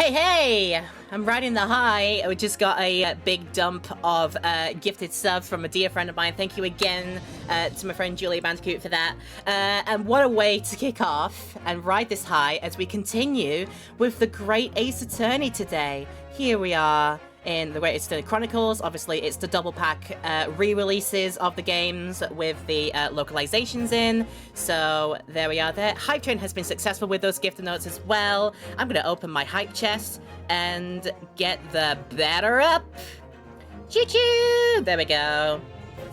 Hey! I'm riding the high. We just got a big dump of gifted subs from a dear friend of mine. Thank you again to my friend Julie Bandicoot for that. And what a way to kick off and ride this high as we continue with the Great Ace Attorney today. Here we are in the Great Ace Attorney Chronicles. Obviously, it's the double pack re-releases of the games with the localizations in. So there we are there. Hype Train has been successful with those gifted notes as well. I'm going to open my hype chest and get the batter up. Choo-choo! There we go.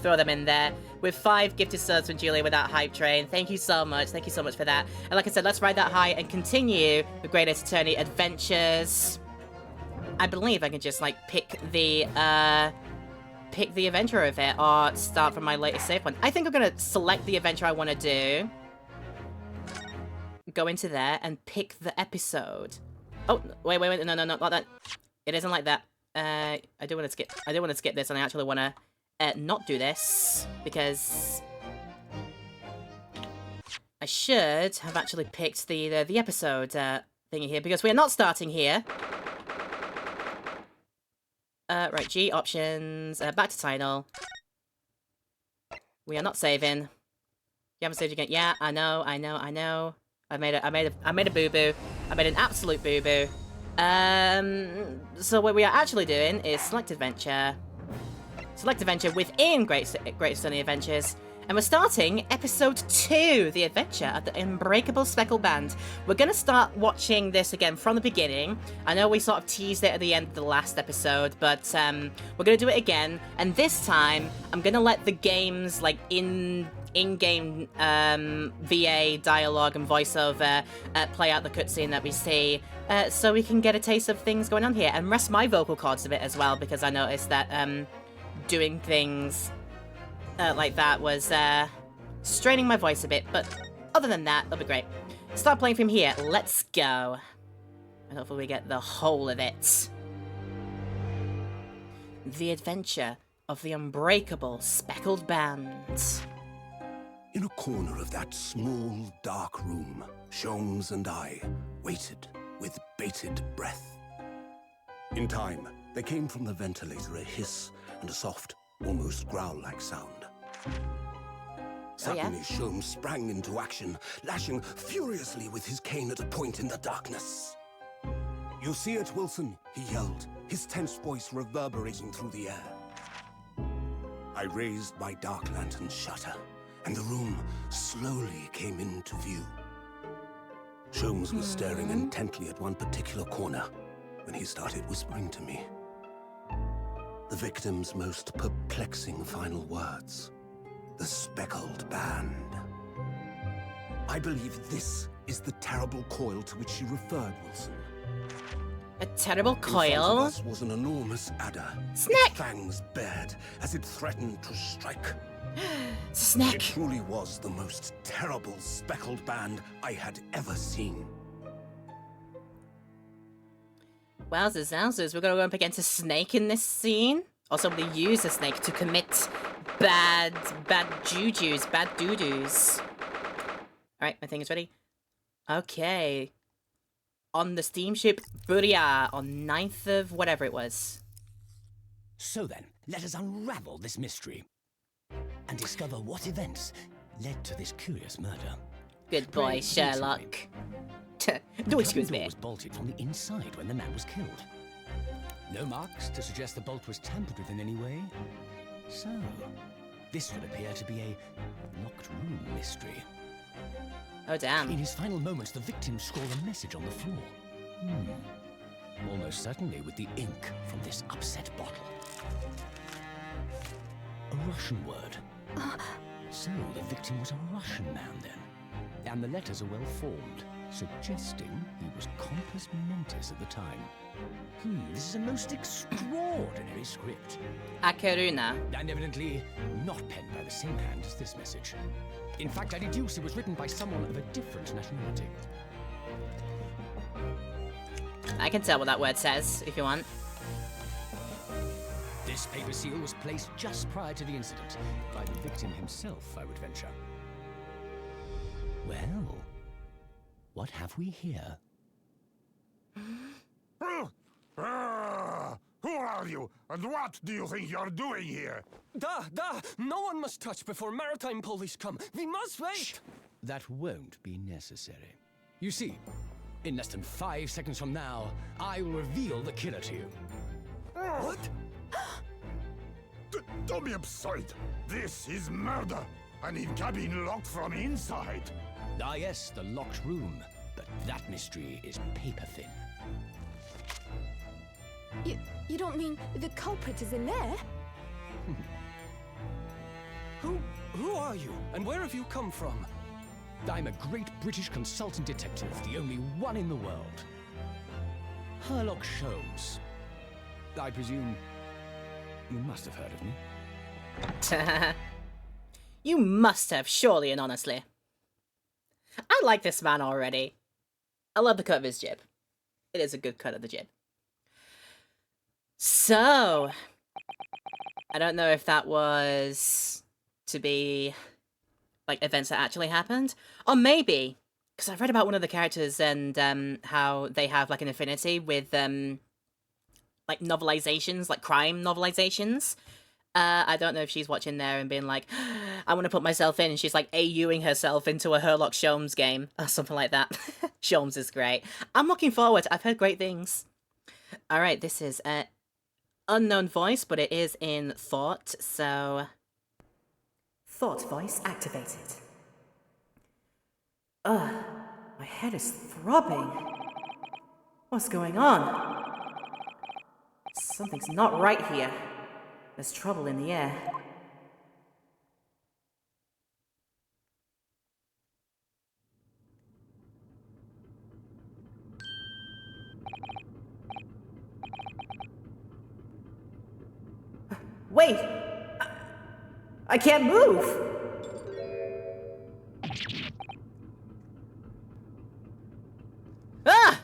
Throw them in there. With 5 gifted subs from Julia with that hype train. Thank you so much. Thank you so much for that. And like I said, let's ride that high and continue the Great Ace Attorney adventures. I believe I can just, like, pick the adventure of it, or start from my latest save point. I think I'm gonna select the adventure I want to do, go into there, and pick the episode. Oh, wait, no, not that. It isn't like that. I do want to skip this, and I actually want to not do this, because I should have actually picked the episode thingy here, because we are not starting here. Right, G, options, back to title. We are not saving. You haven't saved again. Yeah, I know. I made a boo-boo. I made an absolute boo-boo. So what we are actually doing is select adventure. Select adventure within Great Stunning Adventures. And we're starting episode 2, the adventure of the Unbreakable Speckled Band. We're going to start watching this again from the beginning. I know we sort of teased it at the end of the last episode, but we're going to do it again. And this time, I'm going to let the game's like in-game VA dialogue and voiceover play out the cutscene that we see, so we can get a taste of things going on here and rest my vocal cords a bit as well, because I noticed that doing things like that was straining my voice a bit, but other than that, it'll be great. Start playing from here. Let's go. And hopefully we get the whole of it. The adventure of the Unbreakable Speckled Band. In a corner of that small, dark room, Sholmes and I waited with bated breath. In time, there came from the ventilator a hiss and a soft, almost growl-like sound. Suddenly, Sholmes sprang into action, lashing furiously with his cane at a point in the darkness. "You see it, Wilson?" he yelled, his tense voice reverberating through the air. I raised my dark lantern's shutter, and the room slowly came into view. Sholmes was staring intently at one particular corner when he started whispering to me. The victim's most perplexing final words. The Speckled Band. I believe this is the terrible coil to which she referred, Wilson. A terrible coil? In front of us was an enormous adder. Snake! Its fangs bared as it threatened to strike. Snake! It truly was the most terrible speckled band I had ever seen. Wowzers, wowzers, we're gonna go up against a snake in this scene? Or somebody use a snake to commit bad jujus, bad doo-doos. Alright, my thing is ready. Okay. On the steamship Buria on 9th of whatever it was. So then, let us unravel this mystery and discover what events led to this curious murder. Good boy, Sherlock. Do excuse me. The door was bolted from the inside when the man was killed. No marks to suggest the bolt was tampered with in any way. So, this would appear to be a locked room mystery. Oh, damn. In his final moments, the victim scrawled a message on the floor. Almost certainly with the ink from this upset bottle. A Russian word. So, the victim was a Russian man then. And the letters are well formed, suggesting he was compos mentis at the time. This is a most extraordinary script. Akaruna. And evidently not penned by the same hand as this message. In fact, I deduce it was written by someone of a different nationality. I can tell what that word says, if you want. This paper seal was placed just prior to the incident, by the victim himself, I would venture. Well, what have we here? are you? And what do you think you're doing here? No one must touch before maritime police come. We must wait! Shh. That won't be necessary. You see, in less than 5 seconds from now, I will reveal the killer to you. What? Don't be absurd. This is murder. I need cabin locked from inside. Ah yes, the locked room. But that mystery is paper thin. You don't mean the culprit is in there? Who are you? And where have you come from? I'm a great British consultant detective, the only one in the world. Sherlock Holmes. I presume you must have heard of me. You must have, surely and honestly. I like this man already. I love the cut of his jib. It is a good cut of the jib. So, I don't know if that was to be like events that actually happened, or maybe because I've read about one of the characters and how they have like an affinity with like novelizations, like crime novelizations. I don't know if she's watching there and being like, I want to put myself in, and she's like AUing herself into a Sherlock Holmes game or something like that. Holmes is great. I'm looking forward. I've heard great things. All right, this is an unknown voice, but it is in Thought, so Thought voice activated. Ugh, my head is throbbing. What's going on? Something's not right here. There's trouble in the air. Wait! I can't move! Ah!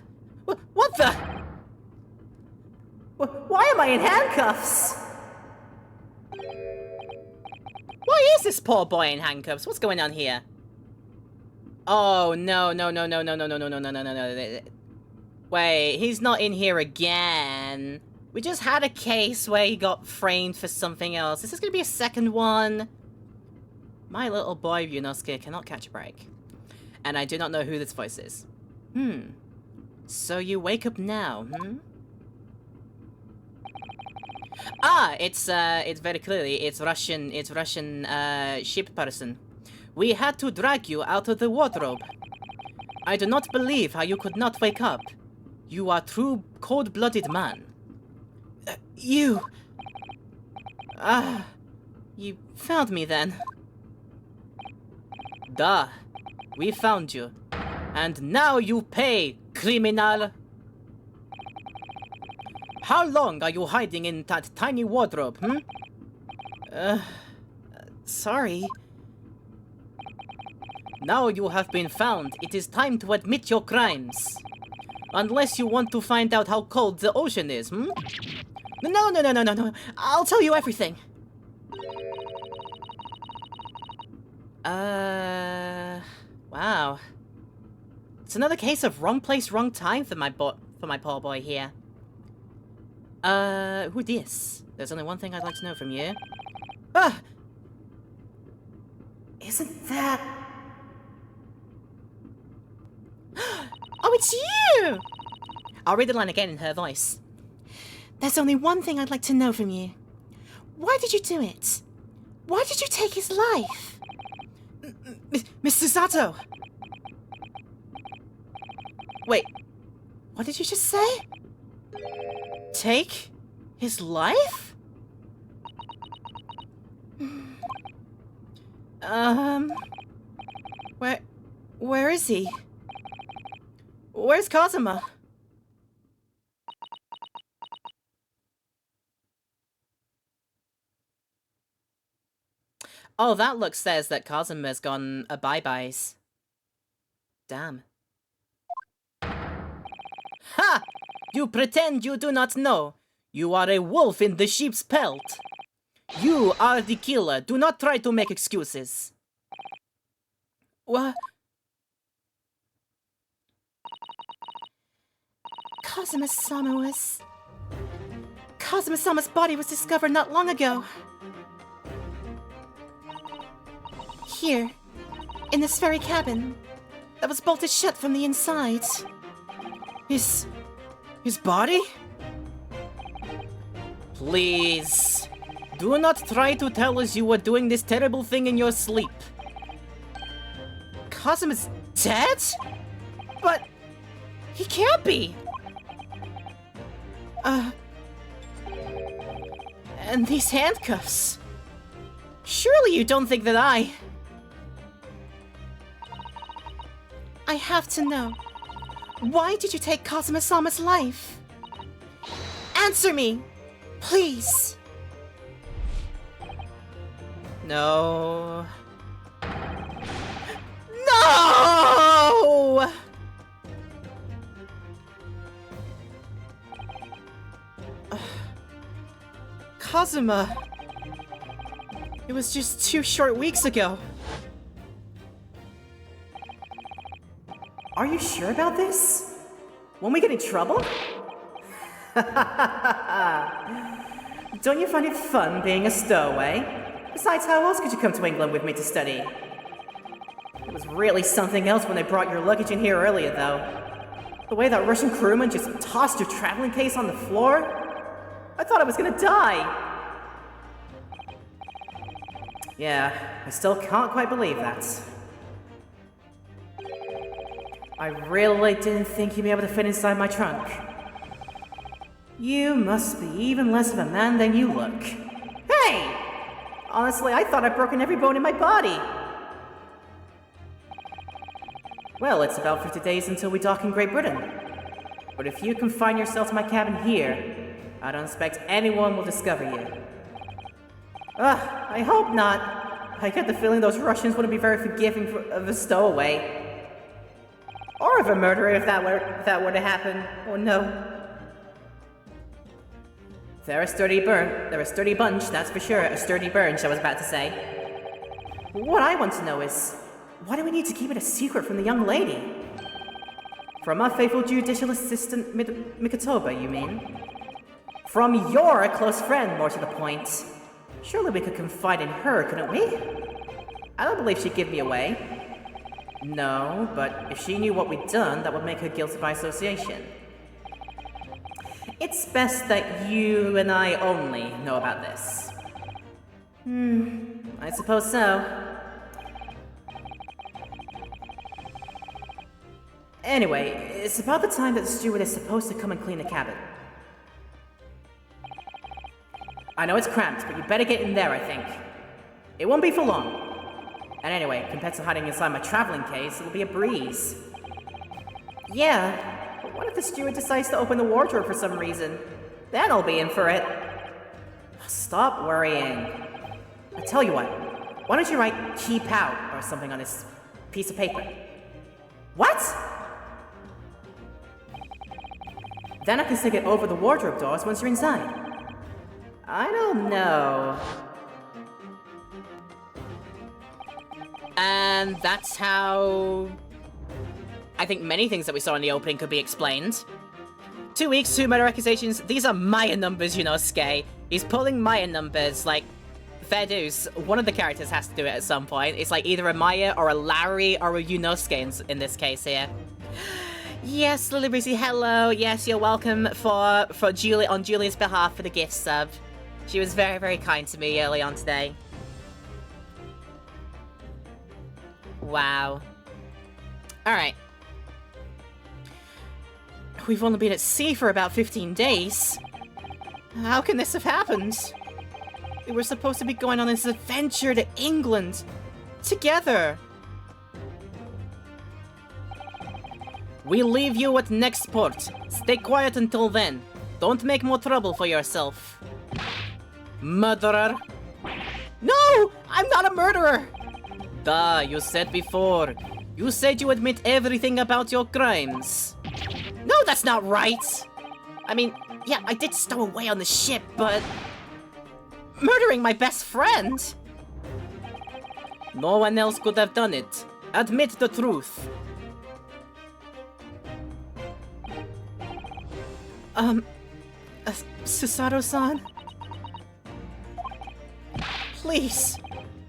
What the? Why am I in handcuffs? Why is this poor boy in handcuffs? What's going on here? Oh, no. Wait, he's not in here again. We just had a case where he got framed for something else. Is this gonna be a second one? My little boy Yunosuke cannot catch a break. And I do not know who this voice is. So you wake up now, Ah, it's very clearly, it's Russian, ship person. We had to drag you out of the wardrobe. I do not believe how you could not wake up. You are true cold-blooded man. You found me then. Duh, we found you. And now you pay, criminal. How long are you hiding in that tiny wardrobe, sorry. Now you have been found, it is time to admit your crimes. Unless you want to find out how cold the ocean is, No. I'll tell you everything. Wow. It's another case of wrong place, wrong time for my poor boy here. Who this? There's only one thing I'd like to know from you. Ah! Isn't that... Oh, it's you! I'll read the line again in her voice. There's only one thing I'd like to know from you. Why did you do it? Why did you take his life? Mr. Sato! Wait, what did you just say? Take his life? Where is he? Where's Kazuma? Oh, that look says that Kazuma's gone a bye-byes. Damn. Ha! You pretend you do not know. You are a wolf in the sheep's pelt. You are the killer. Do not try to make excuses. What? Kazuma-sama was... Kazuma-sama's body was discovered not long ago. Here, in this very cabin, that was bolted shut from the inside. His body? Please, do not try to tell us you were doing this terrible thing in your sleep. Kazuma's dead? But he can't be. And these handcuffs. Surely you don't think that I have to know. Why did you take Kazuma-sama's life? Answer me, please. No. No! Kazuma. It was just 2 short weeks ago. Are you sure about this? Won't we get in trouble? Don't you find it fun being a stowaway? Besides, how else could you come to England with me to study? It was really something else when they brought your luggage in here earlier, though. The way that Russian crewman just tossed your traveling case on the floor? I thought I was gonna die! Yeah, I still can't quite believe that. I really didn't think you'd be able to fit inside my trunk. You must be even less of a man than you look. Hey! Honestly, I thought I'd broken every bone in my body. Well, it's about 50 days until we dock in Great Britain. But if you confine yourself to my cabin here, I don't expect anyone will discover you. I hope not. I get the feeling those Russians wouldn't be very forgiving of a stowaway. Or of a murderer if that were to happen. Oh no. They're a sturdy bunch, that's for sure. A sturdy bunch, I was about to say. What I want to know is, why do we need to keep it a secret from the young lady? From our faithful judicial assistant, Mikotoba, you mean? From your close friend, more to the point. Surely we could confide in her, couldn't we? I don't believe she'd give me away. No, but if she knew what we'd done, that would make her guilty by association. It's best that you and I only know about this. I suppose so. Anyway, it's about the time that the steward is supposed to come and clean the cabin. I know it's cramped, but you better get in there, I think. It won't be for long. And anyway, compared to hiding inside my traveling case, it'll be a breeze. Yeah, but what if the steward decides to open the wardrobe for some reason? Then I'll be in for it. Stop worrying. I tell you what, why don't you write "keep out" or something on this piece of paper? What? Then I can stick it over the wardrobe doors once you're inside. I don't know. And that's how I think many things that we saw in the opening could be explained. 2 weeks, 2 murder accusations. These are Maya numbers, you know, Skye. He's pulling Maya numbers, like, fair dues. One of the characters has to do it at some point. It's like either a Maya or a Larry or a Yunosuke in this case here. Yes, Lily Breezy, hello. Yes, you're welcome for Julie on Julia's behalf for the gift sub. She was very, very kind to me early on today. Wow. Alright. We've only been at sea for about 15 days. How can this have happened? We were supposed to be going on this adventure to England. Together. We'll leave you at next port. Stay quiet until then. Don't make more trouble for yourself. Murderer. No! I'm not a murderer! Duh, you said before. You said you admit everything about your crimes. No, that's not right! I mean, yeah, I did stow away on the ship, but... murdering my best friend? No one else could have done it. Admit the truth. Susato-san? Please,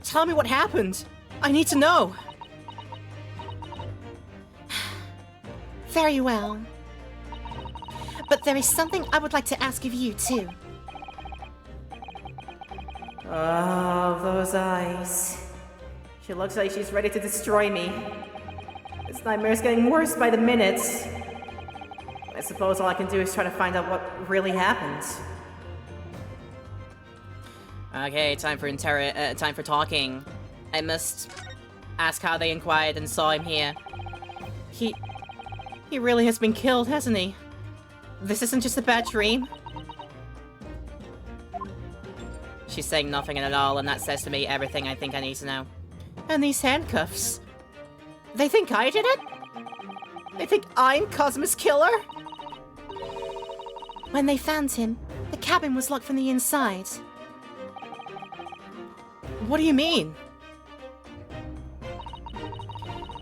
tell me what happened. I need to know. Very well. But there is something I would like to ask of you, too. Oh, those eyes. She looks like she's ready to destroy me. This nightmare's getting worse by the minute. I suppose all I can do is try to find out what really happened. Okay, time for talking. I must ask how they inquired and saw him here. He really has been killed, hasn't he? This isn't just a bad dream. She's saying nothing at all, and that says to me everything I think I need to know. And these handcuffs. They think I did it? They think I'm Cosmo's killer? When they found him, the cabin was locked from the inside. What do you mean?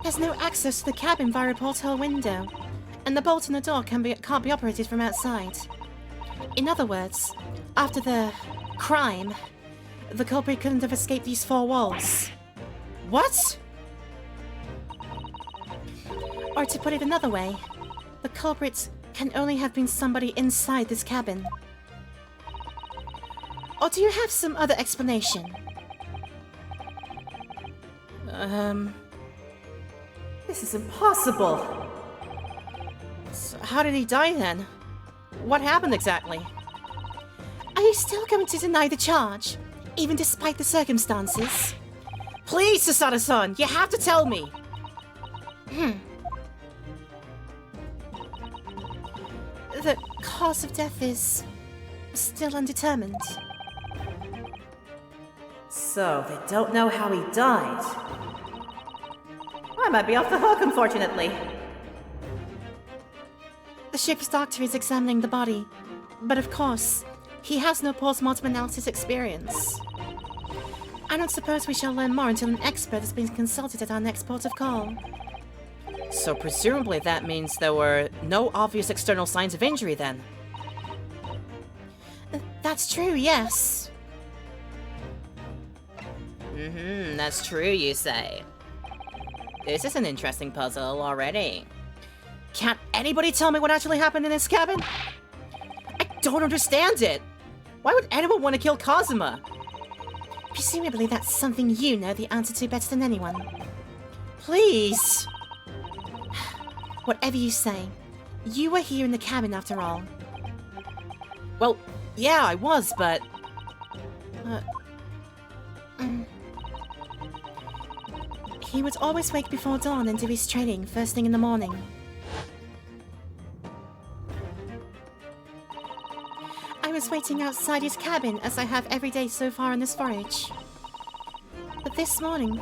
There's no access to the cabin via a porthole window, and the bolt in the door can't be operated from outside. In other words, after the crime, the culprit couldn't have escaped these four walls. What? Or to put it another way, the culprit can only have been somebody inside this cabin. Or do you have some other explanation? This is impossible. So how did he die then? What happened exactly? Are you still going to deny the charge, even despite the circumstances? Please, Susato-san, you have to tell me! The cause of death is still undetermined. So, they don't know how he died. I might be off the hook, unfortunately. The ship's doctor is examining the body, but of course, he has no post-mortem analysis experience. I don't suppose we shall learn more until an expert has been consulted at our next port of call. So presumably that means there were no obvious external signs of injury then? That's true, yes. That's true, you say. This is an interesting puzzle already. Can't anybody tell me what actually happened in this cabin? I don't understand it! Why would anyone want to kill Kazuma? Presumably that's something you know the answer to better than anyone. Please! Whatever you say, you were here in the cabin after all. Well, yeah, I was, but... He would always wake before dawn and do his training first thing in the morning. I was waiting outside his cabin as I have every day so far on this voyage. But this morning,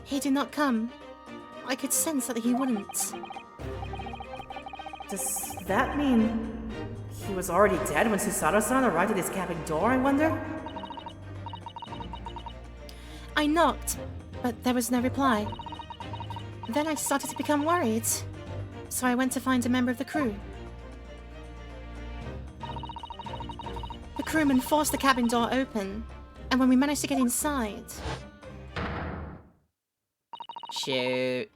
he did not come. I could sense that he wouldn't. Does that mean he was already dead when Susato-san arrived at his cabin door, I wonder? I knocked, but there was no reply. Then I started to become worried, so I went to find a member of the crew. The crewman forced the cabin door open, and when we managed to get inside... Shoot.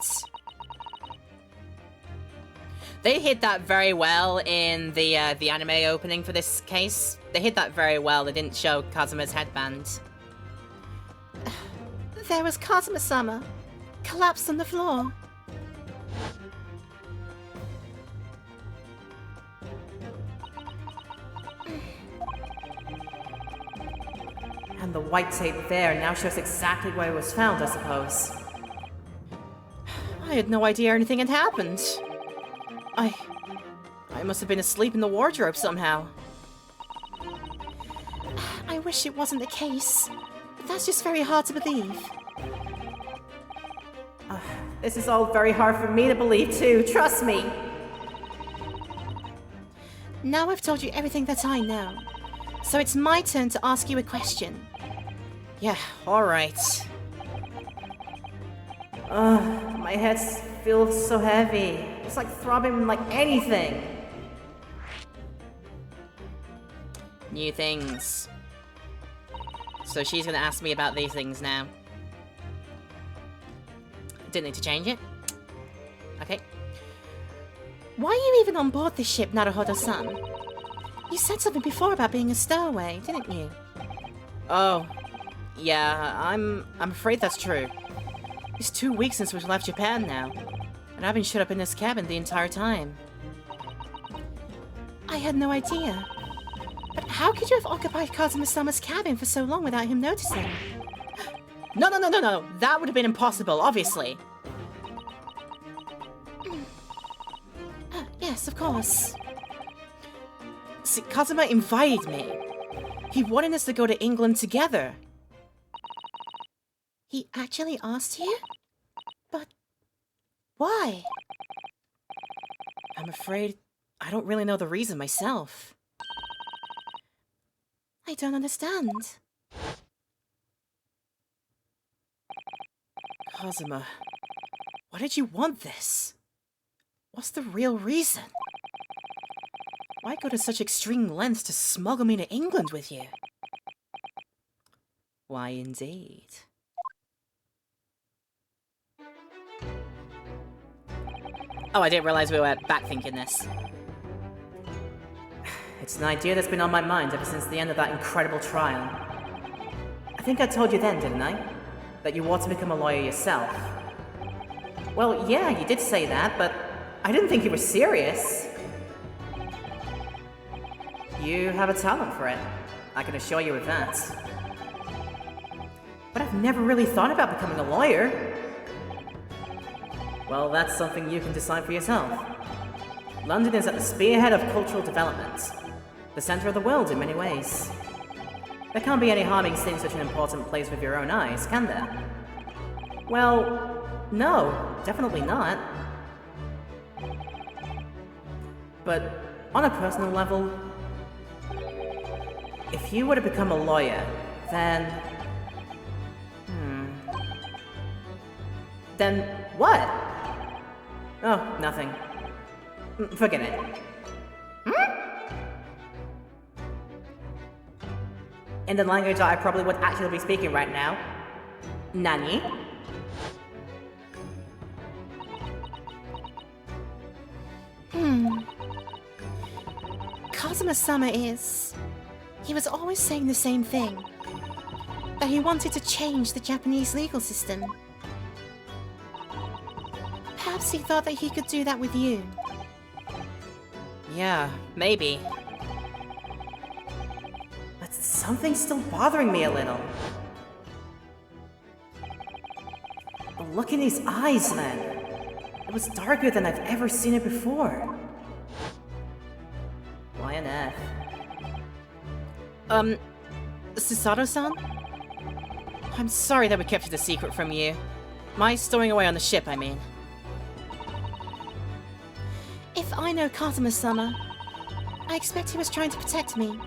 They hit that very well in the anime opening for this case. They hit that very well. They didn't show Kazuma's headband. There was Kazuma-sama, collapsed on the floor. And the white tape there now shows exactly where it was found, I suppose. I had no idea anything had happened. I must have been asleep in the wardrobe somehow. I wish it wasn't the case, but that's just very hard to believe. This is all very hard for me to believe too, trust me. Now I've told you everything that I know, so it's my turn to ask you a question. Yeah, alright. My head feels so heavy. It's like throbbing like anything. New things. So she's gonna ask me about these things now. Didn't need to change it. Okay. Why are you even on board this ship, Naruhodo-san? You said something before about being a stowaway, didn't you? Oh. Yeah, I'm afraid that's true. It's 2 weeks since we left Japan now. And I've been shut up in this cabin the entire time. I had no idea. But how could you have occupied Kazuma-sama's cabin for so long without him noticing? No. That would have been impossible, obviously. Yes, of course. See, Kazuma invited me. He wanted us to go to England together. He actually asked you? But why? I'm afraid I don't really know the reason myself. I don't understand. Kazuma, why did you want this? What's the real reason? Why go to such extreme lengths to smuggle me to England with you? Why indeed? Oh, I didn't realize we were back thinking this. It's an idea that's been on my mind ever since the end of that incredible trial. I think I told you then, didn't I? That you want to become a lawyer yourself. Well, yeah, you did say that, but I didn't think you were serious. You have a talent for it. I can assure you of that. But I've never really thought about becoming a lawyer. Well, that's something you can decide for yourself. London is at the spearhead of cultural development. The center of the world in many ways. There can't be any harm in seeing such an important place with your own eyes, can there? Well, no, definitely not. But on a personal level, if you were to become a lawyer, then... Then what? Oh, nothing. Forget it. In the language that I probably would actually be speaking right now. Nani? Kazuma-sama is... He was always saying the same thing. That he wanted to change the Japanese legal system. Perhaps he thought that he could do that with you. Yeah, maybe. But something's still bothering me a little. The look in his eyes, then. It was darker than I've ever seen it before. Why on earth? Susato-san? I'm sorry that we kept it a secret from you. My stowing away on the ship, I mean. If I know Kazuma-sama, I expect he was trying to protect me,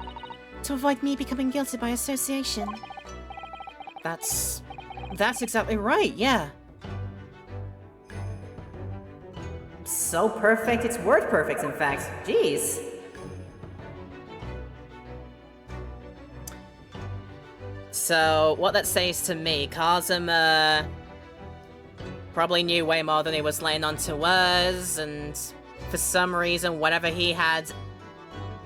to avoid me becoming guilty by association. That's exactly right, yeah. So perfect, it's word perfect, in fact. Jeez. So, what that says to me, Kazuma probably knew way more than he was laying on to us, and for some reason, whatever he had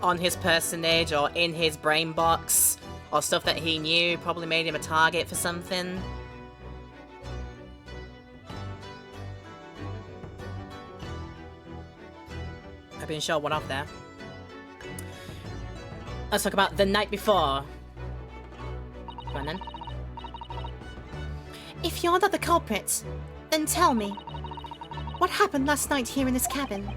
on his personage or in his brain box, or stuff that he knew, probably made him a target for something. I've been sure one off there. Let's talk about the night before. Go on then. If you're not the culprit, then tell me, what happened last night here in this cabin?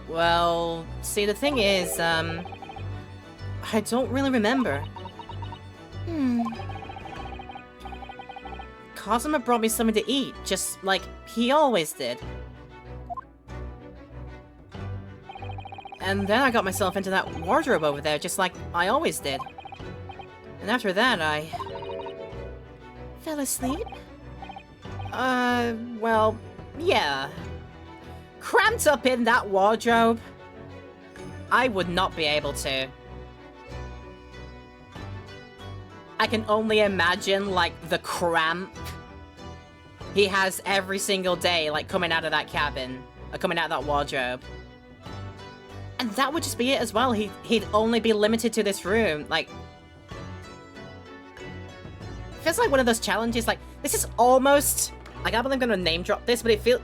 Well, see, the thing is, I don't really remember. Kazuma brought me something to eat, just like he always did. And then I got myself into that wardrobe over there, just like I always did. And after that, I... Fell asleep? Well, yeah. Cramped up in that wardrobe. I would not be able to. I can only imagine, like, the cramp he has every single day, like, coming out of that cabin. Or coming out of that wardrobe. And that would just be it as well. He'd only be limited to this room. Like, feels like one of those challenges. Like, this is almost... I can't believe I'm gonna name drop this, but it feels...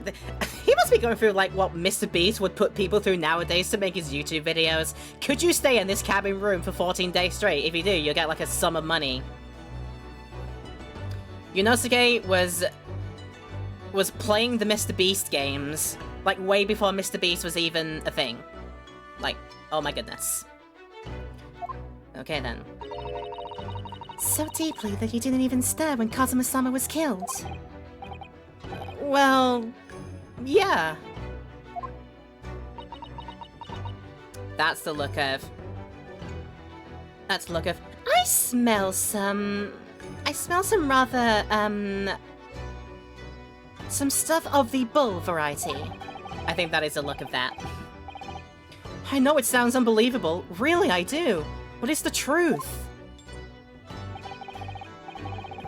He must be going through, like, what Mr. Beast would put people through nowadays to make his YouTube videos. Could you stay in this cabin room for 14 days straight? If you do, you'll get, like, a sum of money. Yunosuke was playing the Mr. Beast games, like, way before Mr. Beast was even a thing. Like, oh my goodness. Okay, then. So deeply that you didn't even stir when Kazuma-sama was killed. Well, yeah. That's the look of. That's the look of. I smell some rather, some stuff of the bull variety. I think that is the look of that. I know it sounds unbelievable. Really, I do. But it's the truth.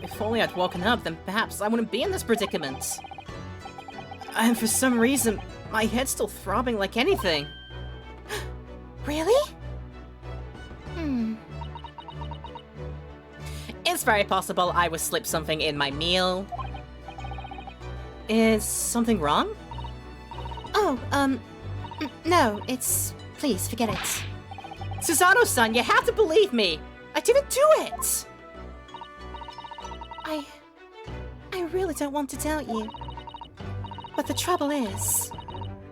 If only I'd woken up, then perhaps I wouldn't be in this predicament. And for some reason, my head's still throbbing like anything. Really? It's very possible I was slipped something in my meal. Is something wrong? Oh, no, it's... Please, forget it. Susanoo-san, you have to believe me! I didn't do it! I really don't want to doubt you. But the trouble is,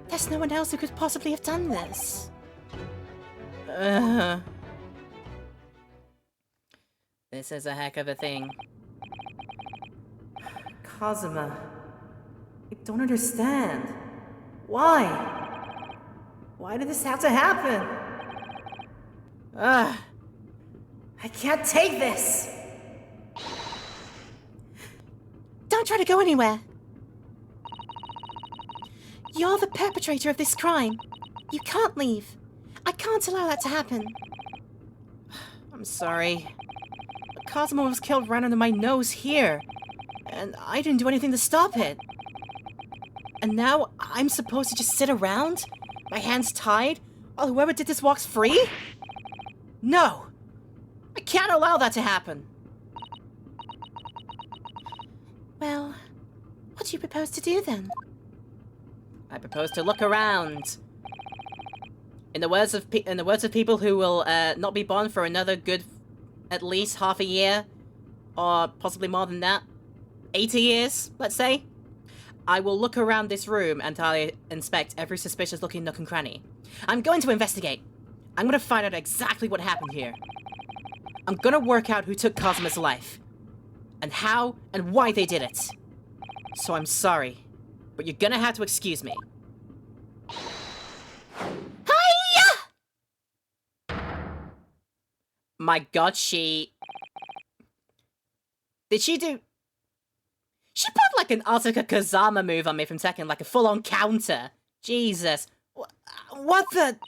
there's no one else who could possibly have done this. This is a heck of a thing. Kazuma, I don't understand. Why? Why did this have to happen? I can't take this! Don't try to go anywhere. You're the perpetrator of this crime. You can't leave. I can't allow that to happen. I'm sorry. Kazuma was killed right under my nose here. And I didn't do anything to stop it. And now I'm supposed to just sit around? My hands tied? While whoever did this walks free? No! I can't allow that to happen! Well, what do you propose to do then? I propose to look around. In the words of people who will not be born for another good, at least half a year, or possibly more than that, 80 years, let's say. I will look around this room and I'll inspect every suspicious-looking nook and cranny. I'm going to investigate. I'm going to find out exactly what happened here. I'm going to work out who took Kazuma's life, and how and why they did it. So I'm sorry, but you're gonna have to excuse me. My god, did she do... She put like an Atsuka Kazama move on me from second, like a full-on counter. Jesus. What the...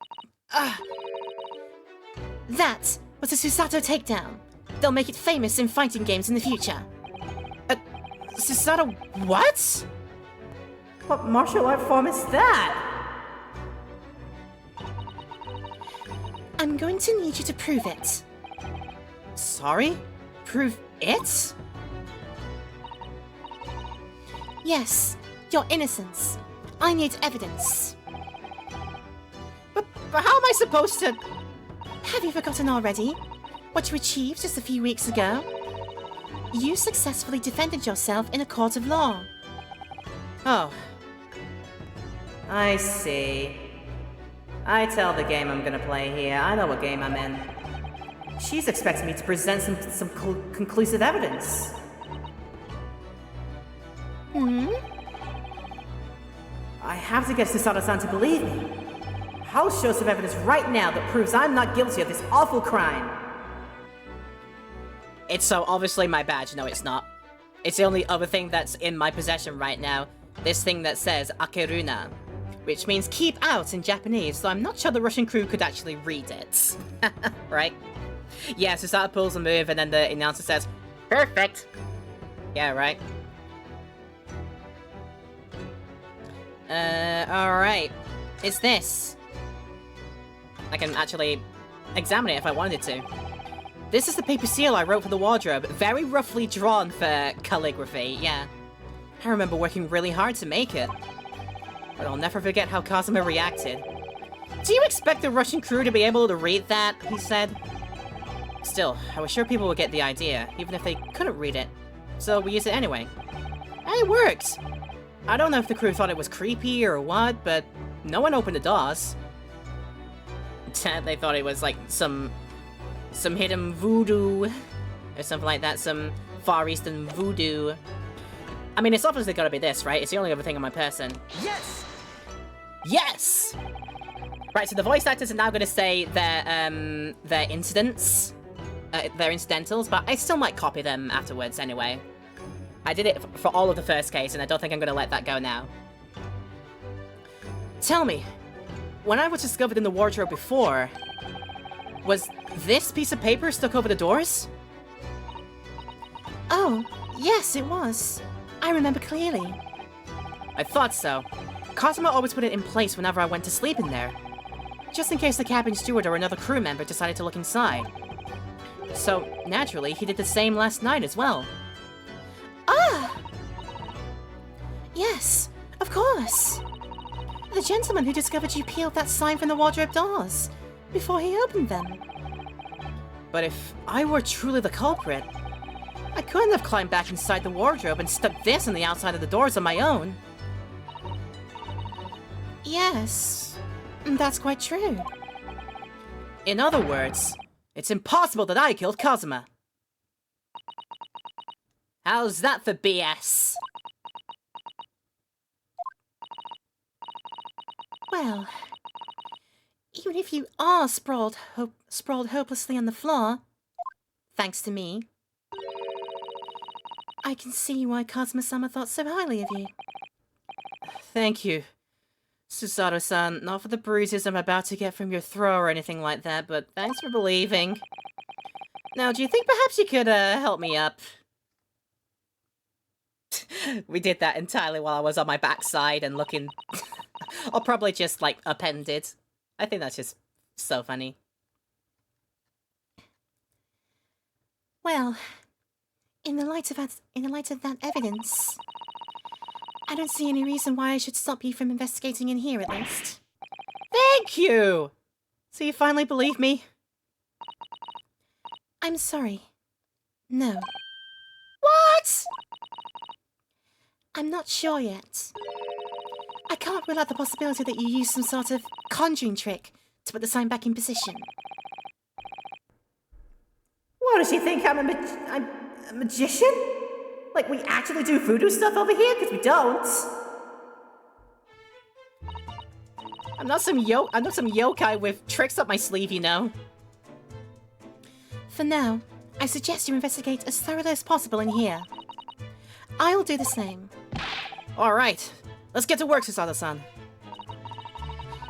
That was a Susato takedown. They'll make it famous in fighting games in the future. Susato what? What martial art form is that? I'm going to need you to prove it. Sorry? Prove it? Yes, your innocence. I need evidence. But how am I supposed to... Have you forgotten already? What you achieved just a few weeks ago? You successfully defended yourself in a court of law. Oh. I see. I tell the game I'm gonna play here. I know what game I'm in. She's expecting me to present some conclusive evidence. I have to get Susato-san to believe me. I'll show some evidence right now that proves I'm not guilty of this awful crime. It's so obviously my badge. No, it's not. It's the only other thing that's in my possession right now. This thing that says Akeruna. which means keep out in Japanese, so I'm not sure the Russian crew could actually read it. Right? Yeah, so Susato pulls a move, and then the announcer says, "Perfect." Yeah, right. Alright. It's this. I can actually examine it if I wanted to. This is the paper seal I wrote for the wardrobe. Very roughly drawn for calligraphy, yeah. I remember working really hard to make it. But I'll never forget how Kazuma reacted. "Do you expect the Russian crew to be able to read that?" he said. Still, I was sure people would get the idea, even if they couldn't read it. So we used it anyway. And it worked! I don't know if the crew thought it was creepy or what, but no one opened the doors. They thought it was like some hidden voodoo or something like that, some Far Eastern voodoo. I mean, it's obviously gotta be this, right? It's the only other thing on my person. Yes! Yes! Right, so the voice actors are now gonna say their incidents, their incidentals, but I still might copy them afterwards anyway. I did it for all of the first case, and I don't think I'm gonna let that go now. Tell me, when I was discovered in the wardrobe before, was this piece of paper stuck over the doors? Oh, yes, it was. I remember clearly. I thought so. Kazuma always put it in place whenever I went to sleep in there, just in case the cabin steward or another crew member decided to look inside. So, naturally, he did the same last night as well. Ah! Yes, of course. The gentleman who discovered you peeled that sign from the wardrobe doors before he opened them. But if I were truly the culprit, I couldn't have climbed back inside the wardrobe and stuck this on the outside of the doors on my own. Yes, that's quite true. In other words, it's impossible that I killed Kazuma. How's that for BS? Well, even if you are sprawled hopelessly on the floor, thanks to me, I can see why Kazuma-sama thought so highly of you. Thank you, Susato-san. Not for the bruises I'm about to get from your throw or anything like that, but thanks for believing. Now, do you think perhaps you could, help me up? We did that entirely while I was on my backside and looking... or probably just, like, upended. I think that's just so funny. Well, in the light of that evidence, I don't see any reason why I should stop you from investigating in here, at least. Thank you! So you finally believe me? I'm sorry. No. What?! I'm not sure yet. I can't rule out the possibility that you used some sort of conjuring trick to put the sign back in position. What, does she think I'm a magician? Like, we actually do voodoo stuff over here? Because we don't. I'm not some yokai with tricks up my sleeve, you know. For now, I suggest you investigate as thoroughly as possible in here. I'll do the same. Alright, let's get to work, Susato-san.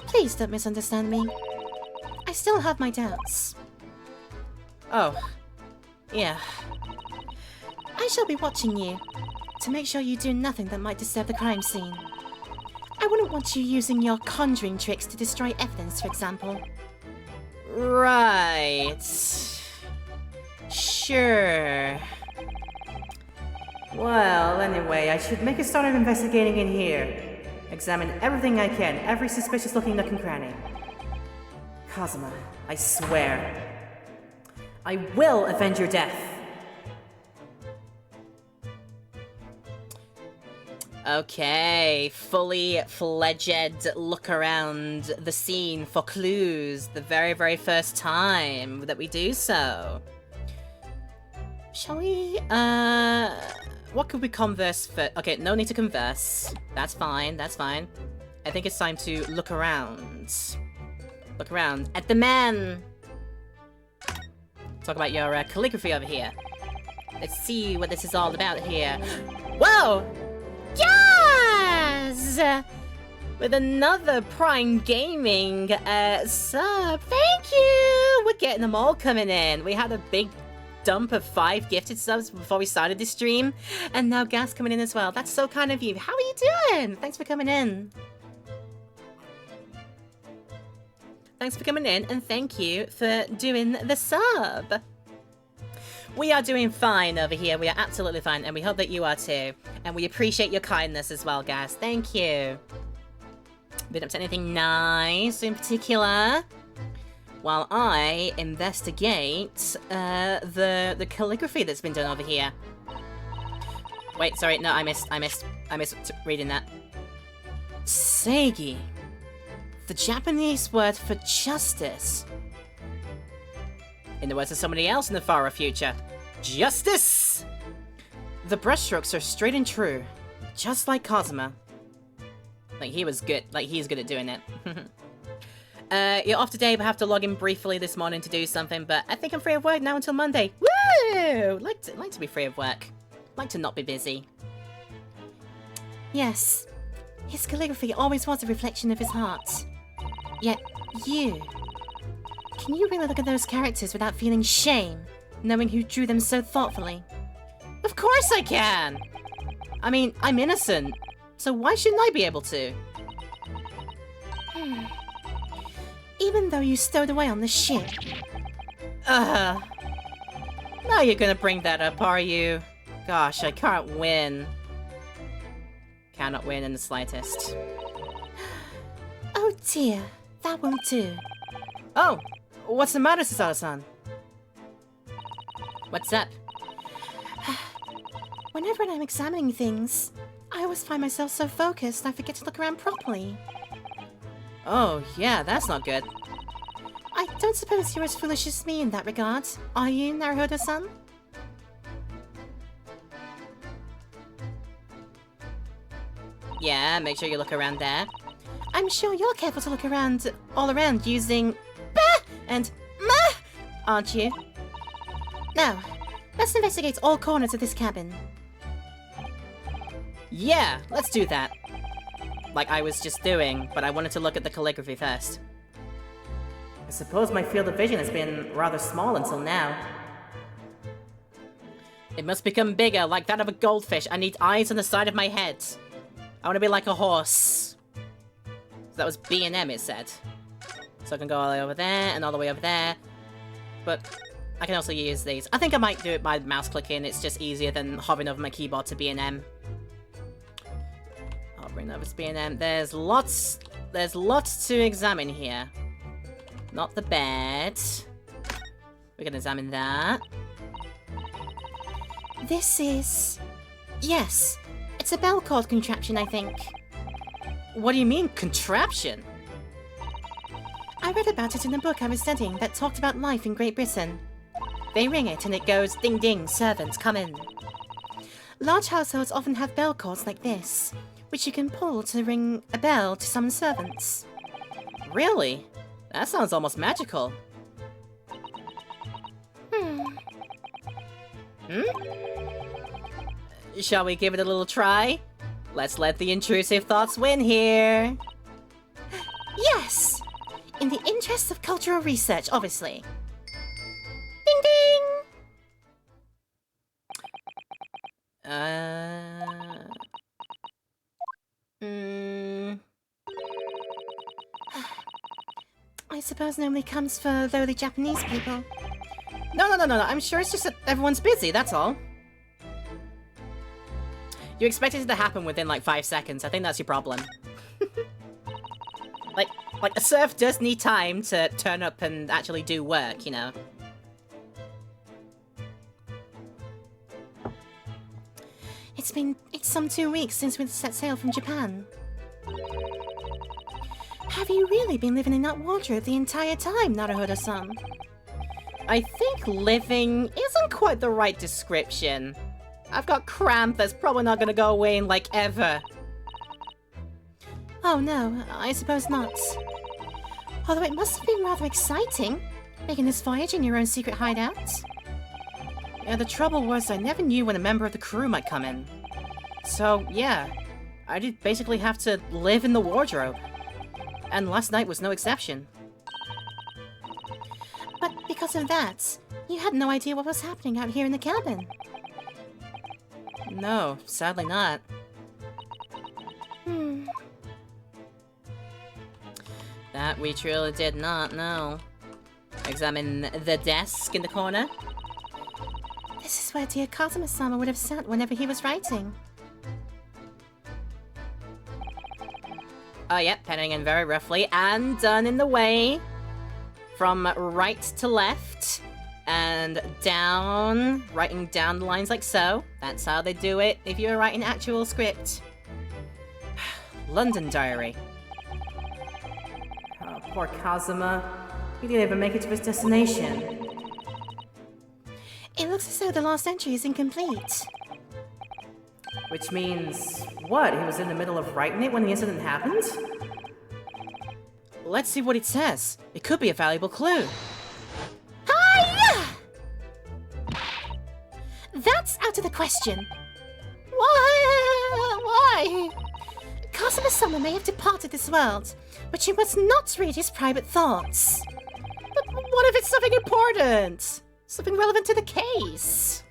Please don't misunderstand me. I still have my doubts. Oh, yeah. I shall be watching you, to make sure you do nothing that might disturb the crime scene. I wouldn't want you using your conjuring tricks to destroy evidence, for example. Right. Sure. Well, anyway, I should make a start of investigating in here. Examine everything I can, every suspicious-looking nook and cranny. Kazuma, I swear, I will avenge your death. Okay, fully fledged look around the scene for clues the very, very first time that we do so. Shall we, what could we converse for? Okay, no need to converse. That's fine, that's fine. I think it's time to look around. Look around at the man! Talk about your calligraphy over here. Let's see what this is all about here. Whoa! Yes! with another Prime Gaming sub. Thank you! We're getting them all coming in. We had a big dump of 5 gifted subs before we started this stream, and now Gas coming in as well. That's so kind of you. How are you doing? Thanks for coming in. Thanks for coming in, and thank you for doing the sub. We are doing fine over here. We are absolutely fine, and we hope that you are too. And we appreciate your kindness as well, guys. Thank you. Been up to anything nice in particular? While I investigate the calligraphy that's been done over here. Wait, sorry, no, I missed reading that. Seigi. The Japanese word for justice. In the words of somebody else in the far future, justice! The brushstrokes are straight and true, just like Kazuma. Like, he was good. Like, he's good at doing it. You're off today, but have to log in briefly this morning to do something, but I think I'm free of work now until Monday. Woo! Like to be free of work. Like to not be busy. Yes. His calligraphy always was a reflection of his heart. Yet, you... Can you really look at those characters without feeling shame, knowing who drew them so thoughtfully? Of course I can! I mean, I'm innocent, so why shouldn't I be able to? Even though you stowed away on the ship. Now you're gonna bring that up, are you? Gosh, I can't win. Cannot win in the slightest. Oh dear, that won't do. Oh! What's the matter, Susato-san? What's up? Whenever I'm examining things, I always find myself so focused I forget to look around properly. Oh, yeah, that's not good. I don't suppose you're as foolish as me in that regard, are you, Naruhodo-san? Yeah, make sure you look around there. I'm sure you're careful to look around, all around, using bah and ma, aren't you? Now, let's investigate all corners of this cabin. Yeah, let's do that. Like I was just doing, but I wanted to look at the calligraphy first. I suppose my field of vision has been rather small until now. It must become bigger, like that of a goldfish. I need eyes on the side of my head. I want to be like a horse. So that was B and M, it said. So I can go all the way over there and all the way over there. But I can also use these. I think I might do it by mouse clicking. It's just easier than hovering over my keyboard to B and M. I'll bring over to B and M. There's lots to examine here. Not the bed. We can examine that. This is... Yes, it's a bell cord contraption, I think. What do you mean, contraption? I read about it in a book I was studying that talked about life in Great Britain. They ring it and it goes, ding ding, servants, come in. Large households often have bell cords like this, which you can pull to ring a bell to summon servants. Really? That sounds almost magical. Shall we give it a little try? Let's let the intrusive thoughts win here. Yes! In the interest of cultural research, obviously. Ding ding! I suppose normally comes for lowly Japanese people. No. I'm sure it's just that everyone's busy, that's all. You expected it to happen within like 5 seconds. I think that's your problem. like a serf does need time to turn up and actually do work, you know. It's some 2 weeks since we set sail from Japan. Have you really been living in that wardrobe the entire time, Naruhodo-san? I think living isn't quite the right description. I've got cramp that's probably not gonna go away in like ever. Oh no, I suppose not. Although it must have been rather exciting, making this voyage in your own secret hideout. Yeah, the trouble was I never knew when a member of the crew might come in. So, yeah. I did basically have to live in the wardrobe. And last night was no exception. But because of that, you had no idea what was happening out here in the cabin. No, sadly not. That we truly did not know. Examine the desk in the corner. This is where dear Kazuma-sama would have sat whenever he was writing. Oh, yep, penning in very roughly, and done in the way. From right to left, and down, writing down the lines like so. That's how they do it if you're writing actual script. London Diary. Oh, poor Kazuma. He didn't even make it to his destination. It looks as though the last entry is incomplete. Which means, what? He was in the middle of writing it when the incident happened? Let's see what it says. It could be a valuable clue. Hiya! That's out of the question. Why? Kazuma-sama may have departed this world, but you must not read his private thoughts. But what if it's something important? Something relevant to the case?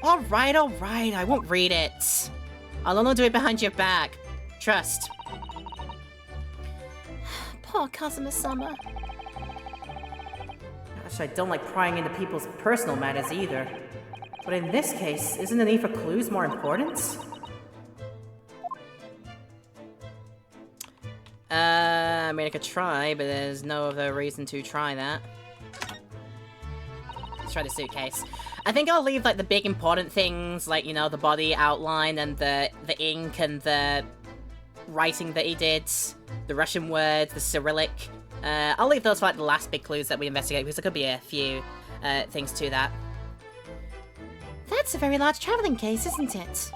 Alright, I won't read it. I'll only do it behind your back. Trust. Poor Kazuma-sama. Gosh, I don't like prying into people's personal matters either. But in this case, isn't the need for clues more important? I mean, I could try, but there's no other reason to try that. Let's try the suitcase. I think I'll leave, like, the big important things, like, you know, the body outline and the ink and the writing that he did, the Russian words, the Cyrillic. I'll leave those for, like, the last big clues that we investigate, because there could be a few things to that. That's a very large traveling case, isn't it?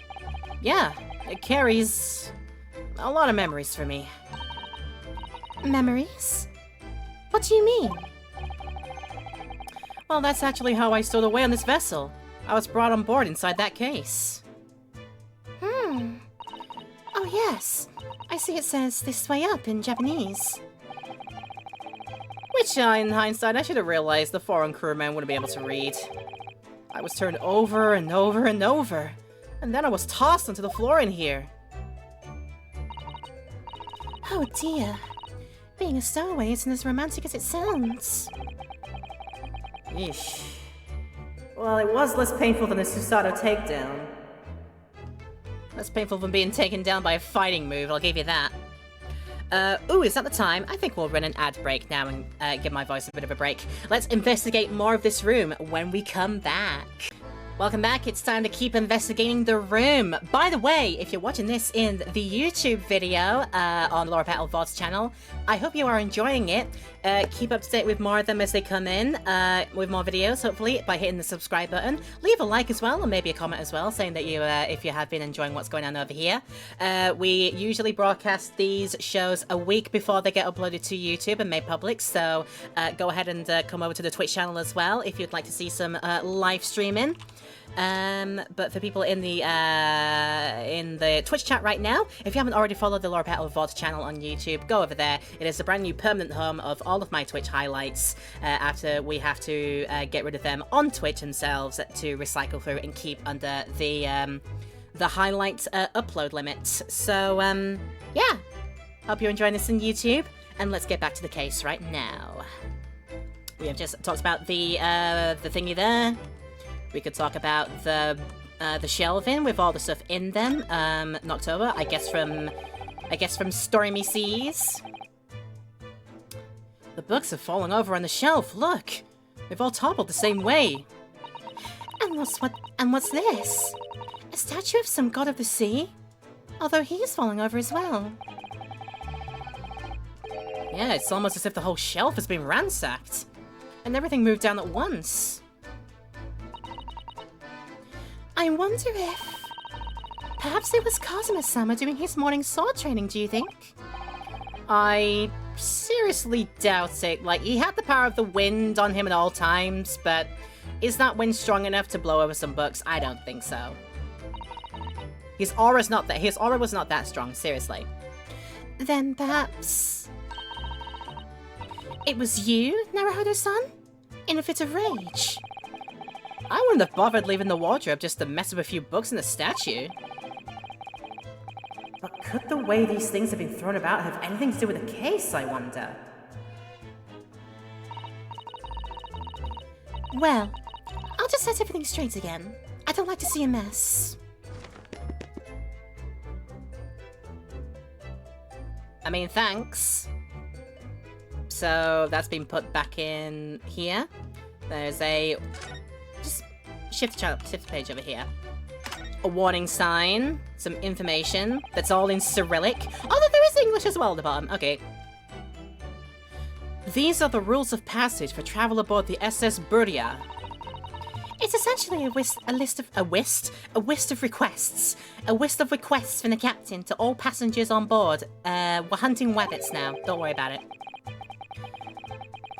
Yeah, it carries a lot of memories for me. Memories? What do you mean? Well, that's actually how I stowed away on this vessel. I was brought on board inside that case. Oh yes. I see it says "this way up" in Japanese. Which, in hindsight, I should have realized the foreign crewmen wouldn't be able to read. I was turned over and over and over, and then I was tossed onto the floor in here. Oh dear. Being a stowaway isn't as romantic as it sounds. Yeesh. Well, it was less painful than a Susato takedown. Less painful than being taken down by a fighting move, I'll give you that. Ooh, is that the time? I think we'll run an ad break now and give my voice a bit of a break. Let's investigate more of this room when we come back. Welcome back, it's time to keep investigating the room. By the way, if you're watching this in the YouTube video on Laura Petal VOD's channel, I hope you are enjoying it. Keep up to date with more of them as they come in, with more videos, hopefully, by hitting the subscribe button. Leave a like as well, and maybe a comment as well, saying that you, if you have been enjoying what's going on over here. We usually broadcast these shows a week before they get uploaded to YouTube and made public, so go ahead and come over to the Twitch channel as well if you'd like to see some live streaming. But for people in the Twitch chat right now, if you haven't already followed the Laura Petal VOD channel on YouTube, go over there. It is the brand new permanent home of all of my Twitch highlights, after we have to get rid of them on Twitch themselves to recycle through and keep under the highlight upload limits. So, yeah. Hope you're enjoying this on YouTube, and let's get back to the case right now. We have just talked about the thingy there. We could talk about the shelving with all the stuff in them, knocked over. I guess from stormy seas. The books have fallen over on the shelf. Look, they've all toppled the same way. And what's this? A statue of some god of the sea? Although he's falling over as well. Yeah, it's almost as if the whole shelf has been ransacked, and everything moved down at once. I wonder if... perhaps it was Kazuma-sama doing his morning sword training, do you think? I seriously doubt it. Like, he had the power of the wind on him at all times, but Is that wind strong enough to blow over some books? I don't think so. His aura was not that strong, seriously. Then perhaps... it was you, Naruhodo-san? In a fit of rage? I wouldn't have bothered leaving the wardrobe just to mess with a few books in the statue. But could the way these things have been thrown about have anything to do with the case, I wonder? Well, I'll just set everything straight again. I don't like to see a mess. I mean, thanks. So that's been put back in here. There's a... just shift the page over here. A warning sign, some information that's all in Cyrillic. Oh, there is English as well at the bottom. Okay. These are the rules of passage for travel aboard the SS Buria. It's essentially a list of requests. A list of requests from the captain to all passengers on board. We're hunting rabbits now. Don't worry about it.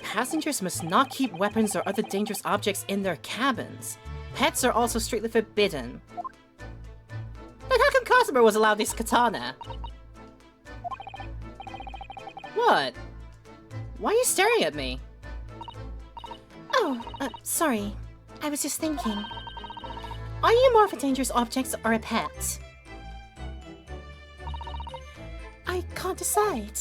Passengers must not keep weapons or other dangerous objects in their cabins. Pets are also strictly forbidden. Like, how come Cosmo was allowed this katana? What? Why are you staring at me? Oh, sorry. I was just thinking. Are you more of a dangerous object or a pet? I can't decide.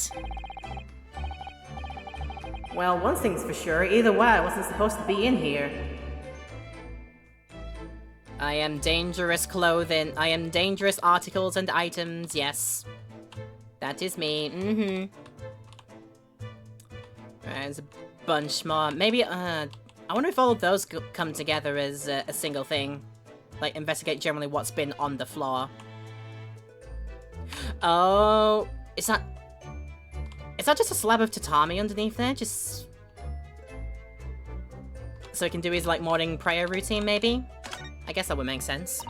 Well, one thing's for sure. Either way, I wasn't supposed to be in here. I am dangerous clothing. I am dangerous articles and items, yes. That is me, There's a bunch more. Maybe, I wonder if all of those come together as a single thing. Like, investigate generally what's been on the floor. Oh, it's not just a slab of tatami underneath there, just... so he can do his, like, morning prayer routine, maybe? I guess that would make sense.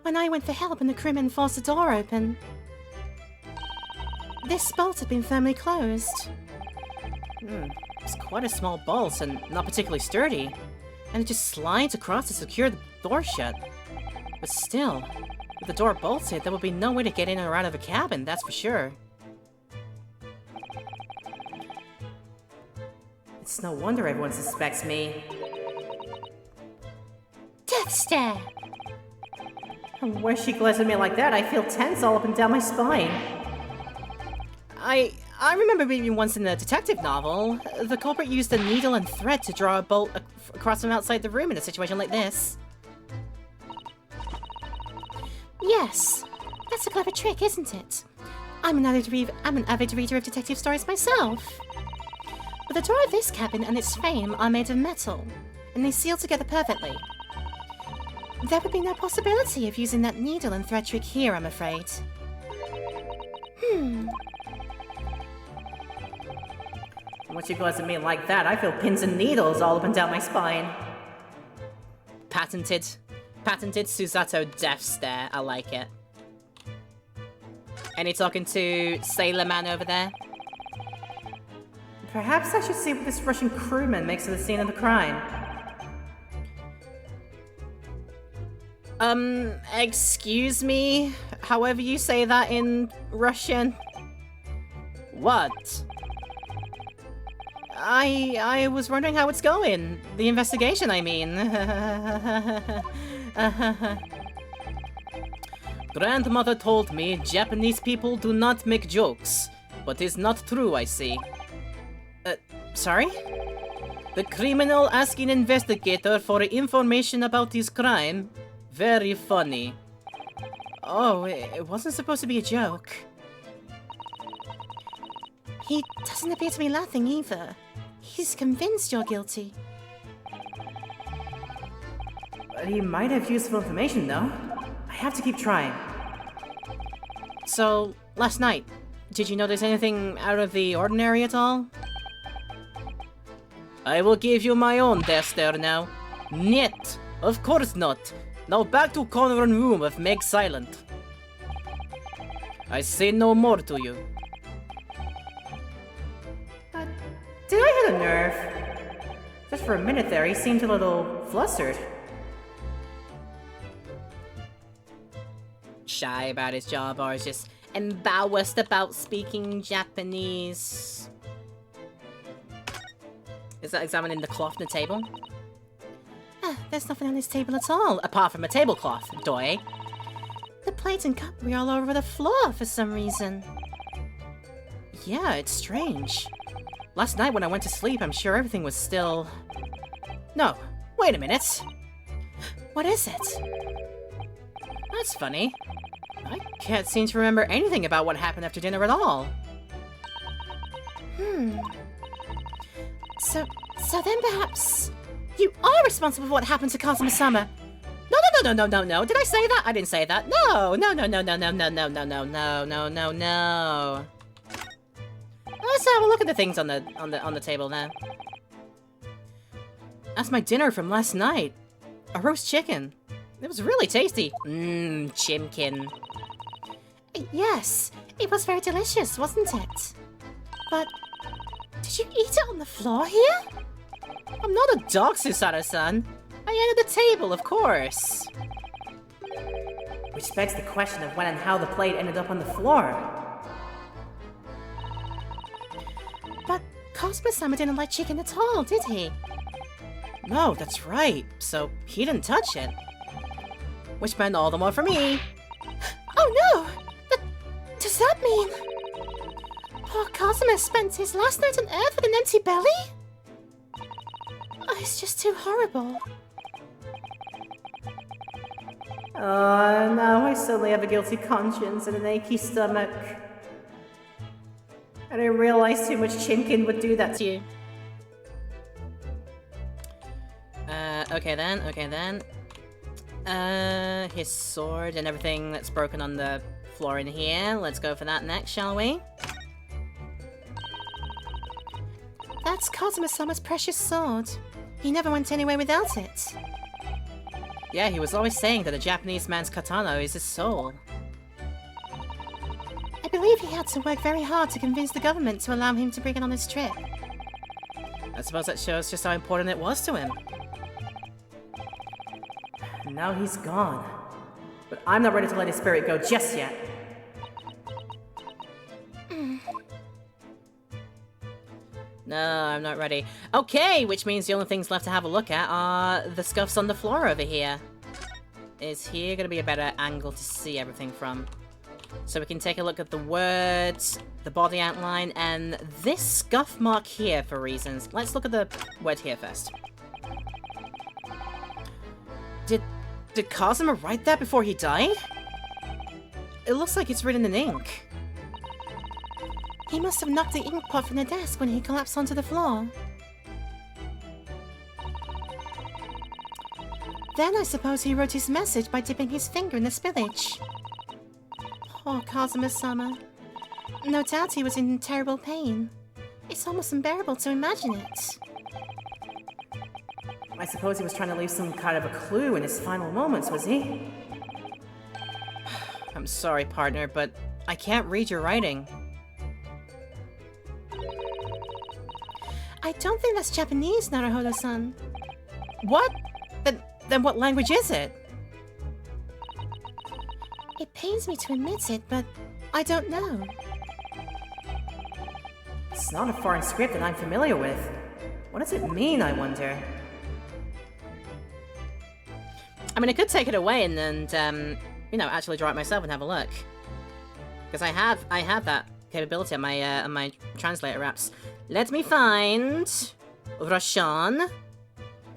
When I went for help and the crewmen forced the door open, this bolt had been firmly closed. It's quite a small bolt and not particularly sturdy. And it just slides across to secure the door shut. But still, with the door bolted, there would be no way to get in or out of the cabin, that's for sure. It's no wonder everyone suspects me. Death stare! And when she glares at me like that, I feel tense all up and down my spine. I remember reading once in the detective novel, the culprit used a needle and thread to draw a bolt across from outside the room in a situation like this. Yes, that's a clever trick, isn't it? I'm an avid reader of detective stories myself. But the door of this cabin and its frame are made of metal, and they seal together perfectly. There would be no possibility of using that needle and thread trick here, I'm afraid. Once you glares at me like that, I feel pins and needles all up and down my spine. Patented Susato death stare. I like it. Any talking to Sailor Man over there? Perhaps I should see what this Russian crewman makes of the scene of the crime. Excuse me? However you say that in Russian? What? I was wondering how it's going. The investigation, I mean. Grandmother told me Japanese people do not make jokes, but it's not true, I see. Sorry? The criminal asking investigator for information about his crime. Very funny. Oh, it wasn't supposed to be a joke. He doesn't appear to be laughing either. He's convinced you're guilty. But he might have useful information, though. I have to keep trying. So, last night, did you notice anything out of the ordinary at all? I will give you my own death stare now. Niet! Of course not! Now back to corner and room of Meg Silent. I say no more to you. Did I hit a nerve? Just For a minute there, he seemed a little flustered. Shy about his job, or is just embarrassed about speaking Japanese. Is that examining the cloth on the table? Ah, there's nothing on this table at all. All apart from a tablecloth, Doi. The plate and cutlery all over the floor for some reason. Yeah, it's strange. Last night when I went to sleep, I'm sure everything was still... No, wait a minute. What is it? That's funny. I can't seem to remember anything about what happened after dinner at all. So then perhaps you are responsible for what happened to Kazuma-sama. No. Did I say that? I didn't say that. No. Let's have a look at the things on the table now. That's my dinner from last night. A roast chicken. It was really tasty. Chimkin. Yes, it was very delicious, wasn't it? But did you eat it on the floor here? I'm not a dog, Susato-san. I ate at the table, of course. Which begs the question of when and how the plate ended up on the floor. But Kazuma-sama didn't like chicken at all, did he? No, that's right. So he didn't touch it. Which meant all the more for me. Oh no! Does that mean poor Kazuma spent his last night on Earth with an empty belly? Oh, it's just too horrible. Now I suddenly have a guilty conscience and an achy stomach. I didn't realize too much chimkin would do that to you. Okay then. His sword and everything that's broken on the floor in here. Let's go for that next, shall we? That's Kazuma-sama's precious sword. He never went anywhere without it. Yeah, he was always saying that a Japanese man's katana is his soul. I believe he had to work very hard to convince the government to allow him to bring it on his trip. I suppose that shows just how important it was to him. Now he's gone. But I'm not ready to let his spirit go just yet. No, I'm not ready. Okay, which means the only things left to have a look at are the scuffs on the floor over here. Is here gonna be a better angle to see everything from? So we can take a look at the words, the body outline, and this scuff mark here for reasons. Let's look at the word here first. Did Kazuma write that before he died? It looks like it's written in ink. He must have knocked the ink pot from the desk when he collapsed onto the floor. Then I suppose he wrote his message by dipping his finger in the spillage. Poor Kazuma-sama. No doubt he was in terrible pain. It's almost unbearable to imagine it. I suppose he was trying to leave some kind of a clue in his final moments, was he? I'm sorry, partner, but I can't read your writing. I don't think that's Japanese, Naruhodo-san. What? Then what language is it? It pains me to admit it, but I don't know. It's not a foreign script that I'm familiar with. What does it mean, I wonder? I mean, I could take it away and you know, actually draw it myself and have a look. Because I have that capability on my translator apps. Let me find Russian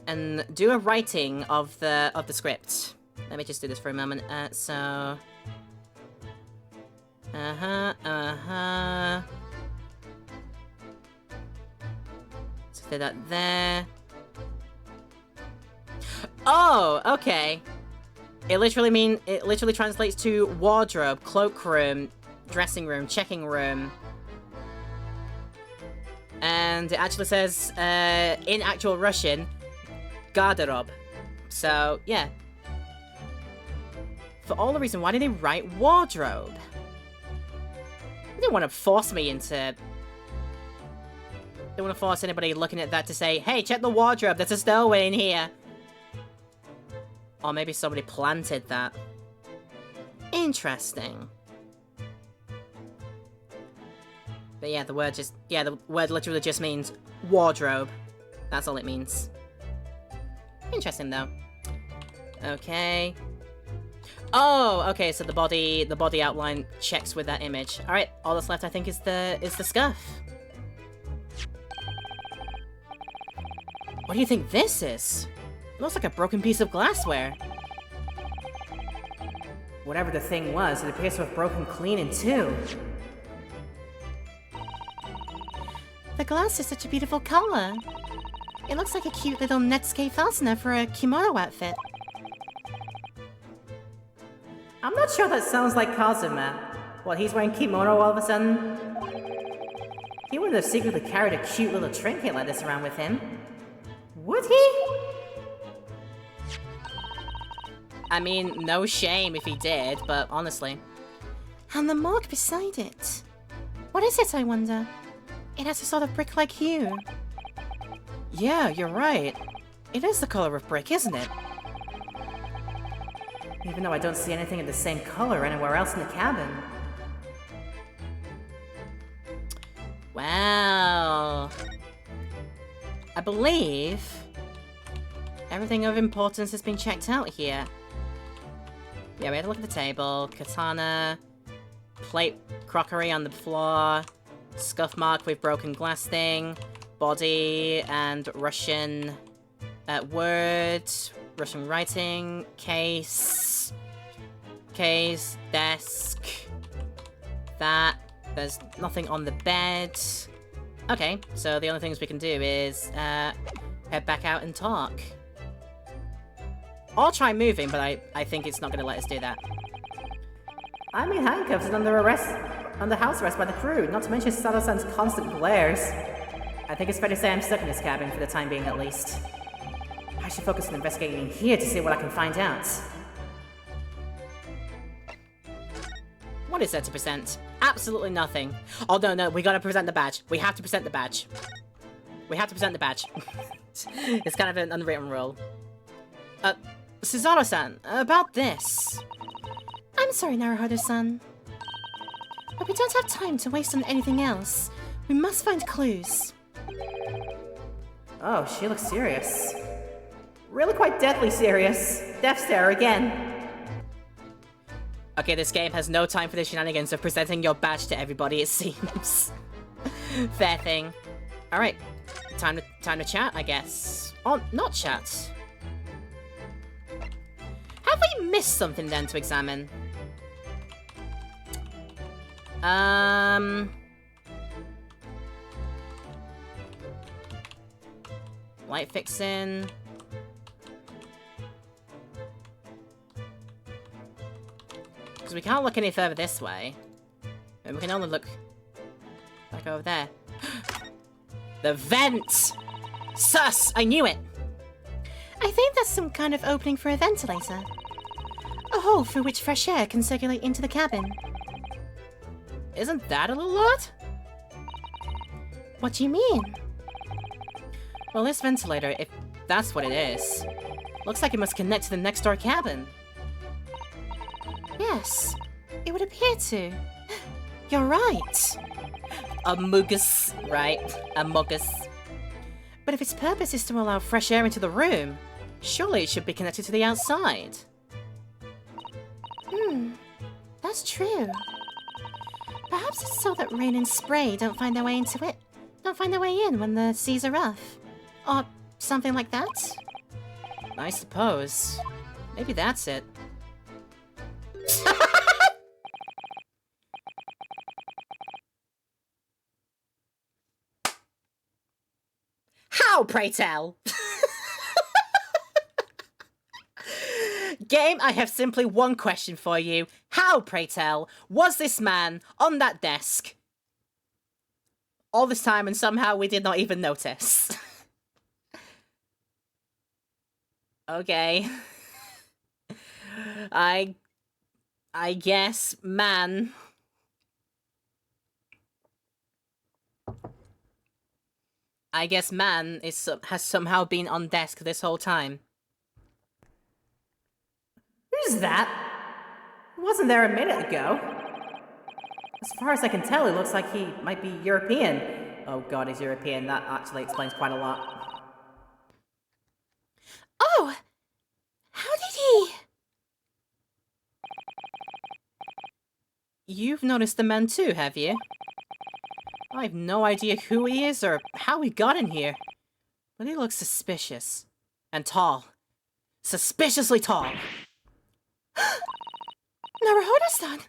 and do a writing of the script. Let me just do this for a moment. So do that there. Oh, okay. It literally translates to wardrobe, cloakroom, dressing room, checking room. And it actually says, in actual Russian, garderobe. So, yeah. For all the reason, why did they write wardrobe? They didn't want to force me into Don't want to force anybody looking at that to say, hey, check the wardrobe, there's a stowaway in here. Or maybe somebody planted that. Interesting. But yeah, the word literally just means wardrobe. That's all it means. Interesting though. Okay. Oh, okay, so the body outline checks with that image. Alright, all that's left I think is the scuff. What do you think this is? It looks like a broken piece of glassware. Whatever the thing was, it appears to have broken clean in two. The glass is such a beautiful color. It looks like a cute little Netscape fastener for a kimono outfit. I'm not sure that sounds like Kazuma. What, he's wearing kimono all of a sudden? He wouldn't have secretly carried a cute little trinket like this around with him. Would he? I mean, no shame if he did, but honestly. And the mark beside it. What is it, I wonder? It has a sort of brick-like hue. Yeah, you're right. It is the color of brick, isn't it? Even though I don't see anything of the same color anywhere else in the cabin. Wow. I believe everything of importance has been checked out here. Yeah, we had to look at the table. Katana, plate, crockery on the floor, scuff mark with broken glass thing, body, and Russian word, Russian writing, case, desk, that. There's nothing on the bed. Okay, so the only things we can do is head back out and talk. I'll try moving, but I think it's not going to let us do that. I'm in handcuffs and under house arrest by the crew, not to mention Sato-san's constant glares. I think it's fair to say I'm stuck in this cabin for the time being, at least. I should focus on investigating here to see what I can find out. What is there to present? Absolutely nothing. Oh, no, we gotta present the badge. We have to present the badge. We have to present the badge. It's kind of an unwritten rule. Suzaru-san, about this. I'm sorry, Naruhodo-san. But we don't have time to waste on anything else. We must find clues. Oh, she looks serious. Really quite deadly serious. Death stare again. Okay, this game has no time for the shenanigans of presenting your badge to everybody, it seems. Fair thing. Alright, time to chat, I guess. Or not chat. Have we missed something then to examine? Light fixing. Because we can't look any further this way. And we can only look back over there. The vent! Sus! I knew it! I think that's some kind of opening for a ventilator. A hole through which fresh air can circulate into the cabin. Isn't that a little odd? What do you mean? Well, this ventilator, if that's what it is, looks like it must connect to the next door cabin. Yes, it would appear to. You're right. Amogus, right? Amogus. But if its purpose is to allow fresh air into the room, surely it should be connected to the outside. That's true. Perhaps it's so that rain and spray don't find their way into it. Don't find their way in when the seas are rough. Or something like that? I suppose. Maybe that's it. How, pray tell? Game, I have simply one question for you. How, pray tell, was this man on that desk all this time and somehow we did not even notice? Okay. I guess, man. I guess man has somehow been on desk this whole time. Who's that? He wasn't there a minute ago. As far as I can tell, it looks like he might be European. Oh god, he's European. That actually explains quite a lot. Oh! How did he? You've noticed the man too, have you? I have no idea who he is or how he got in here. But he looks suspicious. And tall. Suspiciously tall. Naruhodo-san!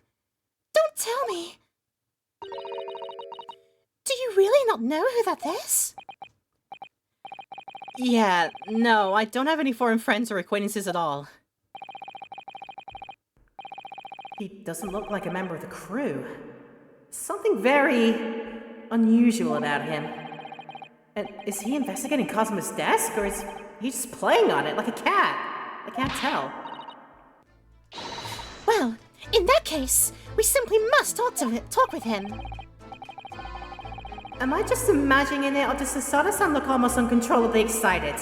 Don't tell me! Do you really not know who that is? Yeah, no, I don't have any foreign friends or acquaintances at all. He doesn't look like a member of the crew. Something very unusual about him. And is he investigating Cosmo's desk, or is he just playing on it like a cat? I can't tell. Well, in that case, we simply must talk with him. Am I just imagining it, or does Sasada-san look almost uncontrollably excited?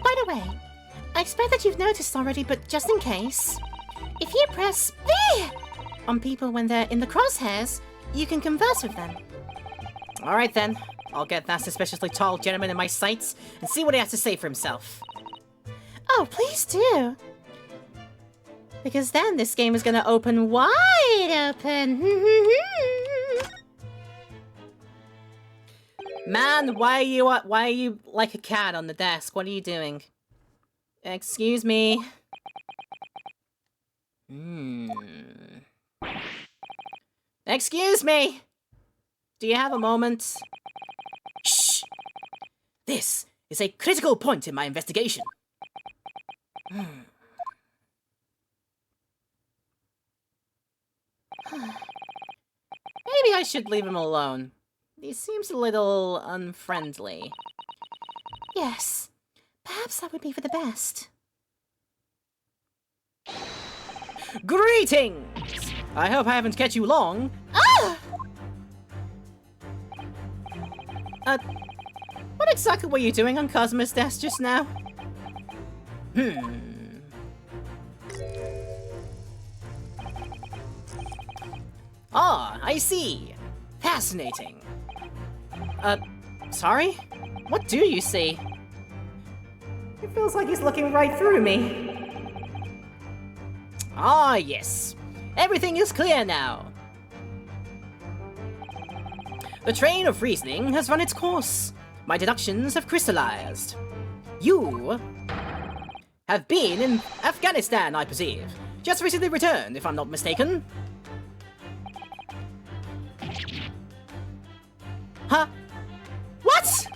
By the way, I expect that you've noticed already, but just in case, if you press B on people when they're in the crosshairs, you can converse with them. Alright then, I'll get that suspiciously tall gentleman in my sights and see what he has to say for himself. Oh, please do. Because then this game is going to open wide open. Man, why are you like a cat on the desk? What are you doing? Excuse me. Excuse me! Do you have a moment? Shh! This is a critical point in my investigation. Maybe I should leave him alone. He seems a little unfriendly. Yes, perhaps that would be for the best. Greetings! I hope I haven't kept you long. Ah! What exactly were you doing on Cosmo's desk just now? Ah, I see. Fascinating. Sorry? What do you see? It feels like he's looking right through me. Ah, yes. Everything is clear now. The train of reasoning has run its course. My deductions have crystallized. You have been in Afghanistan, I perceive. Just recently returned, if I'm not mistaken. Huh? What?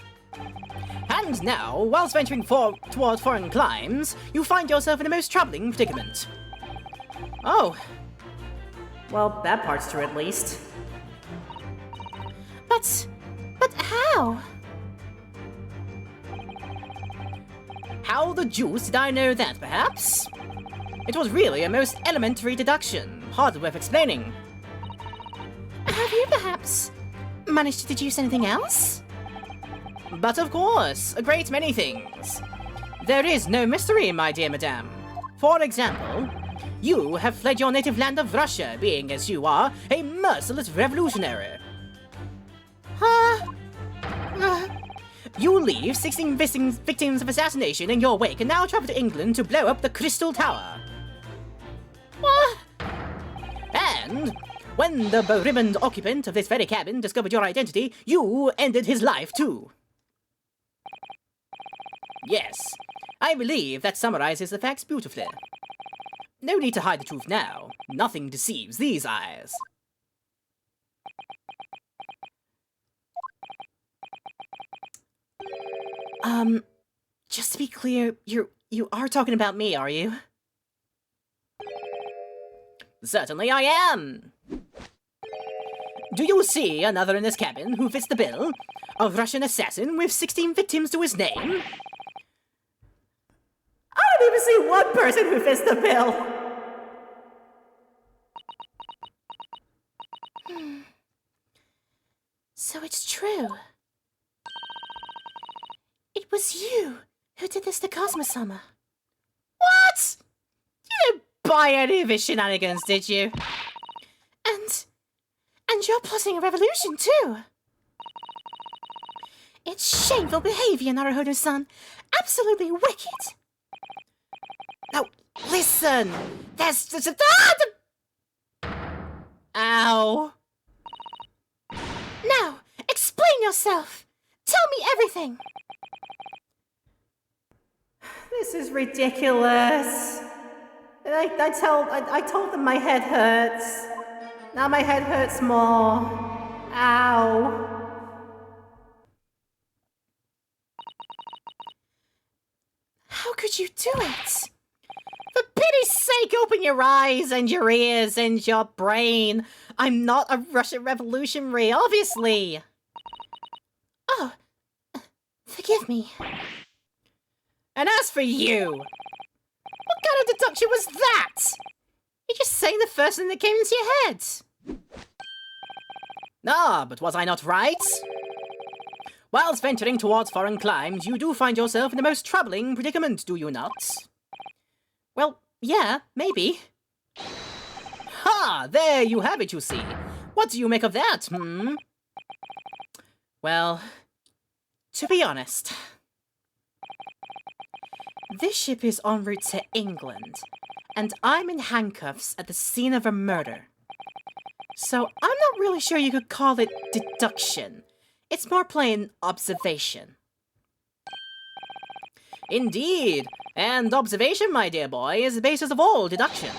And now, whilst venturing toward foreign climes, you find yourself in a most troubling predicament. Oh. Well, that part's true at least. But how? How the deuce did I know that, perhaps? It was really a most elementary deduction, hardly worth explaining. Have you perhaps managed to deduce anything else? But of course, a great many things. There is no mystery, my dear madame. For example, you have fled your native land of Russia, being, as you are, a merciless revolutionary. You leave 16 victims of assassination in your wake and now travel to England to blow up the Crystal Tower. What? And when the beribboned occupant of this very cabin discovered your identity, you ended his life too. Yes, I believe that summarizes the facts beautifully. No need to hide the truth now. Nothing deceives these eyes. Just to be clear, you are talking about me, are you? Certainly I am! Do you see another in this cabin who fits the bill? A Russian assassin with 16 victims to his name? I don't even see one person who fits the bill! So it's true. It was you who did this to Cosmosama. What? You didn't buy any of his shenanigans, did you? And you're plotting a revolution too. It's shameful behavior, Naruhodo-san. Absolutely wicked. Now, listen. There's Ow. Now, explain yourself. Tell me everything. This is ridiculous. I told them my head hurts. Now my head hurts more. Ow. How could you do it? For pity's sake, open your eyes and your ears and your brain. I'm not a Russian revolutionary, obviously. Oh, forgive me. And as for you, what kind of deduction was that? You're just saying the first thing that came into your head. Ah, but was I not right? Whilst venturing towards foreign climes, you do find yourself in the most troubling predicament, do you not? Well, yeah, maybe. Ha! There you have it, you see. What do you make of that, hmm? Well, to be honest, this ship is en route to England, and I'm in handcuffs at the scene of a murder. So I'm not really sure you could call it deduction. It's more plain observation. Indeed, and observation, my dear boy, is the basis of all deduction.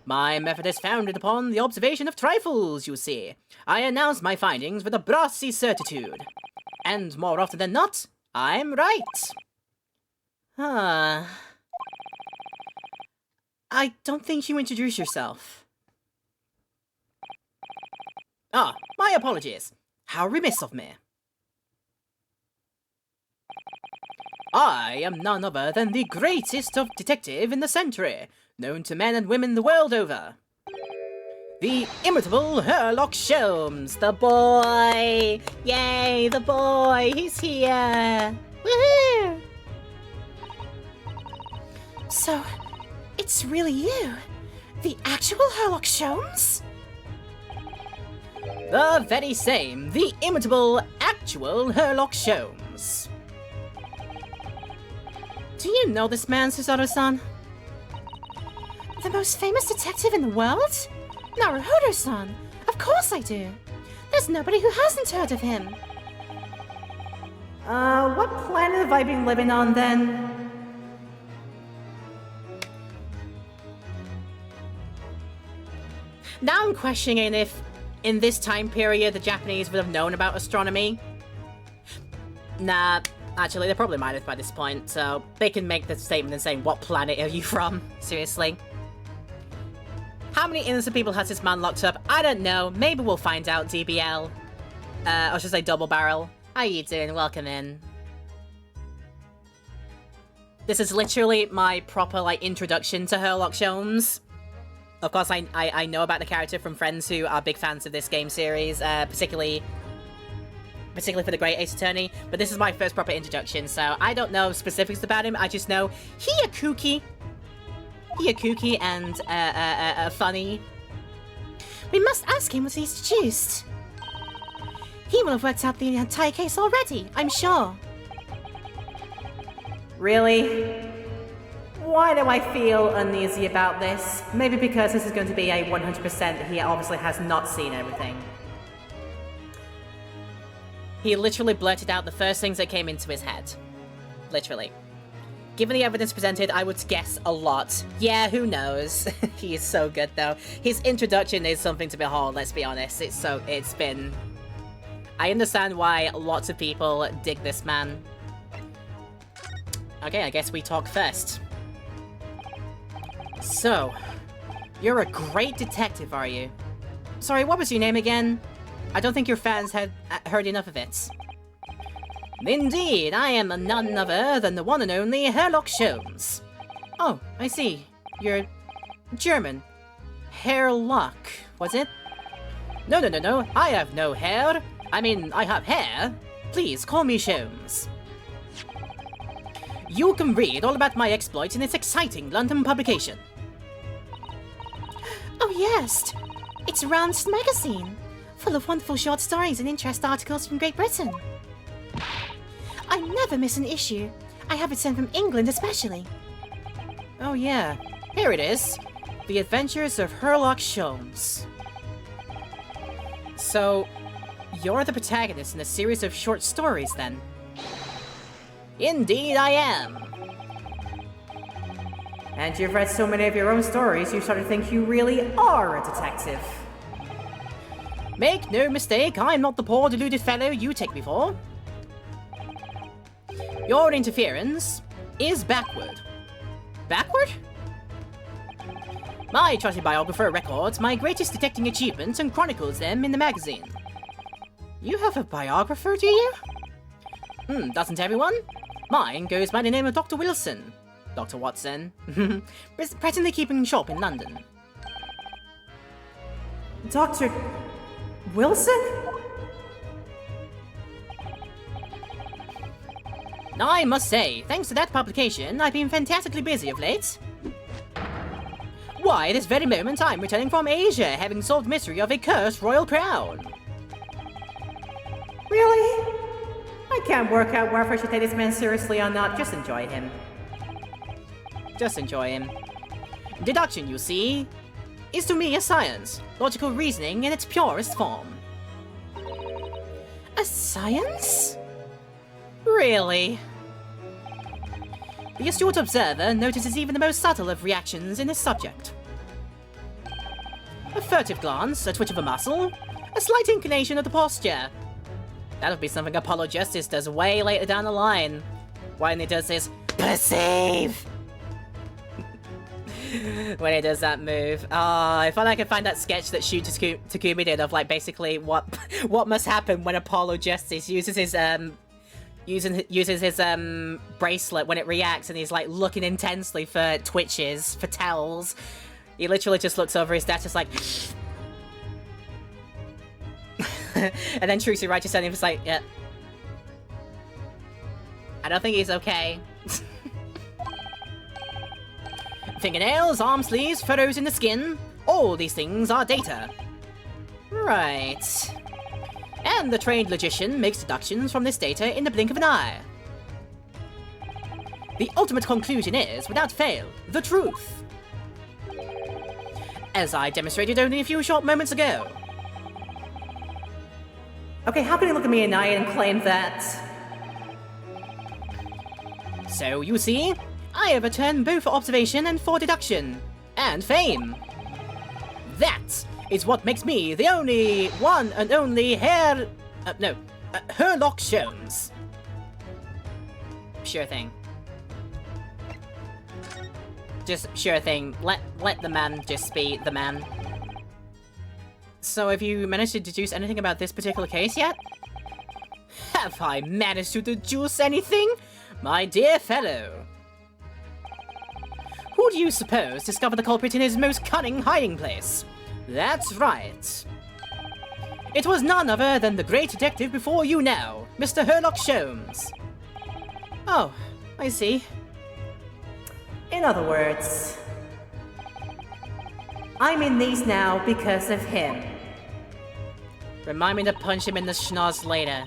My method is founded upon the observation of trifles, you see. I announce my findings with a brassy certitude. And more often than not, I'm right. I don't think you introduced yourself. Ah, my apologies. How remiss of me. I am none other than the greatest of detective in the century, known to men and women the world over. The imitable Sherlock Sholmes, the boy! Yay, the boy! He's here! Woohoo! So, it's really you? The actual Sherlock Sholmes? The very same, the imitable, actual Sherlock Sholmes. Do you know this man, Susato-san? The most famous detective in the world? Naruhodo-san. Of course I do. There's nobody who hasn't heard of him. What planet have I been living on then? Now I'm questioning if, in this time period, the Japanese would have known about astronomy. Nah, actually, they probably might have by this point, so they can make the statement and saying, what planet are you from? Seriously. How many innocent people has this man locked up? I don't know. Maybe we'll find out, DBL. I should say Double Barrel. How you doing? Welcome in. This is literally my proper, introduction to Sherlock Sholmes. Of course, I know about the character from friends who are big fans of this game series, particularly for the Great Ace Attorney, but this is my first proper introduction, so I don't know specifics about him. I just know he a kooky and funny. We must ask him what he's deduced. He will have worked out the entire case already, I'm sure. Really? Why do I feel uneasy about this? Maybe because this is going to be a 100% he obviously has not seen everything. He literally blurted out the first things that came into his head. Literally. Given the evidence presented, I would guess a lot. Yeah, who knows? He is so good, though. His introduction is something to behold, let's be honest. It's been... I understand why lots of people dig this man. Okay, I guess we talk first. So, you're a great detective, are you? Sorry, what was your name again? I don't think your fans had heard enough of it. Indeed, I am none other than the one and only Sherlock Sholmes. Oh, I see. You're German. Herlock, was it? No, I have no hair. I mean, I have hair. Please call me Sholmes. You can read all about my exploits in this exciting London publication. Oh yes, it's Rand's magazine, full of wonderful short stories and interest articles from Great Britain. I never miss an issue. I have it sent from England especially. Oh yeah, here it is. The Adventures of Sherlock Sholmes. So, you're the protagonist in a series of short stories then? Indeed I am. And you've read so many of your own stories, you start to think you really are a detective. Make no mistake, I'm not the poor deluded fellow you take me for. Your interference is backward. Backward? My trusty biographer records my greatest detecting achievements and chronicles them in the magazine. You have a biographer, do you? Doesn't everyone? Mine goes by the name of Dr. Wilson. Dr. Watson. Presently keeping shop in London. Dr. Wilson? I must say, thanks to that publication, I've been fantastically busy of late. Why, this very moment I'm returning from Asia, having solved the mystery of a cursed royal crown. Really? I can't work out whether I should take this man seriously or not. Just enjoy him. Just enjoy him. Deduction, you see, is to me a science. Logical reasoning in its purest form. A science? Really? The astute observer notices even the most subtle of reactions in this subject. A furtive glance, a twitch of a muscle, a slight inclination of the posture. That'll be something Apollo Justice does way later down the line. When he does his perceive. When he does that move. I thought I could find that sketch that Shu Takumi did of like basically what must happen when Apollo Justice uses his uses his bracelet when it reacts, and he's like looking intensely for twitches, for tells. He literally just looks over his desk, just like, and then Trucy Righteous and he's like, yeah. I don't think he's okay. Fingernails, arm sleeves, furrows in the skin. All these things are data. Right. And the trained logician makes deductions from this data in the blink of an eye. The ultimate conclusion is, without fail, the truth. As I demonstrated only a few short moments ago. Okay, how can he look at me in the eye and claim that? So, you see, I have returned both for observation and for deduction. And fame. That is what makes me the only one and only Sherlock Sholmes. Sure thing. Just sure thing. Let the man just be the man. So have you managed to deduce anything about this particular case yet? Have I managed to deduce anything? My dear fellow. Who do you suppose discovered the culprit in his most cunning hiding place? That's right. It was none other than the great detective before you now, Mr. Sherlock Sholmes. Oh, I see. In other words, I'm in these now because of him. Remind me to punch him in the schnoz later.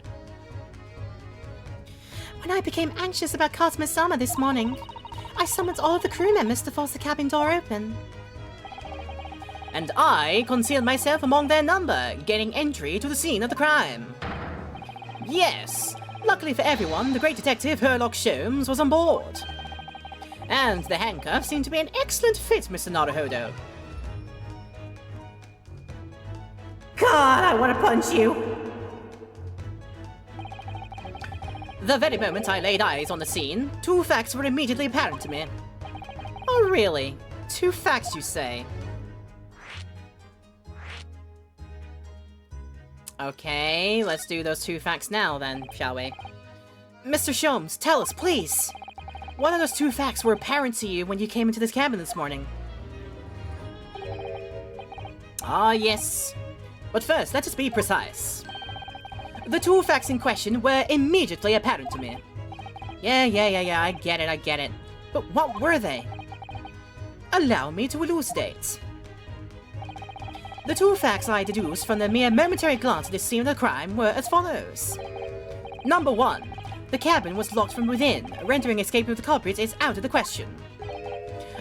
When I became anxious about Kazuma-sama this morning, I summoned all of the crew members to force the cabin door open. And I concealed myself among their number, gaining entry to the scene of the crime. Yes, luckily for everyone, the great detective Sherlock Sholmes was on board. And the handcuffs seem to be an excellent fit, Mr. Naruhodo. God, I want to punch you! The very moment I laid eyes on the scene, two facts were immediately apparent to me. Oh really? Two facts, you say? Okay, let's do those two facts now then, shall we? Mr. Sholmes, tell us, please! What of those two facts were apparent to you when you came into this cabin this morning? Ah, yes. But first, let us be precise. The two facts in question were immediately apparent to me. Yeah, I get it. But what were they? Allow me to elucidate. The two facts I deduced from the mere momentary glance at the scene of the crime were as follows. Number 1. The cabin was locked from within, rendering escape of the culprit is out of the question.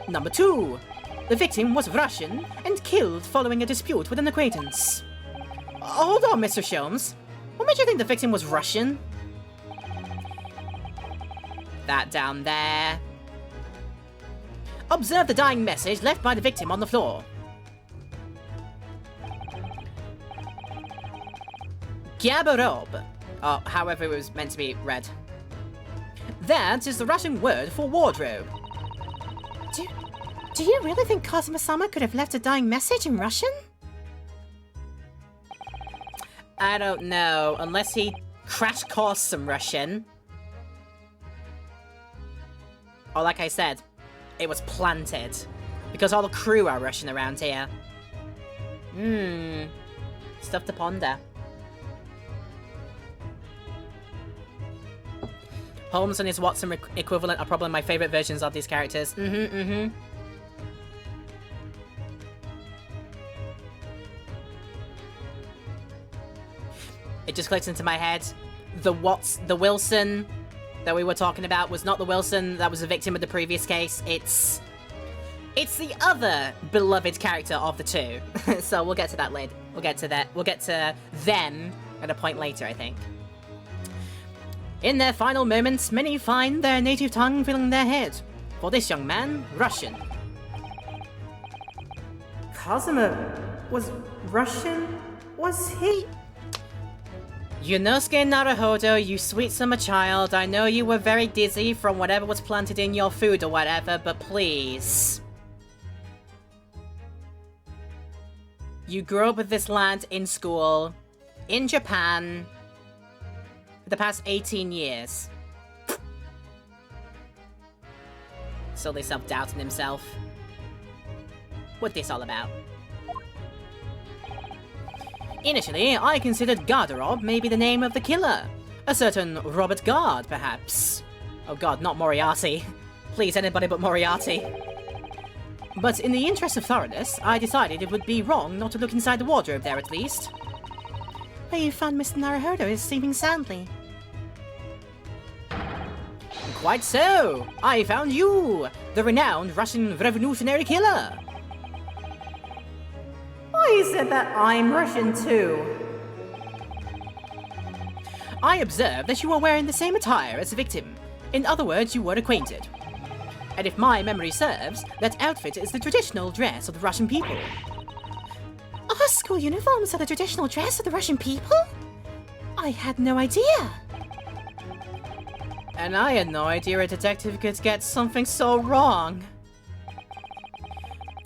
Number 2. The victim was Russian and killed following a dispute with an acquaintance. Hold on, Mr. Sholmes. What made you think the victim was Russian? That down there. Observe the dying message left by the victim on the floor. Gabarob, or however it was meant to be read. That is the Russian word for wardrobe. Do you really think Kazuma-sama could have left a dying message in Russian? I don't know, unless he crash coursed some Russian. Or like I said, it was planted. Because all the crew are Russian around here. Stuff to ponder. Holmes and his Watson equivalent are probably my favourite versions of these characters. It just clicked into my head. The Wilson that we were talking about was not the Wilson that was the victim of the previous case. It's the other beloved character of the two. So we'll get to that later. We'll get to them at a point later, I think. In their final moments, many find their native tongue filling their head. For this young man, Russian. Kazuma was Russian? Was he? Yunosuke Naruhodo, you sweet summer child, I know you were very dizzy from whatever was planted in your food or whatever, but please. You grew up with this land in school, in Japan, for the past 18 years. Slowly self-doubting himself. What's this all about? Initially, I considered Garderob may be the name of the killer. A certain Robert Gard, perhaps. Oh god, not Moriarty. Please, anybody but Moriarty. But in the interest of thoroughness, I decided it would be wrong not to look inside the wardrobe there at least. Well, you found Mr. Naruhodo is sleeping soundly. Quite so! I found you! The renowned Russian revolutionary killer! Why is it that I'm Russian too? I observed that you were wearing the same attire as the victim. In other words, you were acquainted. And if my memory serves, that outfit is the traditional dress of the Russian people. Our school uniforms are the traditional dress of the Russian people? I had no idea. And I had no idea a detective could get something so wrong.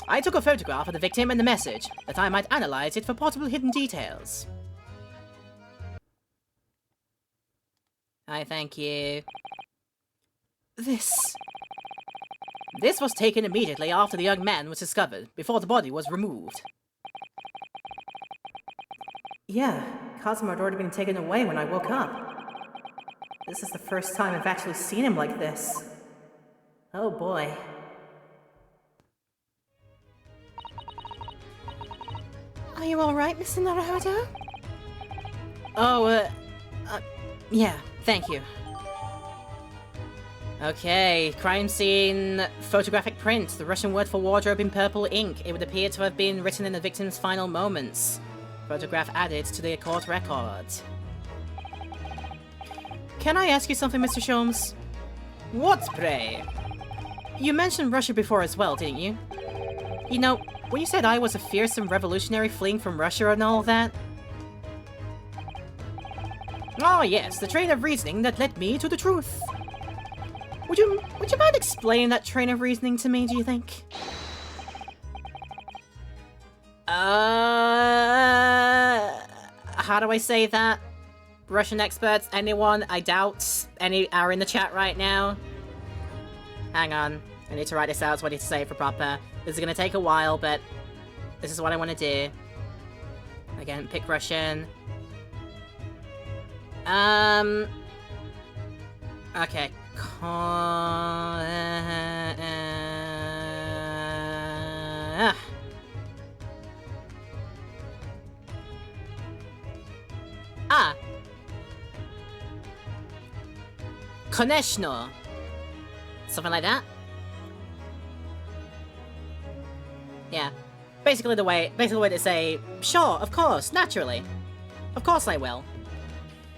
I took a photograph of the victim and the message, that I might analyze it for possible hidden details. I thank you. This was taken immediately after the young man was discovered, before the body was removed. Yeah, Kazuma had already been taken away when I woke up. This is the first time I've actually seen him like this. Oh boy. Are you alright, Mr. Naruhodo? Oh, yeah, thank you. Okay, crime scene, photographic print, the Russian word for wardrobe in purple ink. It would appear to have been written in the victim's final moments. Photograph added to the court record. Can I ask you something, Mr. Sholmes? What, pray? You mentioned Russia before as well, didn't you? You know, when you said I was a fearsome revolutionary fleeing from Russia and all that... Oh yes, the train of reasoning that led me to the truth. Would you mind explaining that train of reasoning to me, do you think? How do I say that? Russian experts, anyone? I doubt any are in the chat right now. Hang on, I need to write this out so I need to say it for proper. This is gonna take a while, but this is what I want to do. Again, pick Russian. Okay. Koneshno. Something like that? Yeah. Basically the way to say, sure, of course, naturally. Of course I will.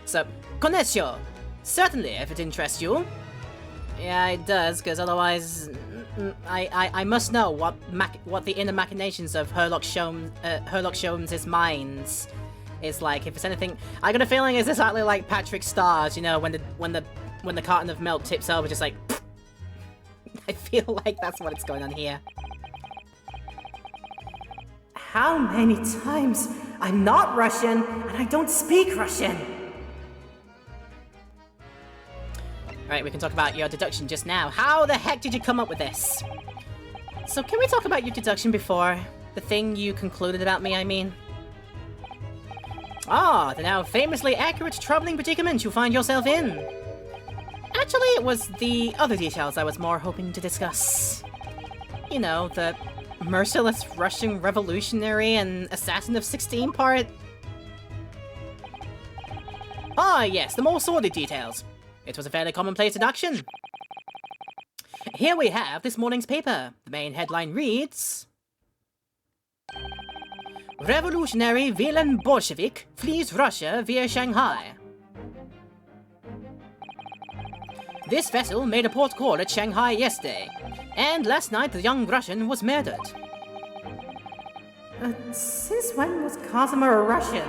So, koneshyo. Certainly, if it interests you. Yeah, it does, because otherwise, I must know what the inner machinations of Herlock Sholmes' minds is like. If it's anything, I got a feeling it's exactly like Patrick Starr's, you know, when the carton of milk tips over, just like. I feel like that's what it's going on here. How many times? I'm not Russian, and I don't speak Russian. Right, we can talk about your deduction just now. How the heck did you come up with this? So can we talk about your deduction before? The thing you concluded about me, I mean? Ah, the now famously accurate troubling predicament you find yourself in. Actually, it was the other details I was more hoping to discuss. You know, the merciless Russian revolutionary and assassin of 16 part. Ah, yes, the more sordid details. It was a fairly commonplace deduction. Here we have this morning's paper. The main headline reads... Revolutionary villain Bolshevik flees Russia via Shanghai. This vessel made a port call at Shanghai yesterday, and last night the young Russian was murdered. Since when was Casimir a Russian?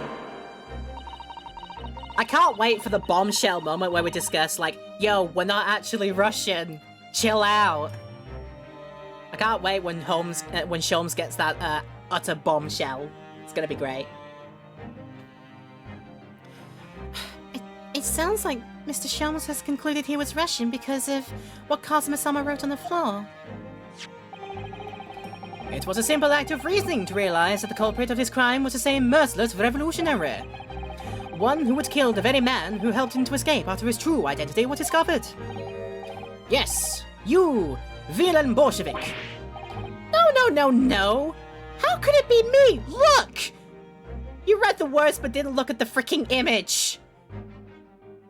I can't wait for the bombshell moment where we discuss, like, yo, we're not actually Russian. Chill out. I can't wait when Sholmes gets that utter bombshell. It's gonna be great. It sounds like Mr. Sholmes has concluded he was Russian because of what Casimir wrote on the floor. It was a simple act of reasoning to realize that the culprit of his crime was the same merciless revolutionary. One who had killed the very man who helped him to escape after his true identity was discovered. Yes, you, villain Bolshevik. No. How could it be me? Look! You read the words but didn't look at the freaking image.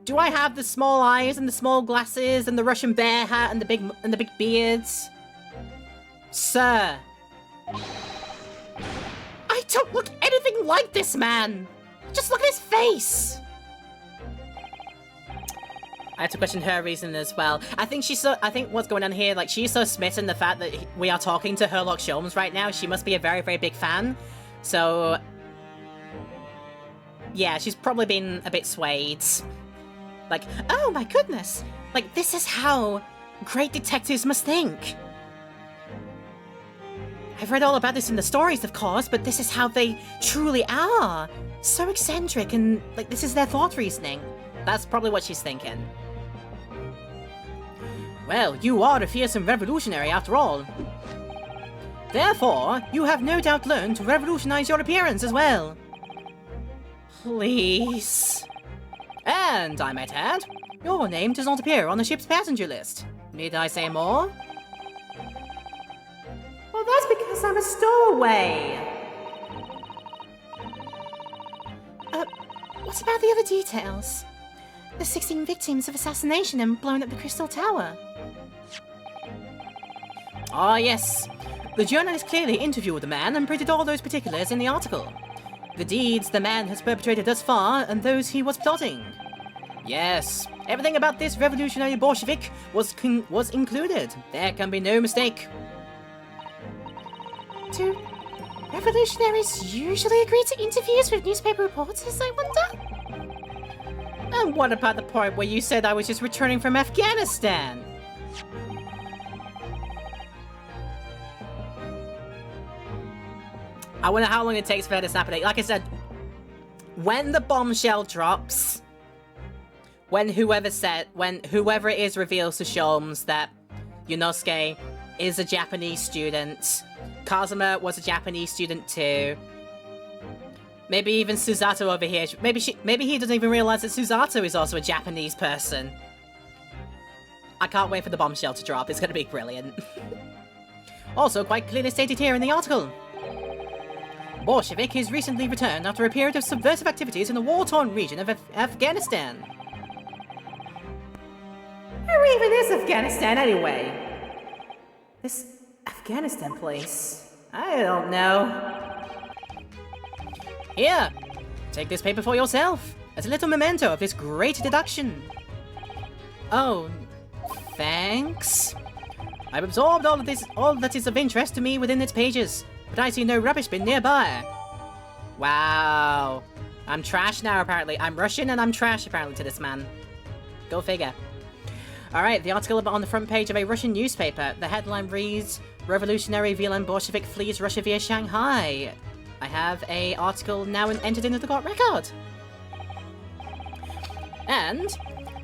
Do I have the small eyes and the small glasses and the Russian bear hat and the big beards? Sir. I don't look anything like this man! Just look at his face! I have to question her reason as well. I think what's going on here, like, she's so smitten the fact that we are talking to Herlock Sholmes right now. She must be a very, very big fan. So, yeah, she's probably been a bit swayed. Like, oh my goodness! Like, this is how great detectives must think. I've read all about this in the stories, of course, but this is how they truly are. So eccentric, and, like, this is their thought reasoning. That's probably what she's thinking. Well, you are a fearsome revolutionary after all. Therefore, you have no doubt learned to revolutionize your appearance as well. Please. And, I might add, your name does not appear on the ship's passenger list. Need I say more? Well, that's because I'm a stowaway. What about the other details? The 16 victims of assassination and blowing up the Crystal Tower. Ah, yes. The journalist clearly interviewed the man and printed all those particulars in the article. The deeds the man has perpetrated thus far and those he was plotting. Yes, everything about this revolutionary Bolshevik was included. There can be no mistake. Do revolutionaries usually agree to interviews with newspaper reporters, I wonder? And what about the part where you said I was just returning from Afghanistan? I wonder how long it takes for her to snap it. Like I said, when the bombshell drops, when whoever it is reveals to Sholmes that Yunosuke is a Japanese student, Kazuma was a Japanese student too, Maybe even Susato over here. Maybe he doesn't even realize that Susato is also a Japanese person. I can't wait for the bombshell to drop. It's going to be brilliant. Also, quite clearly stated here in the article. Bolshevik has recently returned after a period of subversive activities in the war-torn region of Afghanistan. Where even is Afghanistan anyway? This Afghanistan place? I don't know. Here, take this paper for yourself as a little memento of this great deduction. Oh, thanks. I've absorbed all that is of interest to me within its pages, but I see no rubbish bin nearby. Wow. I'm trash now, apparently. I'm Russian and I'm trash, apparently, to this man. Go figure. Alright, the article on the front page of a Russian newspaper. The headline reads, Revolutionary VLN Bolshevik flees Russia via Shanghai. I have a article now entered into the court record. And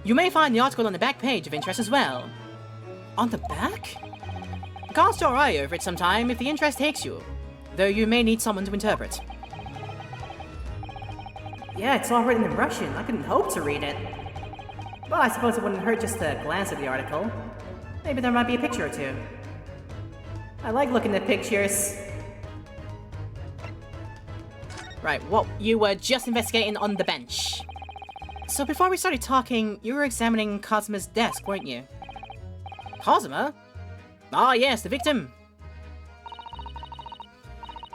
you may find the article on the back page of interest as well. On the back? Cast your eye over it sometime if the interest takes you, though you may need someone to interpret. Yeah, it's all written in Russian. I couldn't hope to read it. Well, I suppose it wouldn't hurt just to glance at the article. Maybe there might be a picture or two. I like looking at pictures. Right, what you were just investigating on the bench. So before we started talking, you were examining Kazuma's desk, weren't you? Kazuma? Ah, yes, the victim.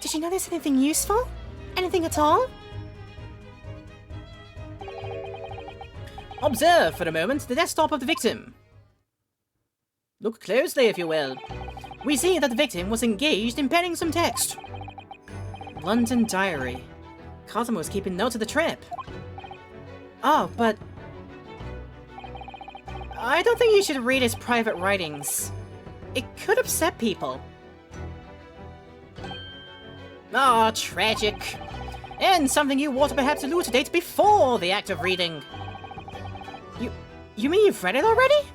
Did you notice anything useful? Anything at all? Observe for a moment the desktop of the victim. Look closely, if you will. We see that the victim was engaged in penning some text. London Diary. Kazuma was keeping notes of the trip. Oh, but I don't think you should read his private writings. It could upset people. Ah, tragic. And something you ought to perhaps elucidate before the act of reading. You mean you've read it already?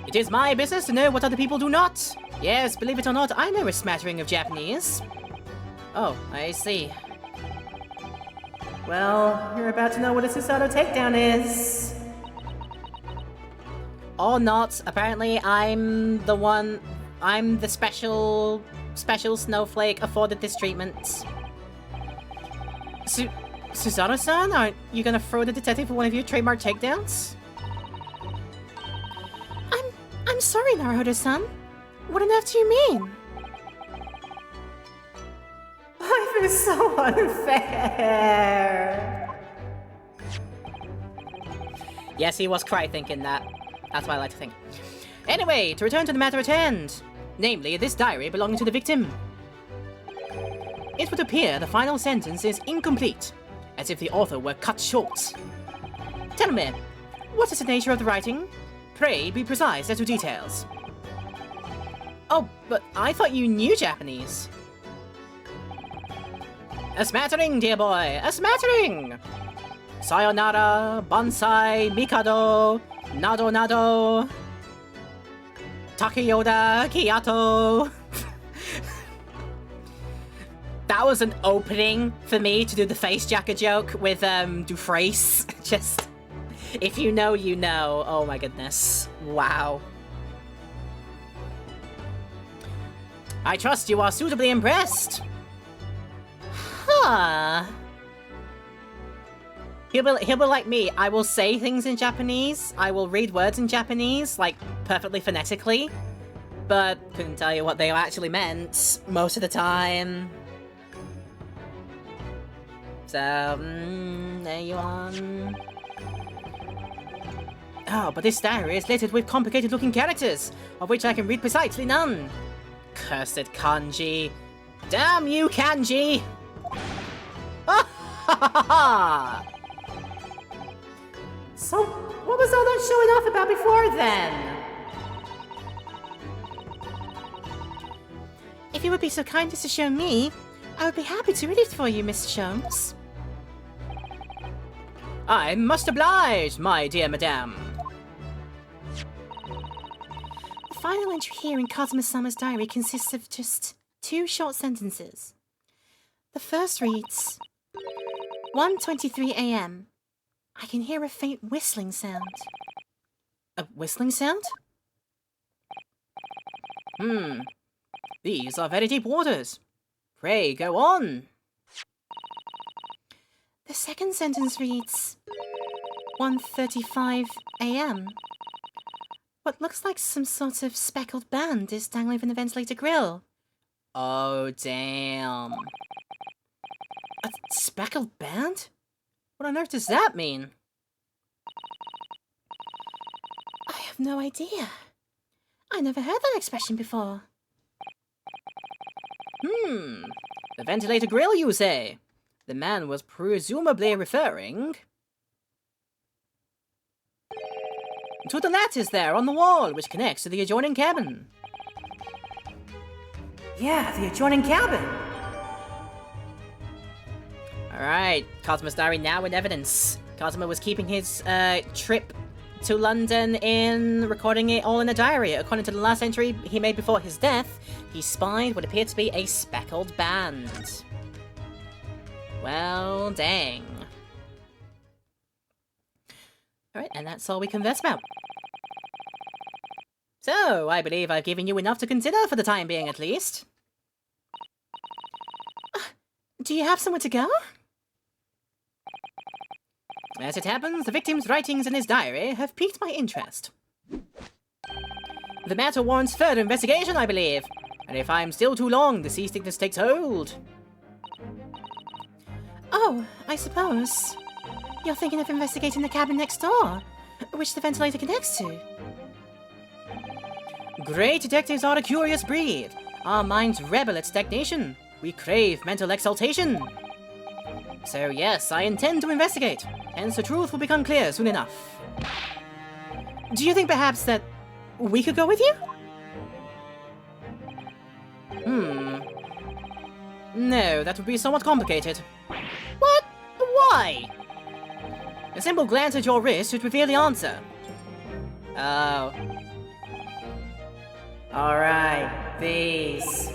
It is my business to know what other people do not. Yes, believe it or not, I know a smattering of Japanese. Oh, I see. Well, you're about to know what a Susato takedown is. Or not. Apparently, I'm the special snowflake afforded this treatment. Susato-san, aren't you gonna throw the detective for one of your trademark takedowns? I'm sorry, Naruto-san. What on earth do you mean? Life is so unfair. Yes, he was cry thinking that. That's what I like to think. Anyway, to return to the matter at hand. Namely, this diary belonging to the victim. It would appear the final sentence is incomplete, as if the author were cut short. Tell me, what is the nature of the writing? Pray be precise as to details. Oh, but I thought you knew Japanese. A smattering, dear boy, a smattering! Sayonara, bonsai, mikado, nado nado, takeyoda, kiyato. That was an opening for me to do the face jacker joke with Dufresne. Just, if you know, you know. Oh my goodness. Wow. I trust you are suitably impressed. Huh. He'll be like me. I will say things in Japanese. I will read words in Japanese, like, perfectly phonetically. But couldn't tell you what they actually meant most of the time. So, there you are. Oh, but this diary is littered with complicated-looking characters, of which I can read precisely none. Cursed kanji. Damn you, kanji! Ah, ha, ha, ha, ha. So, what was all that showing off about before then? If you would be so kind as to show me, I would be happy to read it for you, Mr. Sholmes. I must oblige, my dear madame. The final entry here in Kazuma-sama's diary consists of just 2 short sentences. The first reads 1:23 a.m. I can hear a faint whistling sound. A whistling sound? These are very deep waters. Pray, go on. The second sentence reads 1:35 a.m. What looks like some sort of speckled band is dangling from the ventilator grill. Oh, damn. A speckled band? What on earth does that mean? I have no idea. I never heard that expression before. The ventilator grill, you say? The man was presumably referring to the lattice there on the wall, which connects to the adjoining cabin. Yeah, the adjoining cabin. Alright, Cosmo's diary now in evidence. Cosmo was keeping his trip to London in recording it all in a diary. According to the last entry he made before his death, he spied what appeared to be a speckled band. Well, dang. Alright, and that's all we converse about. So, I believe I've given you enough to consider for the time being, at least. Do you have somewhere to go? As it happens, the victim's writings in his diary have piqued my interest. The matter warrants further investigation, I believe. And if I'm still too long, the seasickness takes hold. Oh, I suppose. You're thinking of investigating the cabin next door, which the ventilator connects to. Great detectives are a curious breed. Our minds rebel at stagnation. We crave mental exaltation. So yes, I intend to investigate. Hence the truth will become clear soon enough. Do you think perhaps that we could go with you? No, that would be somewhat complicated. What? Why? A simple glance at your wrist should reveal the answer. Oh. Alright, these.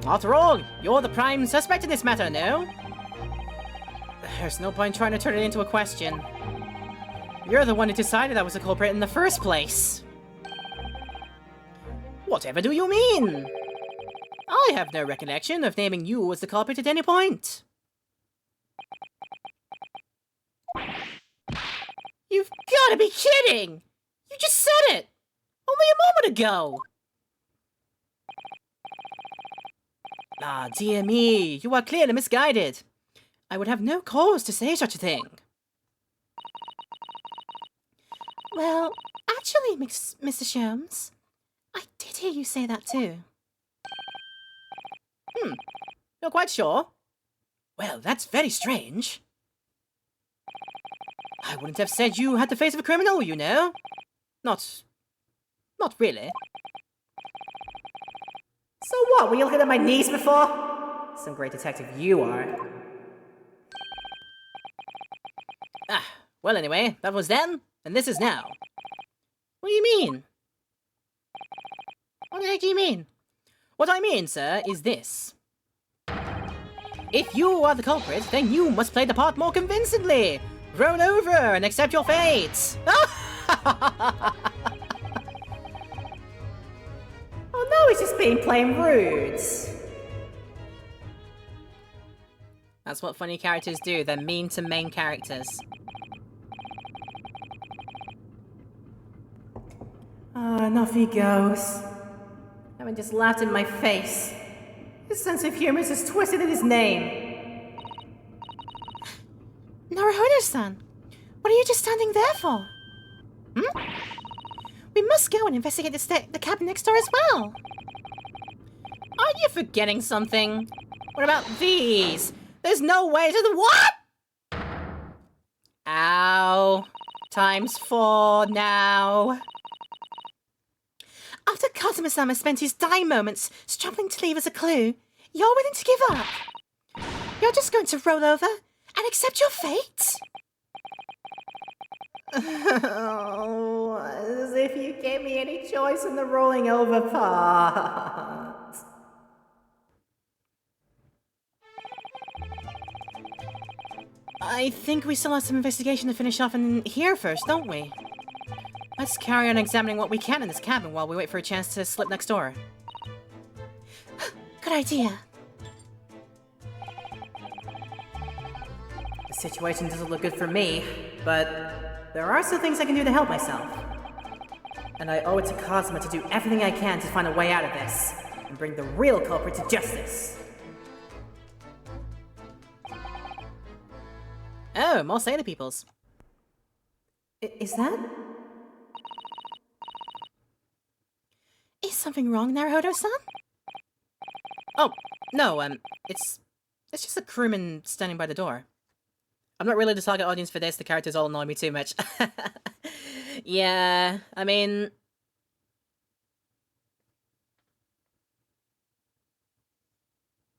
After all, you're the prime suspect in this matter, no? There's no point trying to turn it into a question. You're the one who decided I was a culprit in the first place. Whatever do you mean? I have no recollection of naming you as the culprit at any point. You've gotta be kidding! You just said it! Only a moment ago! Ah, dear me, you are clearly misguided. I would have no cause to say such a thing. Well, actually, Mr. Sholmes, I did hear you say that too. You're quite sure? Well, that's very strange. I wouldn't have said you had the face of a criminal, you know. Not really. So what, were you looking at my knees before? Some great detective you are. Well anyway, that was then, and this is now. What do you mean? What the heck do you mean? What I mean, sir, is this. If you are the culprit, then you must play the part more convincingly. Roll over and accept your fate. Oh no, he's just being plain rude. That's what funny characters do, they're mean to main characters. And off he goes. Having just laughed in my face. His sense of humor is as twisted in his name. Naruhodo-san, what are you just standing there for? We must go and investigate the cabin next door as well. Aren't you forgetting something? What about these? There's no way to the what? Ow. ×4 now. After Kazuma-sama spent his dying moments struggling to leave us a clue, you're willing to give up? You're just going to roll over and accept your fate? Oh, as if you gave me any choice in the rolling over part. I think we still have some investigation to finish off in here first, don't we? Let's carry on examining what we can in this cabin while we wait for a chance to slip next door. Good idea. The situation doesn't look good for me, but there are some things I can do to help myself. And I owe it to Cosmo to do everything I can to find a way out of this, and bring the real culprit to justice. Oh, more Sailor Peoples. Is that? Is something wrong, Naruhodo-san? Oh, no, it's just a crewman standing by the door. I'm not really the target audience for this, the characters all annoy me too much. Yeah, I mean...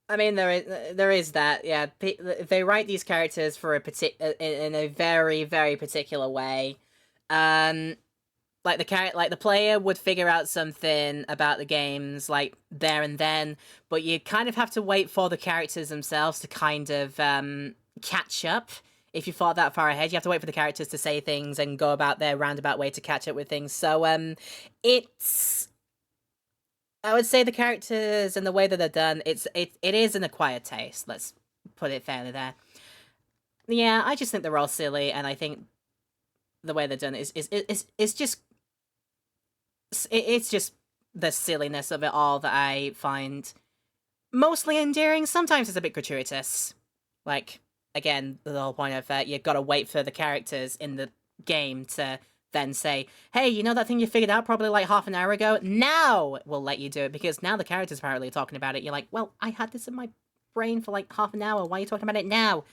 there is that, yeah. They write these characters for in a very, very particular way. Like the player would figure out something about the games like there and then, but you kind of have to wait for the characters themselves to kind of catch up. If you thought that far ahead, you have to wait for the characters to say things and go about their roundabout way to catch up with things. So I would say the characters and the way that they're done, it is an acquired taste. Let's put it fairly there. Yeah, I just think they're all silly, and I think the way they're done is just it's just the silliness of it all that I find mostly endearing. Sometimes it's a bit gratuitous. Like, again, the whole point of you've got to wait for the characters in the game to then say, hey, you know that thing you figured out probably like half an hour ago? Now we'll let you do it, because now the characters apparently are talking about it. You're like, well, I had this in my brain for like half an hour. Why are you talking about it now?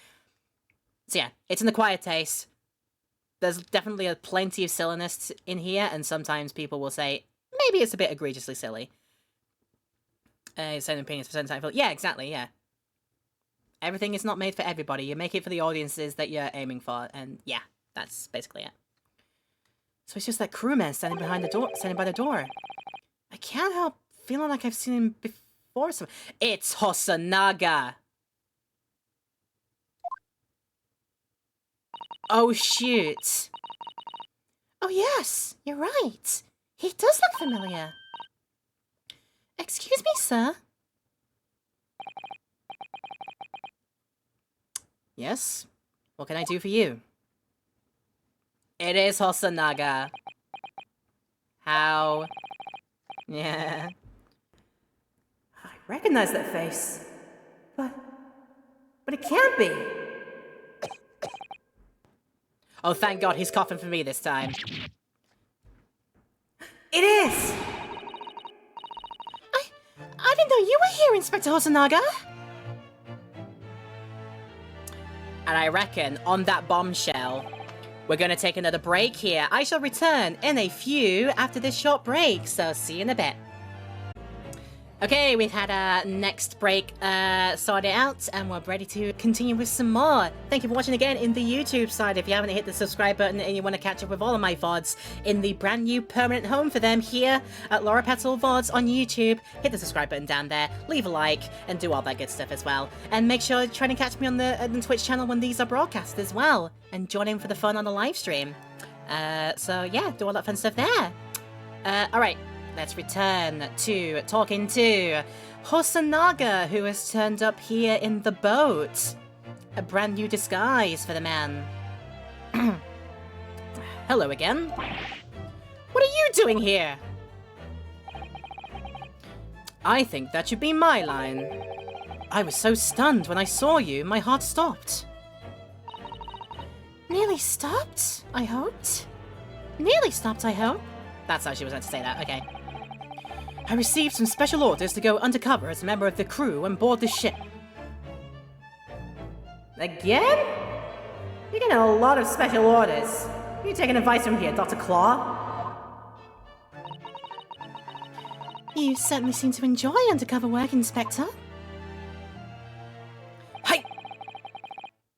So yeah, it's an acquired taste. There's definitely plenty of silliness in here, and sometimes people will say, maybe it's a bit egregiously silly. Same opinions for certain time. Yeah, exactly, yeah. Everything is not made for everybody. You make it for the audiences that you're aiming for, and yeah, that's basically it. So it's just that crewman standing by the door. I can't help feeling like I've seen him before. So it's Hosonaga. Oh shoot. Oh yes, you're right. He does look familiar. Excuse me, sir. Yes? What can I do for you? It is Hosonaga. How? Yeah. I recognize that face. But it can't be. Oh, thank God he's coughing for me this time. It is! I didn't know you were here, Inspector Hosonaga. And I reckon on that bombshell, we're going to take another break here. I shall return in a few after this short break, so see you in a bit. Okay, we've had our next break sorted out, and we're ready to continue with some more. Thank you for watching again in the YouTube side. If you haven't hit the subscribe button and you want to catch up with all of my VODs in the brand new permanent home for them here at Laura Petal VODs on YouTube, hit the subscribe button down there, leave a like, and do all that good stuff as well. And make sure to try to catch me on the Twitch channel when these are broadcast as well, and join in for the fun on the live stream. So yeah, do all that fun stuff there. Alright. Let's return to talking to Hosonaga, who has turned up here in the boat. A brand new disguise for the man. Hello again. What are you doing here? I think that should be my line. I was so stunned when I saw you, my heart stopped. Nearly stopped, I hoped. Nearly stopped, I hope. That's how she was meant to say that, okay. I received some special orders to go undercover as a member of the crew and board the ship. Again? You're getting a lot of special orders. You taking advice from here, Dr. Claw? You certainly seem to enjoy undercover work, Inspector. Hey!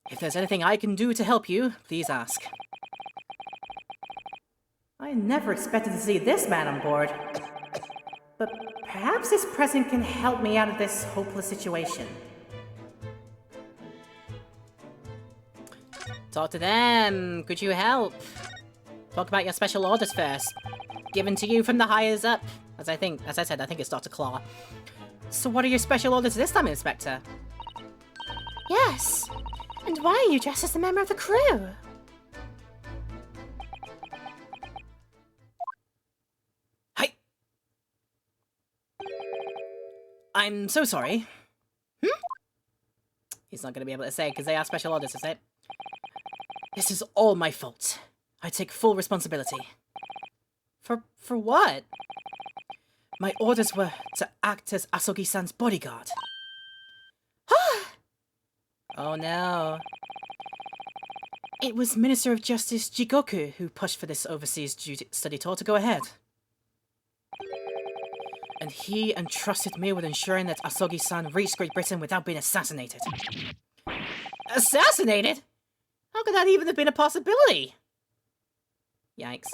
If there's anything I can do to help you, please ask. I never expected to see this man on board. But perhaps his presence can help me out of this hopeless situation. Talk to them. Could you help? Talk about your special orders first. Given to you from the highest up. As I said, I think it's Dr. Claw. So what are your special orders this time, Inspector? Yes. And why are you dressed as a member of the crew? Hi. I'm so sorry. He's not going to be able to say because they are special orders, is it? This is all my fault. I take full responsibility. For what? My orders were to act as Asogi-san's bodyguard. Oh no. It was Minister of Justice Jigoku who pushed for this overseas study tour to go ahead. And he entrusted me with ensuring that Asogi-san reached Great Britain without being assassinated. Assassinated? How could that even have been a possibility? Yikes.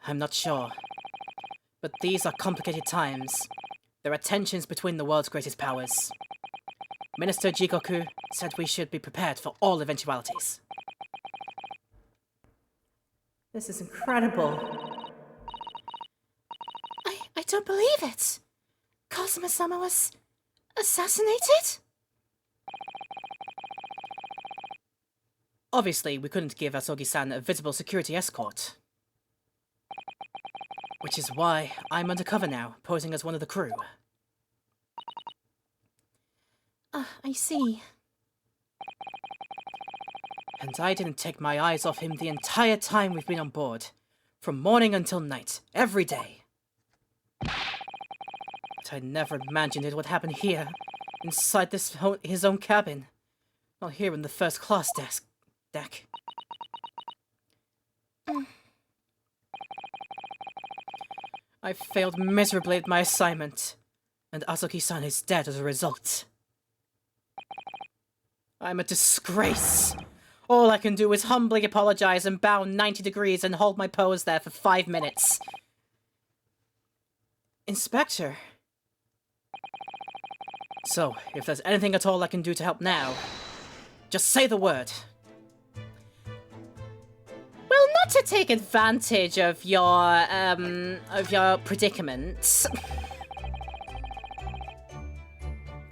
I'm not sure. But these are complicated times. There are tensions between the world's greatest powers. Minister Jigoku said we should be prepared for all eventualities. This is incredible. I don't believe it. Kazuma-sama was assassinated? Obviously, we couldn't give Asogi-san a visible security escort. Which is why I'm undercover now, posing as one of the crew. I see. And I didn't take my eyes off him the entire time we've been on board. From morning until night, every day. But I never imagined it would happen here, inside his own cabin. Not here in the first class deck. I failed miserably at my assignment, and Asogi-san is dead as a result. I'm a disgrace. All I can do is humbly apologize and bow 90 degrees and hold my pose there for 5 minutes. Inspector. So, if there's anything at all I can do to help now, just say the word. Well, not to take advantage of your predicament.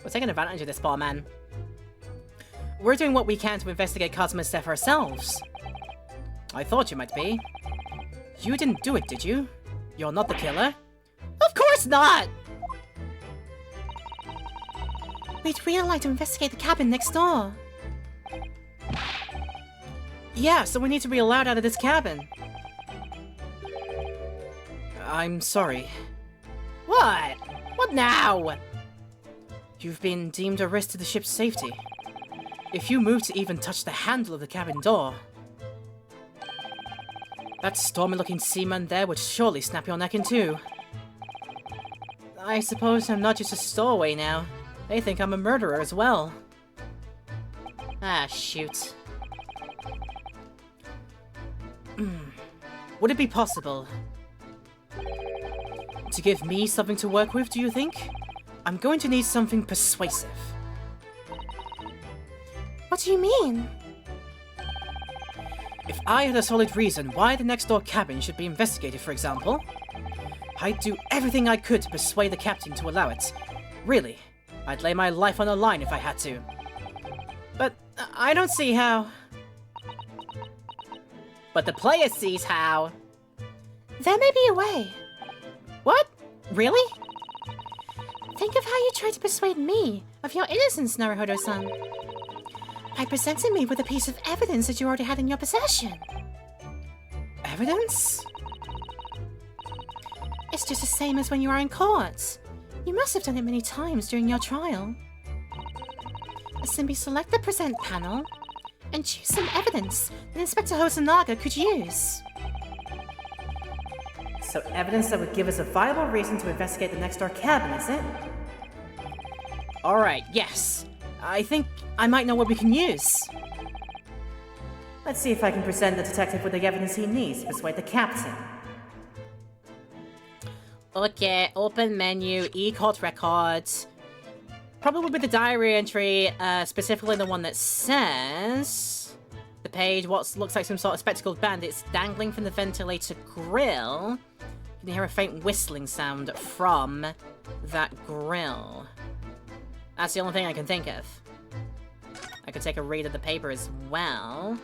We're taking advantage of this poor man. We're doing what we can to investigate Kazuma's death ourselves. I thought you might be. You didn't do it, did you? You're not the killer? Of course not! We'd really like to investigate the cabin next door. Yeah, so we need to be allowed out of this cabin. I'm sorry. What? What now? You've been deemed a risk to the ship's safety. If you move to even touch the handle of the cabin door, that stormy-looking seaman there would surely snap your neck in two. I suppose I'm not just a stowaway now. They think I'm a murderer as well. Ah, shoot. Would it be possible to give me something to work with, do you think? I'm going to need something persuasive. What do you mean? If I had a solid reason why the next door cabin should be investigated, for example, I'd do everything I could to persuade the captain to allow it. Really, I'd lay my life on the line if I had to. But I don't see how. But the player sees how. There may be a way. What? Really? Think of how you tried to persuade me of your innocence, Naruhodo-san. By presenting me with a piece of evidence that you already had in your possession. Evidence? It's just the same as when you are in court. You must have done it many times during your trial. Simply select the present panel and choose some evidence that Inspector Hosonaga could use. So evidence that would give us a viable reason to investigate the next door cabin, is it? Alright, yes. I think I might know what we can use. Let's see if I can present the detective with the evidence he needs to persuade the captain. Okay, open menu, e-court records. Probably with the diary entry, specifically the one that says... page what looks like some sort of spectacled bandits dangling from the ventilator grill. You can hear a faint whistling sound from that grill. That's the only thing I can think of. I could take a read of the paper as well.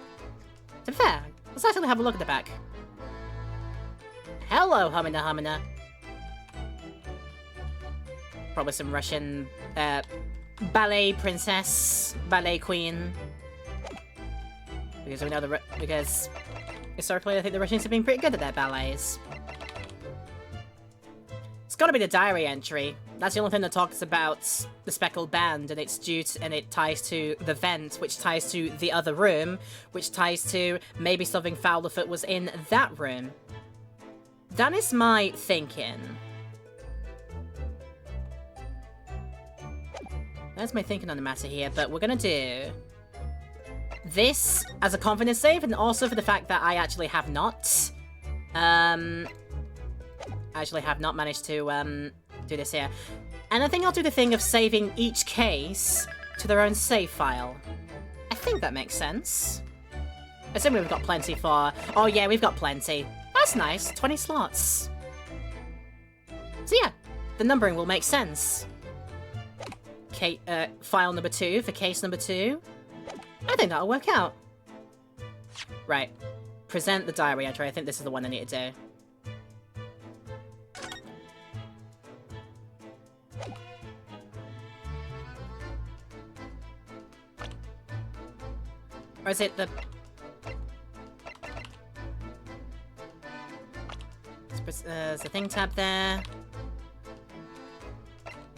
To be fair, let's actually have a look at the back. Hello, Humina Humina. Probably some Russian ballet princess, ballet queen. Because we know because historically I think the Russians have been pretty good at their ballets. It's gotta be the diary entry. That's the only thing that talks about the speckled band, and it ties to the vent, which ties to the other room, which ties to maybe something foul afoot was in that room. That is my thinking. That's my thinking on the matter here, but we're gonna do this as a confidence save, and also for the fact that I actually have not managed to do this here. And I think I'll do the thing of saving each case to their own save file. I think that makes sense. Assuming we've got plenty for... Oh yeah, we've got plenty. That's nice, 20 slots. So yeah, the numbering will make sense. File number 2 for case number 2. I think that'll work out. Right. Present the diary entry. I think this is the one I need to do. Or is it the... There's a thing tab there.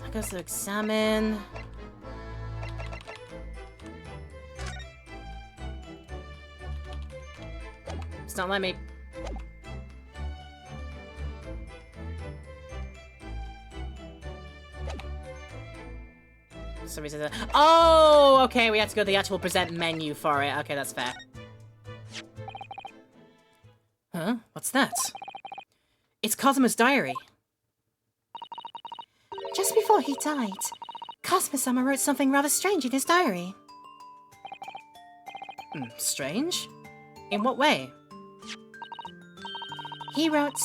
I goes to examine. It's not letting me... So oh, okay, we have to go to the actual present menu for it. Okay, that's fair. Huh? What's that? It's Cosmo's diary. Just before he died, Cosmo-sama wrote something rather strange in his diary. Strange? In what way? He wrote,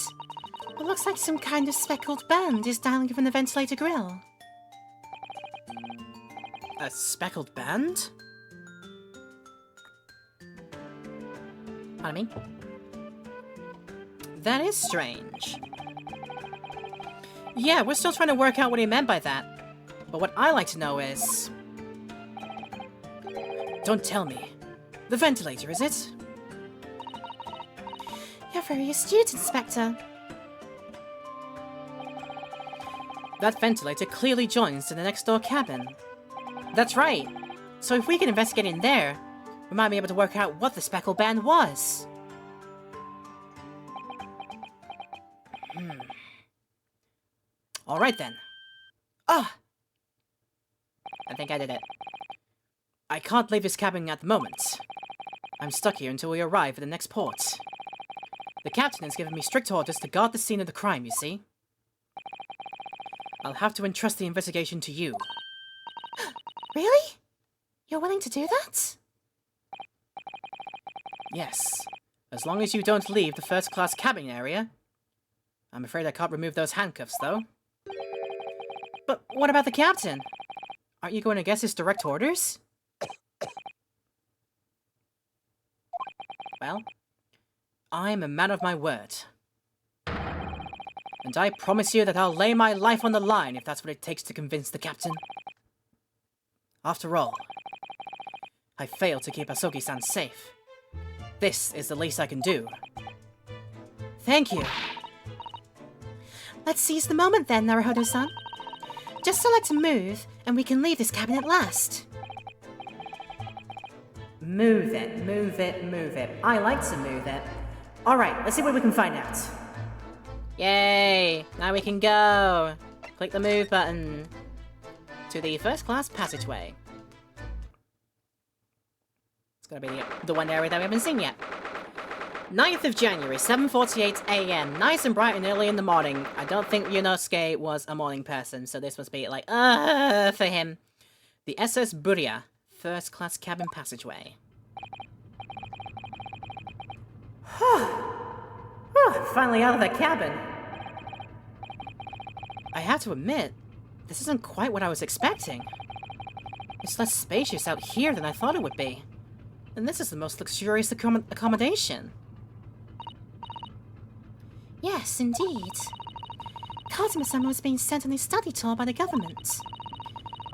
what looks like some kind of speckled band is dangling from the ventilator grill. A speckled band? Pardon me? That is strange. Yeah, we're still trying to work out what he meant by that. But what I like to know is... Don't tell me. The ventilator, is it? You're very astute, Inspector. That ventilator clearly joins to the next door cabin. That's right. So if we can investigate in there, we might be able to work out what the speckled band was. Alright then. Ah! I think I did it. I can't leave this cabin at the moment. I'm stuck here until we arrive at the next port. The captain has given me strict orders to guard the scene of the crime, you see. I'll have to entrust the investigation to you. Really? You're willing to do that? Yes. As long as you don't leave the first-class cabin area. I'm afraid I can't remove those handcuffs, though. But what about the captain? Aren't you going to guess his direct orders? Well, I'm a man of my word. And I promise you that I'll lay my life on the line if that's what it takes to convince the captain. After all, I failed to keep Asogi-san safe. This is the least I can do. Thank you. Let's seize the moment then, Naruhodo-san. Just select move, and we can leave this cabin at last. Move it, move it, move it. I like to move it. Alright, let's see what we can find out. Yay! Now we can go! Click the move button. To the first-class passageway. It's gonna be the one area that we haven't seen yet. 9th of January, 7:48 AM. Nice and bright and early in the morning. I don't think Yunosuke was a morning person, so this must be like, for him. The SS Buria, first-class cabin passageway. I'm finally out of that cabin. I have to admit, this isn't quite what I was expecting. It's less spacious out here than I thought it would be. And this is the most luxurious accommodation. Yes, indeed. Kazuma-sama was being sent on a study tour by the government.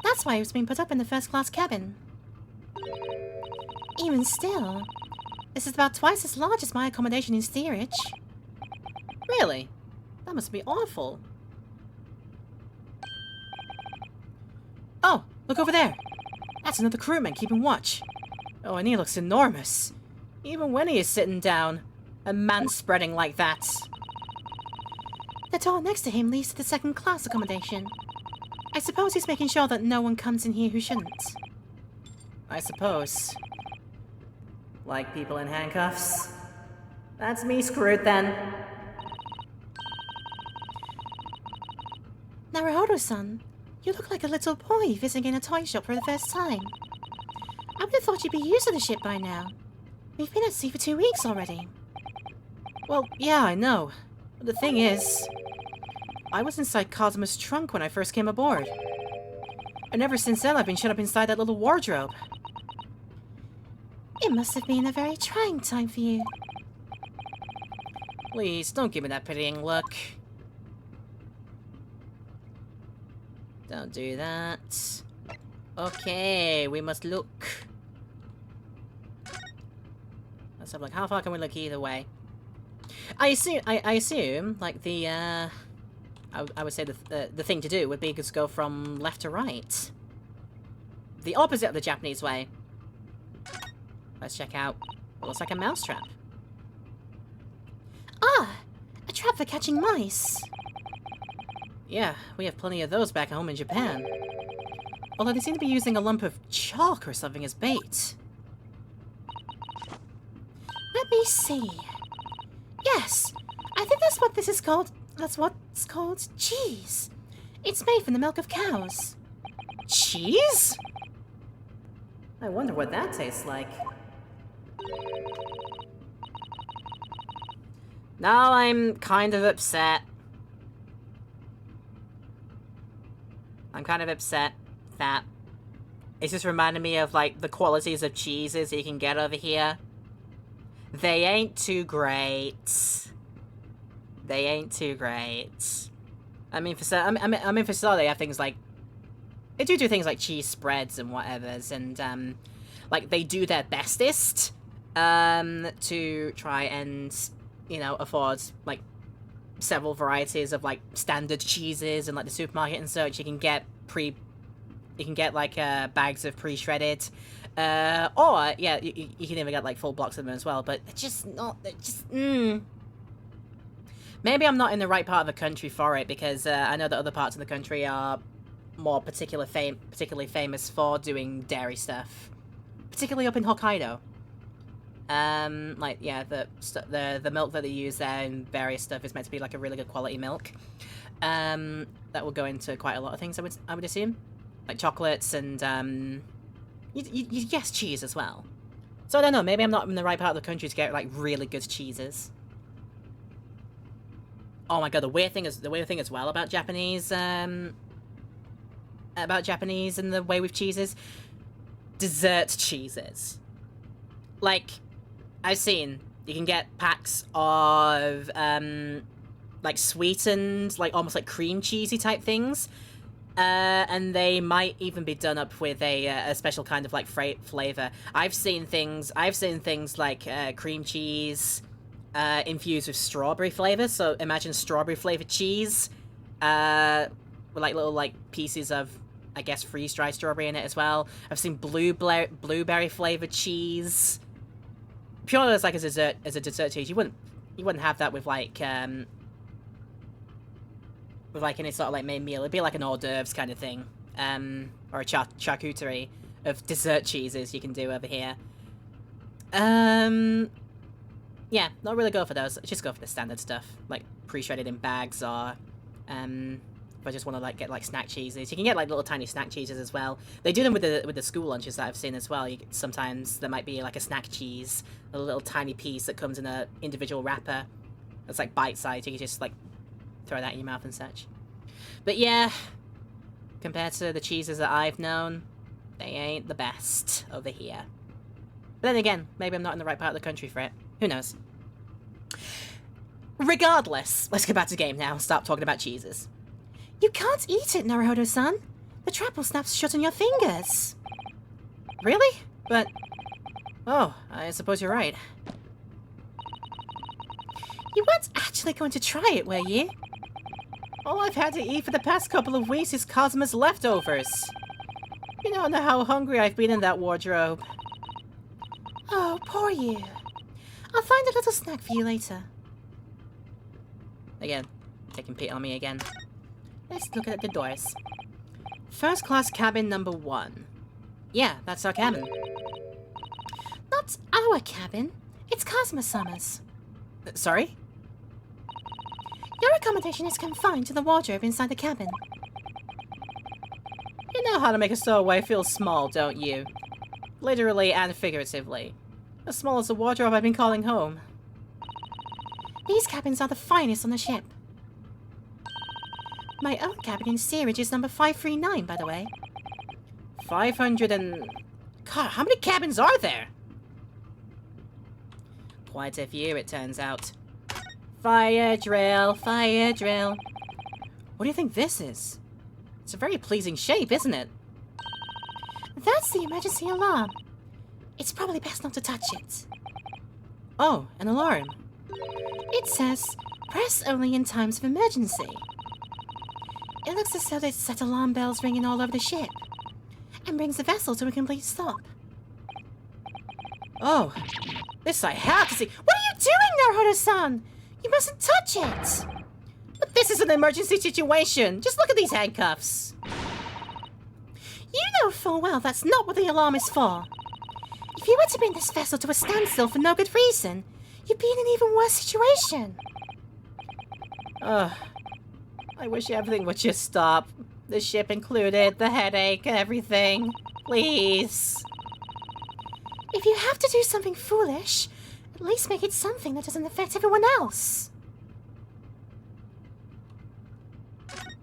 That's why he was being put up in the first-class cabin. Even still, this is about twice as large as my accommodation in steerage. Really? That must be awful. Oh, look over there. That's another crewman keeping watch. Oh, and he looks enormous. Even when he is sitting down. A man spreading like that. The door next to him leads to the second-class accommodation. I suppose he's making sure that no one comes in here who shouldn't. I suppose. Like people in handcuffs. That's me screwed then. Naruhodo-san, you look like a little boy visiting a toy shop for the first time. I would have thought you'd be used to the ship by now. We've been at sea for 2 weeks already. Well, yeah, I know. But the thing is, I was inside Kazuma's trunk when I first came aboard. And ever since then, I've been shut up inside that little wardrobe. It must have been a very trying time for you. Please, don't give me that pitying look. Don't do that. Okay, we must look. Let's have a look. How far can we look either way? I assume, like the I would say the thing to do would be to go from left to right. The opposite of the Japanese way. Let's check out what looks like a mousetrap. Ah! A trap for catching mice. Yeah, we have plenty of those back home in Japan. Although they seem to be using a lump of chalk or something as bait. Let me see. Yes, I think that's what this is called. That's what's called cheese. It's made from the milk of cows. Cheese? I wonder what that tastes like. Now I'm kind of upset. I'm kind of upset that it's just reminding me of, like, the qualities of cheeses that you can get over here. They ain't too great. They ain't too great. I mean, for some, for some, they have things like, they do things like cheese spreads and whatevers, and like they do their bestest to try and, you know, afford like several varieties of like standard cheeses and like the supermarket and such. You can get like bags of pre-shredded. Or, yeah, you can even get, like, full blocks of them as well, but they're just not, Maybe I'm not in the right part of the country for it, because I know that other parts of the country are more particularly famous for doing dairy stuff. Particularly up in Hokkaido. Like, yeah, the milk that they use there and various stuff is meant to be, like, a really good quality milk. That will go into quite a lot of things, I would assume. Like chocolates and, you guess cheese as well. So I don't know, maybe I'm not in the right part of the country to get like really good cheeses. Oh my god, the weird thing as well about Japanese and the way with cheeses, dessert cheeses. Like, I've seen you can get packs of like sweetened, like almost like cream cheesy type things. And they might even be done up with a special kind of like flavor. I've seen things like cream cheese infused with strawberry flavor. So imagine strawberry flavored cheese with like little like pieces of, I guess, freeze-dried strawberry in it as well. I've seen blueberry flavored cheese. Purely as like as a dessert cheese. You wouldn't have that with like any sort of like main meal. It'd be like an hors d'oeuvres kind of thing, or a charcuterie of dessert cheeses you can do over here. Yeah, not really go for those. Just go for the standard stuff, like pre-shredded in bags or If I just want to like get like snack cheeses, you can get like little tiny snack cheeses as well. They do them with the school lunches that I've seen as well. Sometimes there might be like a snack cheese, a little tiny piece that comes in a individual wrapper. That's like bite sized. You can just like throw that in your mouth and such. But yeah, compared to the cheeses that I've known, they ain't the best over here. But then again, maybe I'm not in the right part of the country for it. Who knows? Regardless, let's go back to the game now and stop talking about cheeses. You can't eat it, Naruhodo-san. The trap will snap shut on your fingers. Really? But... oh, I suppose you're right. You weren't actually going to try it, were you? All I've had to eat for the past couple of weeks is Cosmo's leftovers. You don't know how hungry I've been in that wardrobe. Oh, poor you. I'll find a little snack for you later. Again, taking pity on me again. Let's look at the doors. First class cabin number 1. Yeah, that's our cabin. Not our cabin. It's Cosmo-sama's. Sorry? Your accommodation is confined to the wardrobe inside the cabin. You know how to make a stowaway feel small, don't you? Literally and figuratively. As small as the wardrobe I've been calling home. These cabins are the finest on the ship. My own cabin in steerage is number 539, by the way. 500 and... God, how many cabins are there? Quite a few, it turns out. Fire drill, fire drill. What do you think this is? It's a very pleasing shape, isn't it? That's the emergency alarm. It's probably best not to touch it. Oh, an alarm. It says, press only in times of emergency. It looks as though they set alarm bells ringing all over the ship, and brings the vessel to a complete stop. Oh, this I have to see. What are you doing, Naruhodo-san? You mustn't touch it! But this is an emergency situation. Just look at these handcuffs. You know full well that's not what the alarm is for. If you were to bring this vessel to a standstill for no good reason, you'd be in an even worse situation. Ugh. I wish everything would just stop. The ship included, the headache, everything. Please. If you have to do something foolish, at least make it something that doesn't affect everyone else.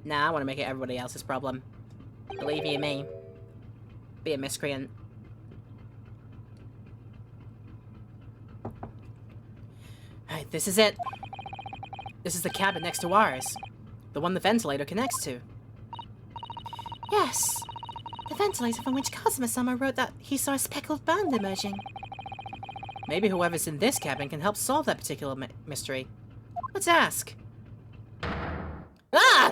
Nah, I want to make it everybody else's problem. Believe you me. Be a miscreant. Alright, this is it. This is the cabin next to ours. The one the ventilator connects to. Yes. The ventilator from which Cosmo-sama wrote that he saw a speckled band emerging. Maybe whoever's in this cabin can help solve that particular mystery. Let's ask. Ah!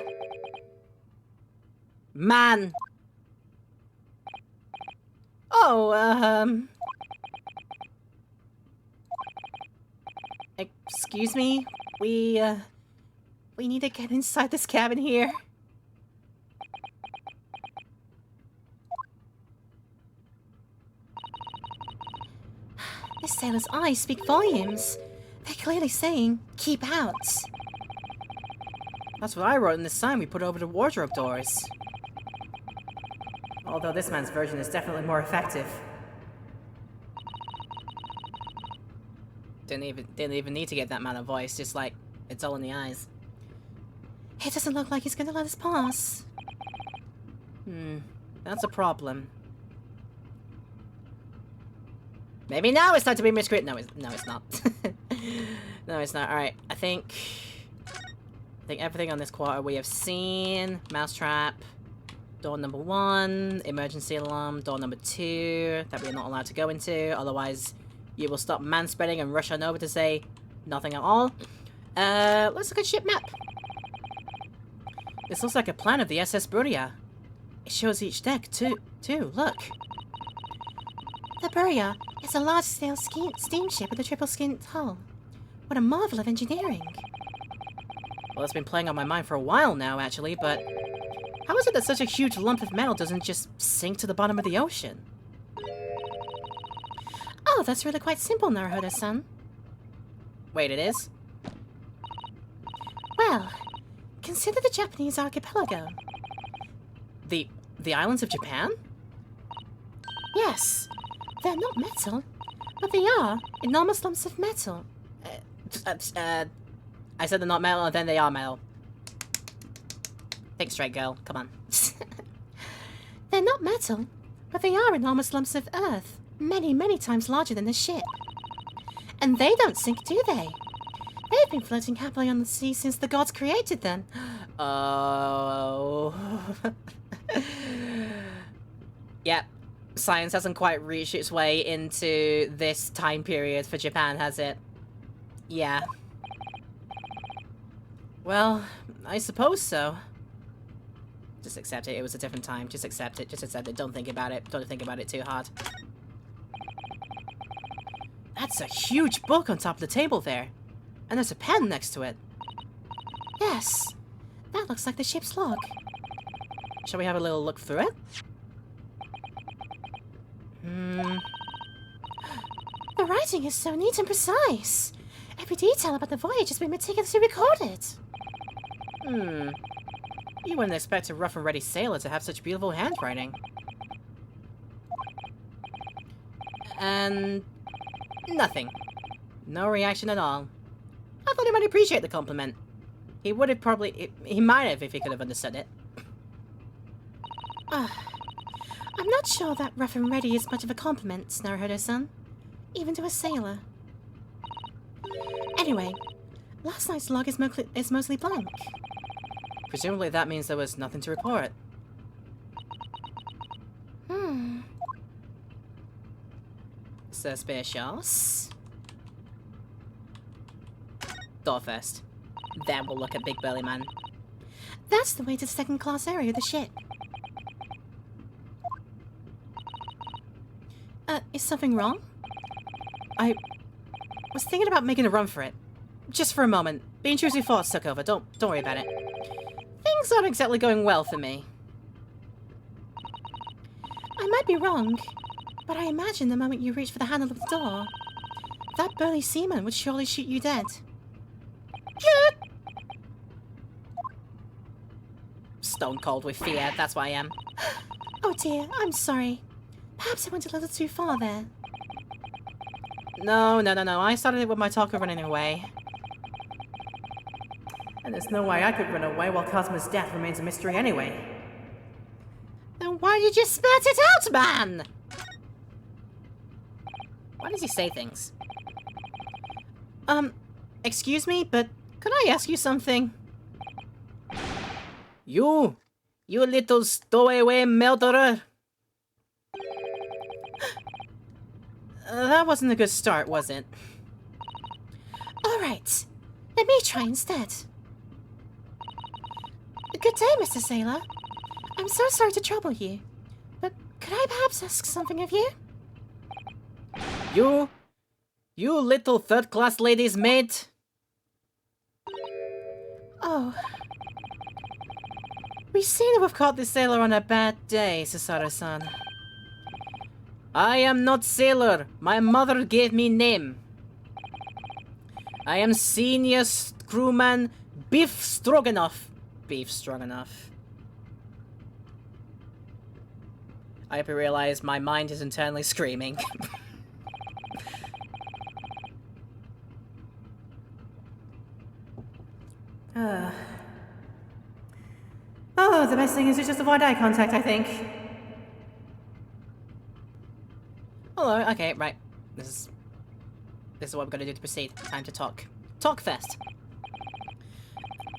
Man! Oh, excuse me? We need to get inside this cabin here. This sailor's eyes speak volumes. They're clearly saying, keep out. That's what I wrote in the sign we put over the wardrobe doors. Although this man's version is definitely more effective. Didn't even need to get that man a voice, just like, it's all in the eyes. It doesn't look like he's gonna let us pass. That's a problem. Maybe now it's time to be miscreant. No, it's not. No, it's not. Alright, I think everything on this quarter we have seen. Mousetrap. Door number 1. Emergency alarm. Door number 2. That we're not allowed to go into. Otherwise, you will stop manspreading and rush on over to say nothing at all. Let's look at ship map. This looks like a plan of the SS Buria. It shows each deck, too. Look. The Buria is a large-scale steamship with a triple-skinned hull. What a marvel of engineering. Well, it's been playing on my mind for a while now, actually, but how is it that such a huge lump of metal doesn't just sink to the bottom of the ocean? Oh, that's really quite simple, Naruhodo-san. Wait, it is? Well, consider the Japanese archipelago. The islands of Japan? Yes, they're not metal, but they are enormous lumps of metal. I said they're not metal, and then they are metal. Think straight, girl. Come on. They're not metal, but they are enormous lumps of earth, many, many times larger than the ship. And they don't sink, do they? They've been floating happily on the sea since the gods created them. Oh. Yep. Science hasn't quite reached its way into this time period for Japan, has it? Yeah. Well, I suppose so. Just accept it. It was a different time. Just accept it. Just accept it. Don't think about it. Don't think about it too hard. That's a huge book on top of the table there. And there's a pen next to it. Yes, that looks like the ship's log. Shall we have a little look through it? The writing is so neat and precise. Every detail about the voyage has been meticulously recorded. You wouldn't expect a rough and ready sailor to have such beautiful handwriting. And... nothing. No reaction at all. I thought he might appreciate the compliment. He would have probably... he might have if he could have understood it. I'm not sure that rough and ready is much of a compliment, Naruhodo-san. Even to a sailor. Anyway, last night's log is mostly blank. Presumably that means there was nothing to report. Suspicious. Door first. Then we'll look at Big Burly Man. That's the way to the second-class area of the ship. Is something wrong? I was thinking about making a run for it. Just for a moment. The intrusive thoughts took over. Don't worry about it. Things aren't exactly going well for me. I might be wrong, but I imagine the moment you reach for the handle of the door, that burly seaman would surely shoot you dead. Stone cold with fear, that's why I am. Oh dear, I'm sorry. Perhaps I went a little too far there. No. I started it with my talker running away. And there's no way I could run away while Cosmo's death remains a mystery anyway. Then why did you spurt it out, man? Why does he say things? Excuse me, but could I ask you something? You little stowaway murderer. That wasn't a good start, was it? Alright, let me try instead. Good day, Mr. Sailor. I'm so sorry to trouble you, but could I perhaps ask something of you? You little third-class lady's maid? Oh. We seem to have caught this sailor on a bad day, Susaru-san. I am not sailor. My mother gave me name. I am senior crewman Beef Stroganoff. Beef Stroganoff. I hope you realize my mind is internally screaming. Oh, the best thing is to just avoid eye contact, I think. Hello, okay, right. This is what we're gonna do to proceed. Time to talk. Talk first.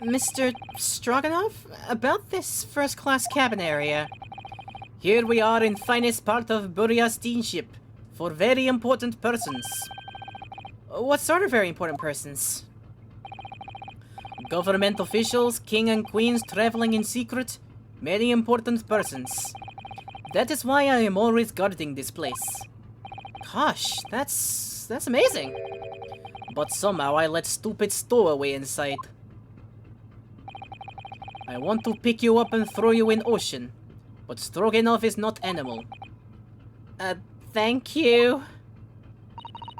Mr. Stroganoff, about this first-class cabin area. Here we are in finest part of Buria steamship, for very important persons. What sort of very important persons? Government officials, king and queens traveling in secret, very important persons. That is why I am always guarding this place. Gosh, that's amazing. But somehow I let stupid stowaway inside. I want to pick you up and throw you in ocean, but Stroganoff is not animal. Thank you.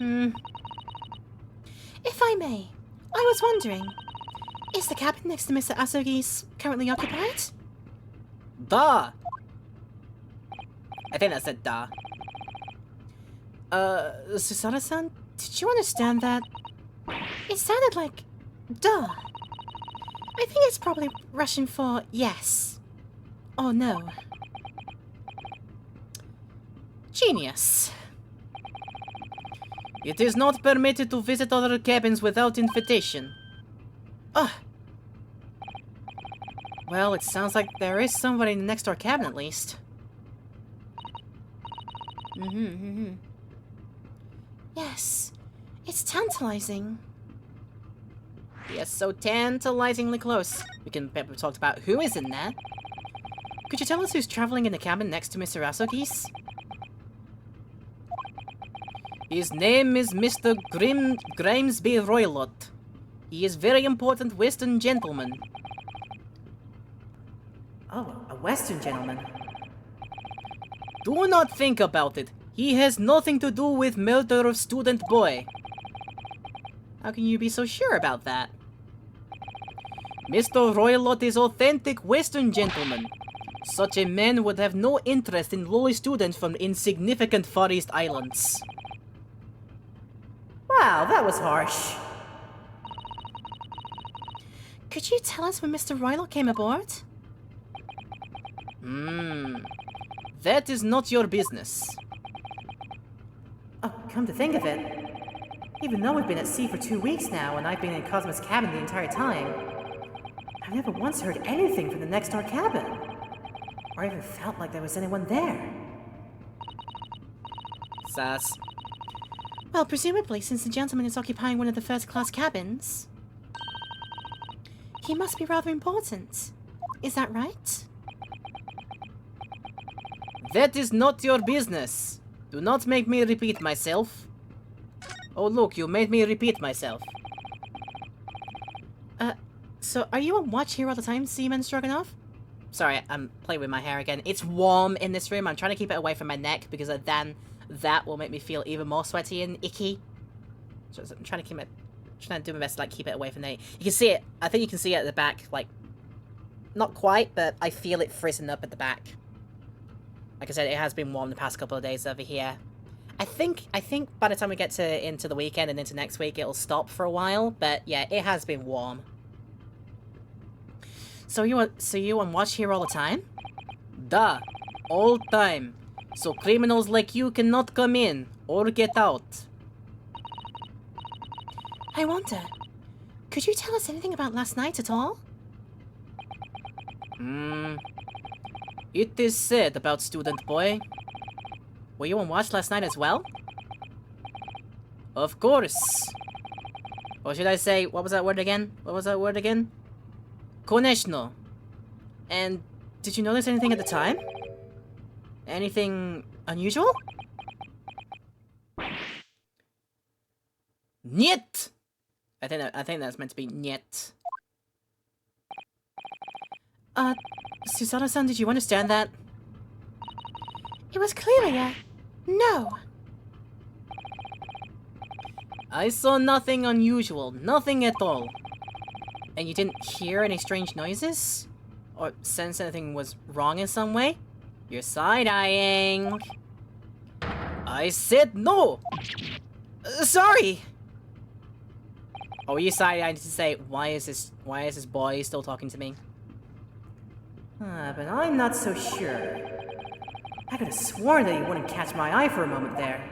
If I may, I was wondering, Is the cabin next to Mr. Asogi's currently occupied? Duh! I think that said duh. Susada-san, did you understand that? It sounded like duh. I think it's probably Russian for yes. Or no. Genius. It is not permitted to visit other cabins without invitation. Ugh. Well, it sounds like there is somebody in the next door cabin at least. Yes. It's tantalizing. Yes, so tantalizingly close. We talked about who is in there. Could you tell us who's traveling in the cabin next to Mr. Asogi's? His name is Mr. Grimsby Roylott. He is very important Western gentleman. Oh, a Western gentleman. Do not think about it. He has nothing to do with murder of student boy. How can you be so sure about that? Mr. Roylott is authentic Western gentleman. Such a man would have no interest in lowly students from insignificant Far East islands. Wow, that was harsh. Could you tell us when Mr. Roylott came aboard? That is not your business. Oh, come to think of it. Even though we've been at sea for 2 weeks now, and I've been in Cosmo's cabin the entire time, I've never once heard anything from the next door cabin. Or even felt like there was anyone there. Sass. Well, presumably, since the gentleman is occupying one of the first-class cabins, he must be rather important. Is that right? That is not your business. Do not make me repeat myself. Oh look, you made me repeat myself. So are you on watch here all the time, Seaman Stroganoff? Sorry, I'm playing with my hair again. It's warm in this room. I'm trying to keep it away from my neck because then that will make me feel even more sweaty and icky. So I'm trying to do my best to like keep it away from the. You can see it. I think you can see it at the back, like not quite, but I feel it frizzing up at the back. Like I said, it has been warm the past couple of days over here. I think by the time we get into the weekend and into next week, it'll stop for a while. But yeah, it has been warm. So you on watch here all the time? Duh, all time. So criminals like you cannot come in or get out. I wonder, could you tell us anything about last night at all? It is said about student boy. Were you on watch last night as well? Of course. Or should I say, what was that word again? Konechno. And did you notice anything at the time? Anything unusual? Niet! I think that's meant to be niet. Susanna-san, did you understand that? It was clearly a no. I saw nothing unusual, nothing at all. And you didn't hear any strange noises? Or sense anything was wrong in some way? You're side-eyeing. I said no! Sorry! Oh, you side-eyeing to say, why is this boy still talking to me? But I'm not so sure. I could have sworn that you wouldn't catch my eye for a moment there.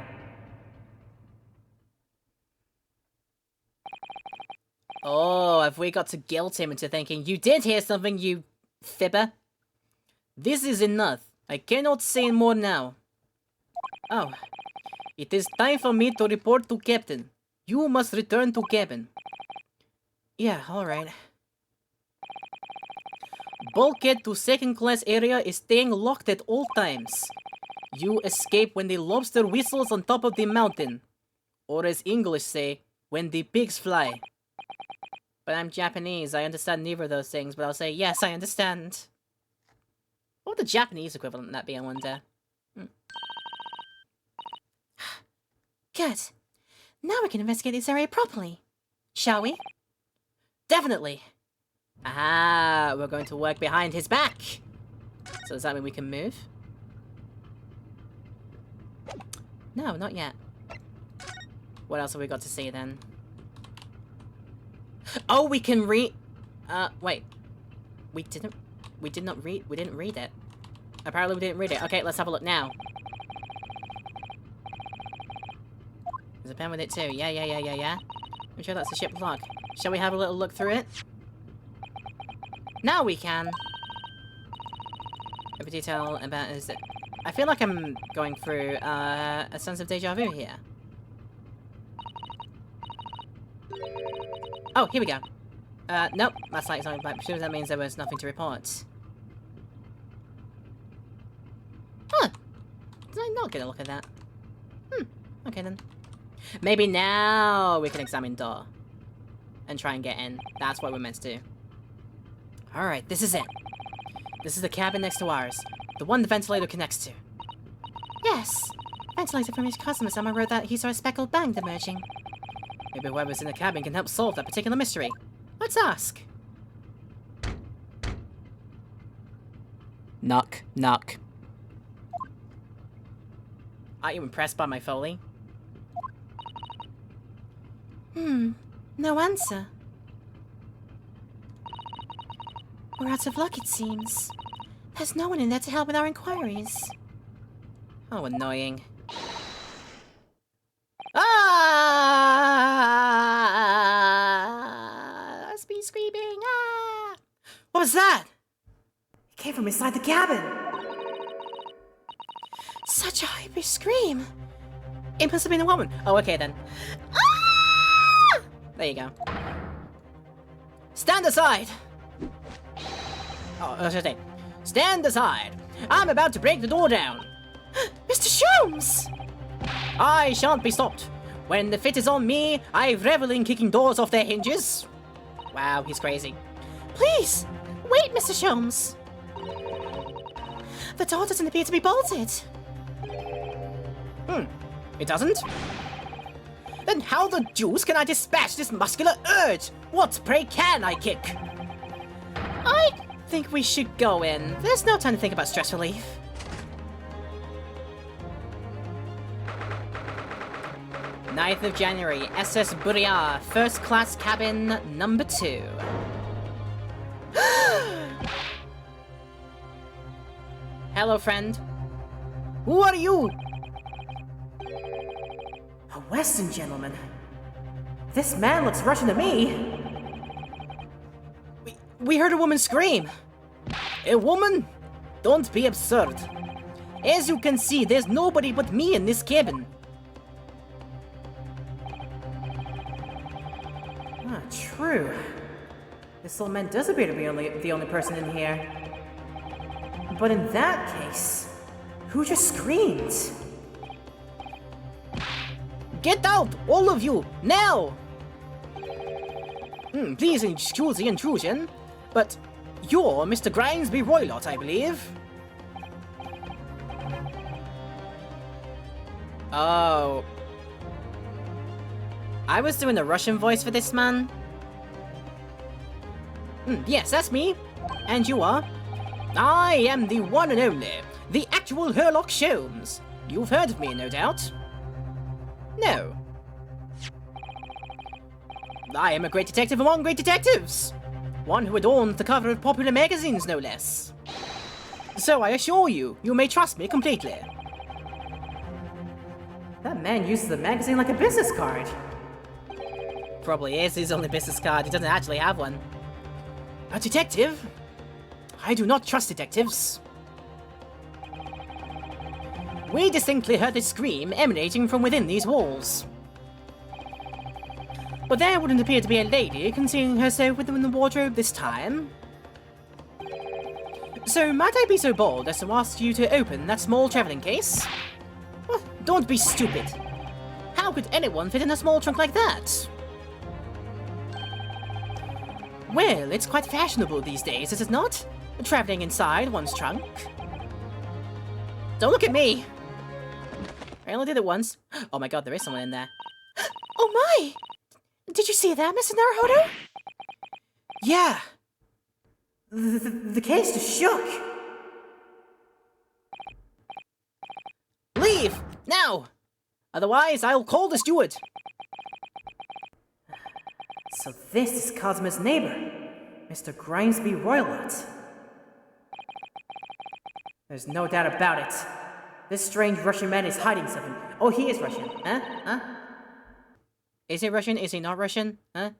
Oh, have we got to guilt him into thinking, you did hear something, you fibber? This is enough. I cannot say more now. Oh, it is time for me to report to Captain. You must return to cabin. Yeah, alright. Bulkhead to second-class area is staying locked at all times. You escape when the lobster whistles on top of the mountain. Or as English say, when the pigs fly. But I'm Japanese, I understand neither of those things, but I'll say, yes, I understand. What would the Japanese equivalent of that be, I wonder? Good. Now we can investigate this area properly. Shall we? Definitely! Ah, we're going to work behind his back. So does that mean we can move? No, not yet. What else have we got to see then? Oh, we can read. Wait. We didn't read it. Apparently we didn't read it. Okay, let's have a look now. There's a pen with it too. Yeah. I'm sure that's the ship log. Shall we have a little look through it? Now we can. Every detail about is it. I feel like I'm going through a sense of deja vu here. Oh, here we go. Nope, that's like something back. That means there was nothing to report. Huh. Did I not get a look at that? Okay then. Maybe now we can examine door. And try and get in. That's what we're meant to do. Alright, this is it. This is the cabin next to ours. The one the ventilator connects to. Yes. Ventilator from his customer summer wrote that he saw a speckled band emerging. Maybe whoever's in the cabin can help solve that particular mystery. Let's ask. Knock, knock. Are you impressed by my Foley? No answer. We're out of luck, it seems. There's no one in there to help with our inquiries. Oh, annoying. That's me screaming. Ah! What was that? It came from inside the cabin. Such a hyper scream. It must have been a woman. Oh, okay then. Ah! There you go. Stand aside. Oh, I should say, stand aside. I'm about to break the door down. Mr. Sholmes! I shan't be stopped. When the fit is on me, I revel in kicking doors off their hinges. Wow, he's crazy. Please, wait, Mr. Sholmes. The door doesn't appear to be bolted. It doesn't? Then how the deuce can I dispatch this muscular urge? What, pray, can I kick? I think we should go in. There's no time to think about stress relief. Ninth of January, SS Burial, first class cabin number 2. Hello, friend. Who are you? A Western gentleman. This man looks Russian to me. We heard a woman scream. A woman? Don't be absurd. As you can see, there's nobody but me in this cabin. Ah, true. This old man does appear to be the only person in here. But in that case, who just screamed? Get out, all of you, now! Please excuse the intrusion, but you're Mr. Grimesby Roylott, I believe. Oh. I was doing the Russian voice for this man. Yes, that's me. And you are? I am the one and only, the actual Sherlock Sholmes. You've heard of me, no doubt. No. I am a great detective among great detectives. One who adorns the cover of popular magazines, no less. So I assure you, you may trust me completely. That man uses the magazine like a business card. Probably is his only business card, he doesn't actually have one. A detective? I do not trust detectives. We distinctly heard a scream emanating from within these walls. But there wouldn't appear to be a lady concealing herself within the wardrobe this time. So might I be so bold as to ask you to open that small traveling case? Oh, don't be stupid. How could anyone fit in a small trunk like that? Well, it's quite fashionable these days, is it not? Traveling inside one's trunk. Don't look at me! I only did it once. Oh my god, there is someone in there. Oh my! Did you see that, Mr. Naruhodo? Yeah! The case just shook. Leave! Now! Otherwise, I'll call the steward. So this is Cosmo's neighbor, Mr. Grimesby Roylott. There's no doubt about it. This strange Russian man is hiding something. Oh, he is Russian. Huh? Huh? Is he Russian? Is he not Russian? Huh?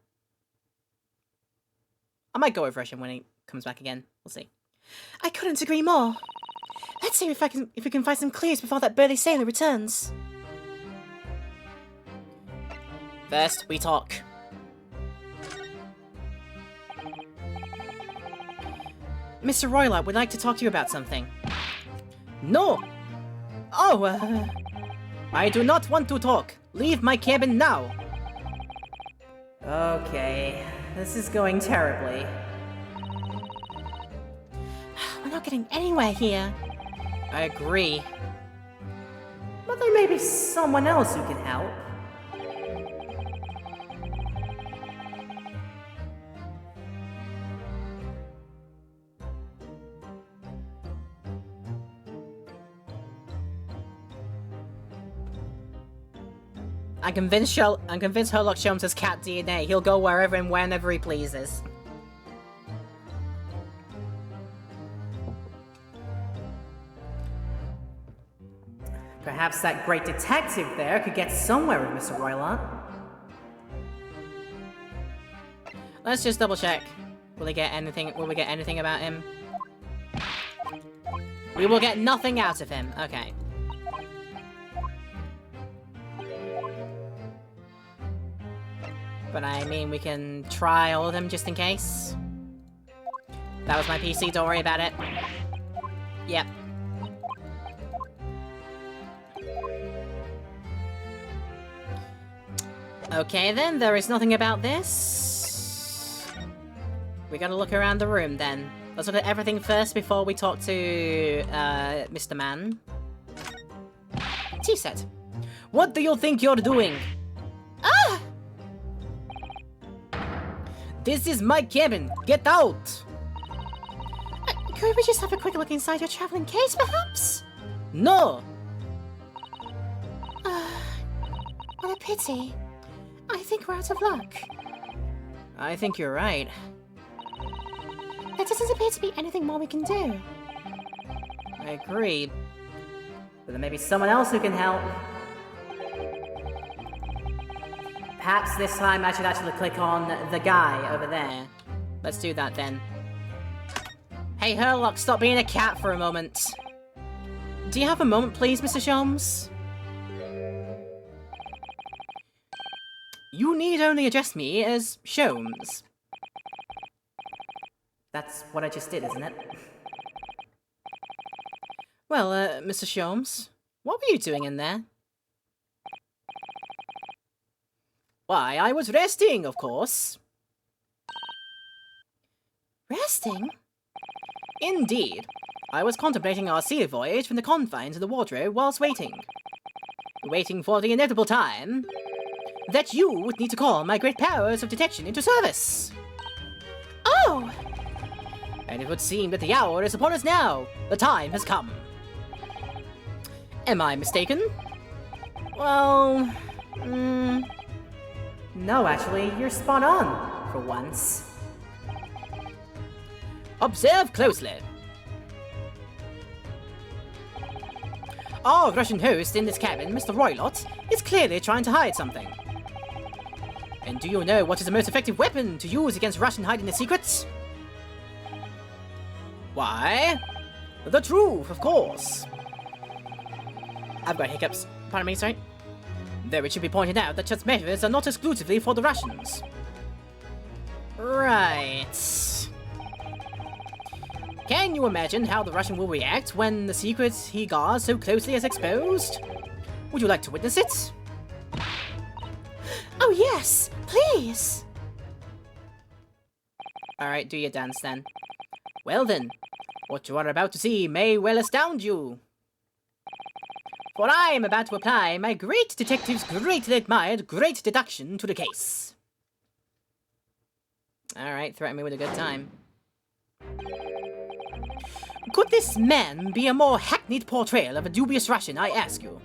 I might go with Russian when he comes back again. We'll see. I couldn't agree more. Let's see if we can find some clues before that burly sailor returns. First, we talk. Mr. Roylott would like to talk to you about something. No! Oh, I do not want to talk. Leave my cabin now. Okay, this is going terribly. We're not getting anywhere here. I agree. But there may be someone else who can help. I'm convinced Sherlock Holmes has cat DNA. He'll go wherever and whenever he pleases. Perhaps that great detective there could get somewhere with Mr. Roylott. Let's just double check. Will we get anything about him? We will get nothing out of him. Okay. But I mean, we can try all of them just in case. That was my PC, don't worry about it. Yep. Okay then, there is nothing about this. We gotta look around the room then. Let's look at everything first before we talk to, Mr. Man. Tea set. What do you think you're doing? Ah! This is my cabin! Get out! Could we just have a quick look inside your traveling case, perhaps? No! What a pity. I think we're out of luck. I think you're right. There doesn't appear to be anything more we can do. I agree. But there may be someone else who can help. Perhaps this time I should actually click on the guy over there. Let's do that then. Hey Herlock, stop being a cat for a moment. Do you have a moment please, Mr. Sholmes? You need only address me as Sholmes. That's what I just did, isn't it? Well, Mr. Sholmes, what were you doing in there? Why, I was resting, of course. Resting? Indeed. I was contemplating our sea voyage from the confines of the wardrobe whilst waiting. Waiting for the inevitable time that you would need to call my great powers of detection into service. Oh! And it would seem that the hour is upon us now. The time has come. Am I mistaken? Well, no, actually, you're spot on, for once. Observe closely. Our Russian host in this cabin, Mr. Roylott, is clearly trying to hide something. And do you know what is the most effective weapon to use against Russian hiding the secrets? Why? The truth, of course. I've got hiccups. Pardon me, sorry. Though it should be pointed out that such measures are not exclusively for the Russians. Right. Can you imagine how the Russian will react when the secret he guards so closely is exposed? Would you like to witness it? Oh yes, please! Alright, do your dance then. Well then, what you are about to see may well astound you. For I am about to apply my great detective's greatly admired great deduction to the case. Alright, threaten me with a good time. Could this man be a more hackneyed portrayal of a dubious Russian, I ask you?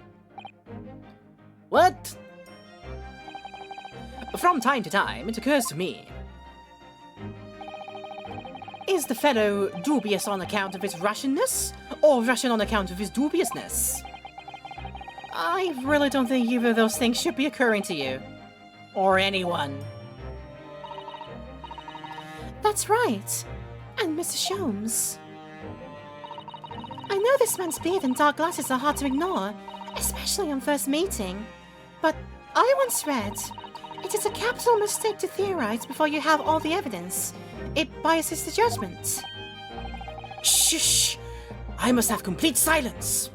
What? From time to time, it occurs to me. Is the fellow dubious on account of his Russianness, or Russian on account of his dubiousness? I really don't think either of those things should be occurring to you. Or anyone. That's right. And Mr. Sholmes. I know this man's beard and dark glasses are hard to ignore, especially on first meeting. But I once read, it is a capital mistake to theorize before you have all the evidence. It biases the judgment. Shh! I must have complete silence!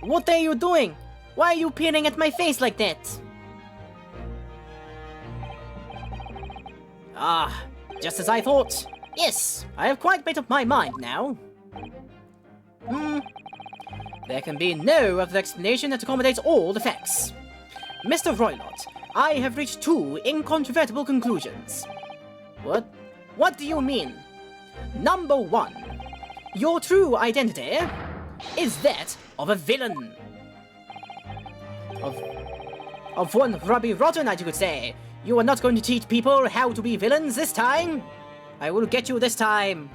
What are you doing? Why are you peering at my face like that? Ah, just as I thought. Yes, I have quite made up my mind now. There can be no other explanation that accommodates all the facts. Mr. Roylott, I have reached two incontrovertible conclusions. What? What do you mean? Number one, your true identity is that of a villain. Of one Robbie Rotten, I could say. You are not going to teach people how to be villains this time. I will get you this time.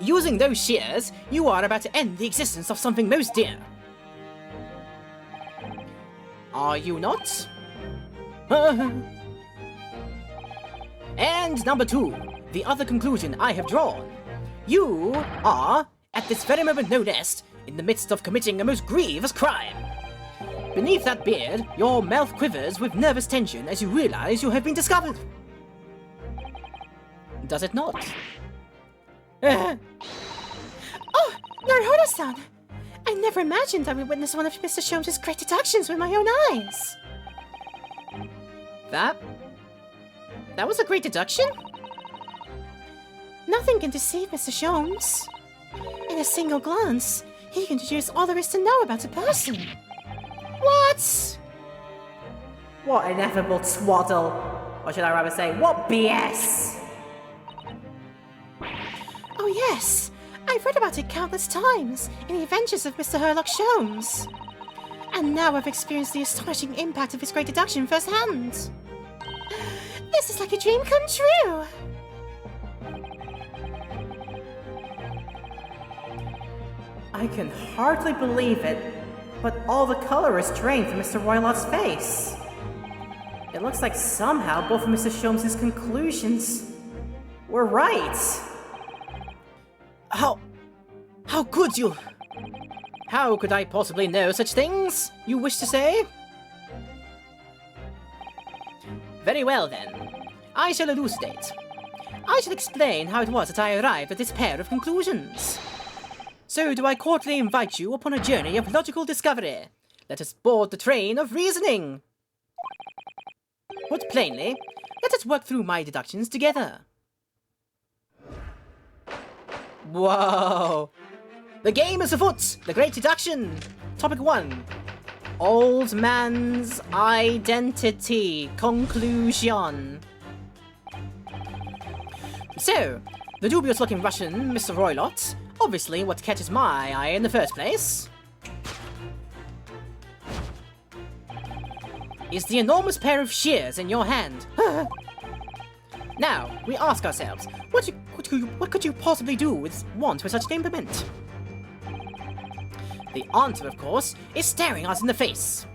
Using those shears, you are about to end the existence of something most dear. Are you not? And number two, the other conclusion I have drawn. You are, at this very moment no less, in the midst of committing a most grievous crime. Beneath that beard, your mouth quivers with nervous tension as you realize you have been discovered. Does it not? Oh, Naruto-san! I never imagined I would witness one of Mr. Sholmes' great deductions with my own eyes. That was a great deduction? Nothing can deceive Mr. Sholmes. In a single glance, he can deduce all there is to know about a person. What? What ineffable twaddle. Or should I rather say, what BS? Oh yes, I've read about it countless times in the adventures of Mr. Herlock Sholmes. And now I've experienced the astonishing impact of his great deduction firsthand. This is like a dream come true. I can hardly believe it, but all the color is drained from Mr. Roylott's face. It looks like somehow both of Mr. Sholmes' conclusions were right. How could you? How could I possibly know such things, you wish to say? Very well then. I shall elucidate. I shall explain how it was that I arrived at this pair of conclusions. So do I cordially invite you upon a journey of logical discovery. Let us board the train of reasoning. Put plainly, let us work through my deductions together. Whoa! The game is afoot! The Great Deduction! Topic 1. Old Man's Identity. Conclusion. So, the dubious-looking Russian, Mr. Roylott, obviously what catches my eye in the first place is the enormous pair of shears in your hand. Now, we ask ourselves, what could you possibly want with such an implement? The answer, of course, is staring us in the face.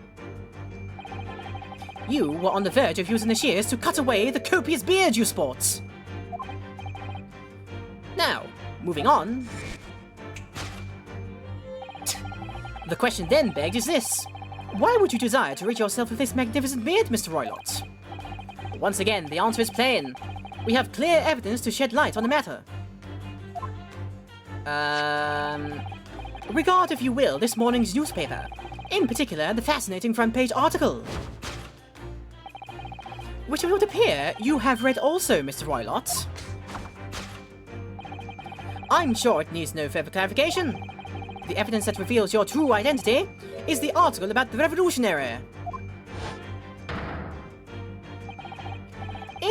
You were on the verge of using the shears to cut away the copious beard you sport. Now, moving on. The question then begged is this. Why would you desire to rid yourself of this magnificent beard, Mr. Roylott? Once again, the answer is plain. We have clear evidence to shed light on the matter. Regard, if you will, this morning's newspaper. In particular, the fascinating front-page article. Which it would appear you have read also, Mr. Roylott. I'm sure it needs no further clarification. The evidence that reveals your true identity is the article about the revolutionary.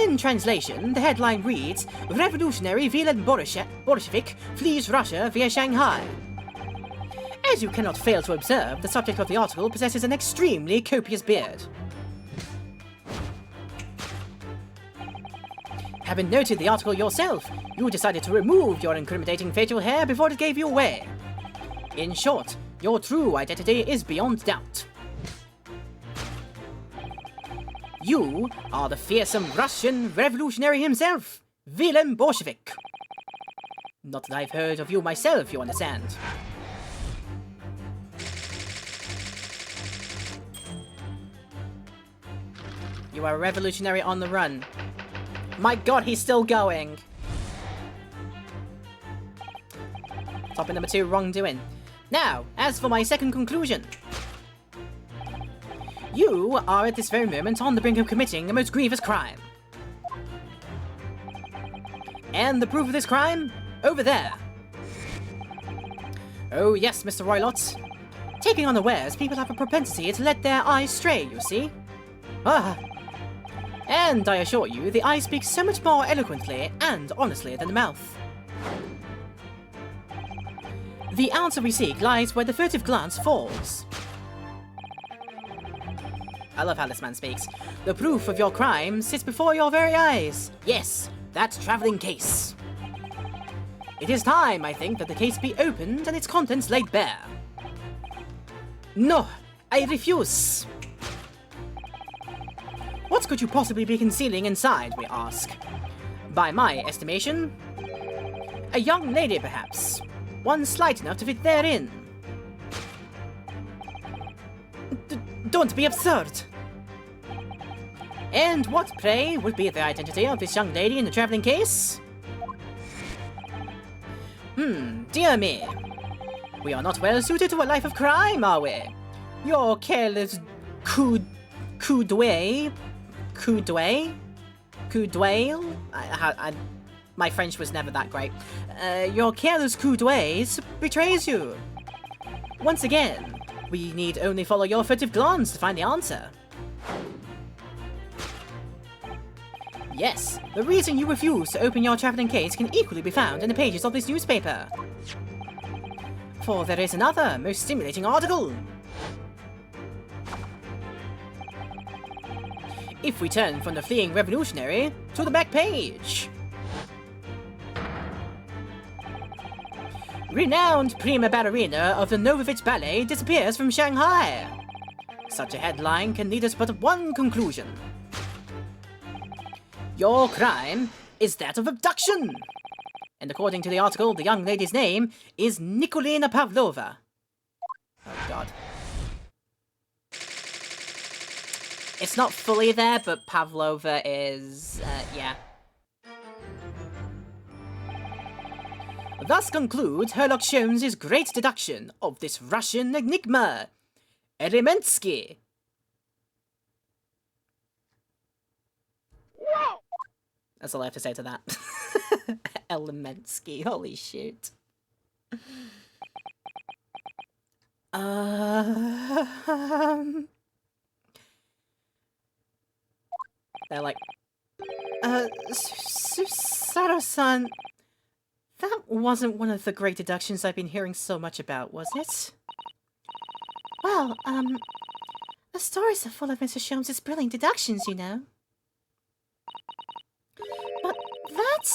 In translation, the headline reads, Revolutionary Villain Bolshevik flees Russia via Shanghai. As you cannot fail to observe, the subject of the article possesses an extremely copious beard. Having noted the article yourself, you decided to remove your incriminating facial hair before it gave you away. In short, your true identity is beyond doubt. You are the fearsome Russian revolutionary himself, Villain Bolshevik. Not that I've heard of you myself, you understand. You are a revolutionary on the run. My god, he's still going! Topic number 2, wrongdoing. Now, as for my second conclusion. You are at this very moment on the brink of committing a most grievous crime. And the proof of this crime? Over there. Oh yes, Mr. Roylott. Taking unawares, people have a propensity to let their eyes stray, you see. Ah. And I assure you, the eye speaks so much more eloquently and honestly than the mouth. The answer we seek lies where the furtive glance falls. I love how this man speaks. The proof of your crime sits before your very eyes. Yes, that traveling case. It is time, I think, that the case be opened and its contents laid bare. No, I refuse. What could you possibly be concealing inside, we ask? By my estimation, a young lady, perhaps. One slight enough to fit therein. Don't be absurd! And what, pray, would be the identity of this young lady in the traveling case? Dear me. We are not well suited to a life of crime, are we? Your careless coudoué? My French was never that great. Your careless coudoué betrays you. Once again, we need only follow your furtive glance to find the answer. Yes, the reason you refuse to open your traveling case can equally be found in the pages of this newspaper. For there is another, most stimulating article. If we turn from the fleeing revolutionary to the back page. Renowned prima ballerina of the Novovich Ballet disappears from Shanghai. Such a headline can lead us but one conclusion. Your crime is that of abduction. And according to the article, the young lady's name is Nikolina Pavlova. Oh god. It's not fully there, but Pavlova is, yeah. Thus concludes Sherlock Holmes' great deduction of this Russian enigma, Elemensky. That's all I have to say to that. Elemensky, holy shit. They're like, Susato-san, that wasn't one of the great deductions I've been hearing so much about, was it? Well, the stories are full of Mr. Sholmes' brilliant deductions, you know. But that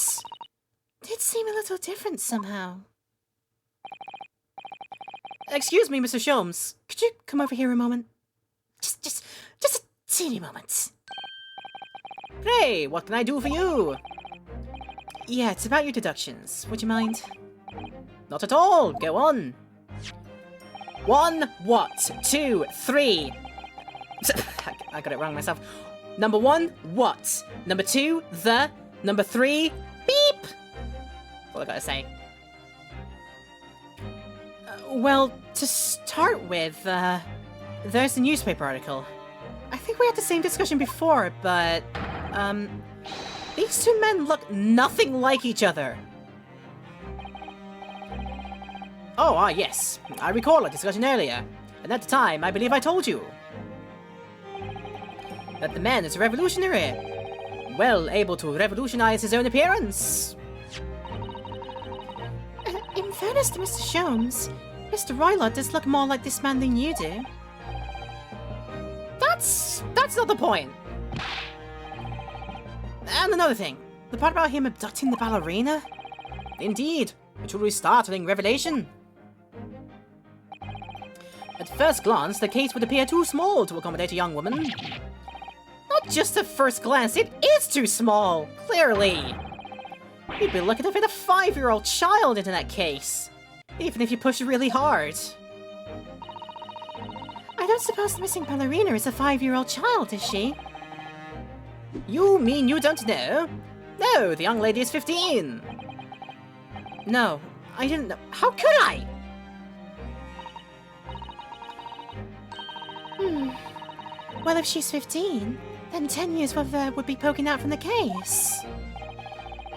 did seem a little different somehow. Excuse me, Mr. Sholmes. Could you come over here a moment? Just a teeny moment. Hey, what can I do for you? Yeah, it's about your deductions. Would you mind? Not at all. Go on. 1, what? 2, 3. I got it wrong myself. Number 1, what? Number 2, the. Number 3, beep. That's all I gotta say. Well, to start with, there's the newspaper article. I think we had the same discussion before, but, these two men look nothing like each other. Oh, yes. I recall a discussion earlier. And at the time, I believe I told you that the man is a revolutionary. well able to revolutionize his own appearance. In fairness to Mr. Sholmes, Mr. Roylott does look more like this man than you do. That's not the point. And another thing, the part about him abducting the ballerina? Indeed, a truly startling revelation. At first glance, the case would appear too small to accommodate a young woman. Not just at first glance, it is too small, clearly. You'd be lucky to fit a 5-year-old child into that case, even if you push really hard. I don't suppose the missing ballerina is a 5-year-old child, is she? You mean you don't know? No, the young lady is 15. No, I didn't know. How could I? Well, if she's 15, then 10 years would be poking out from the case.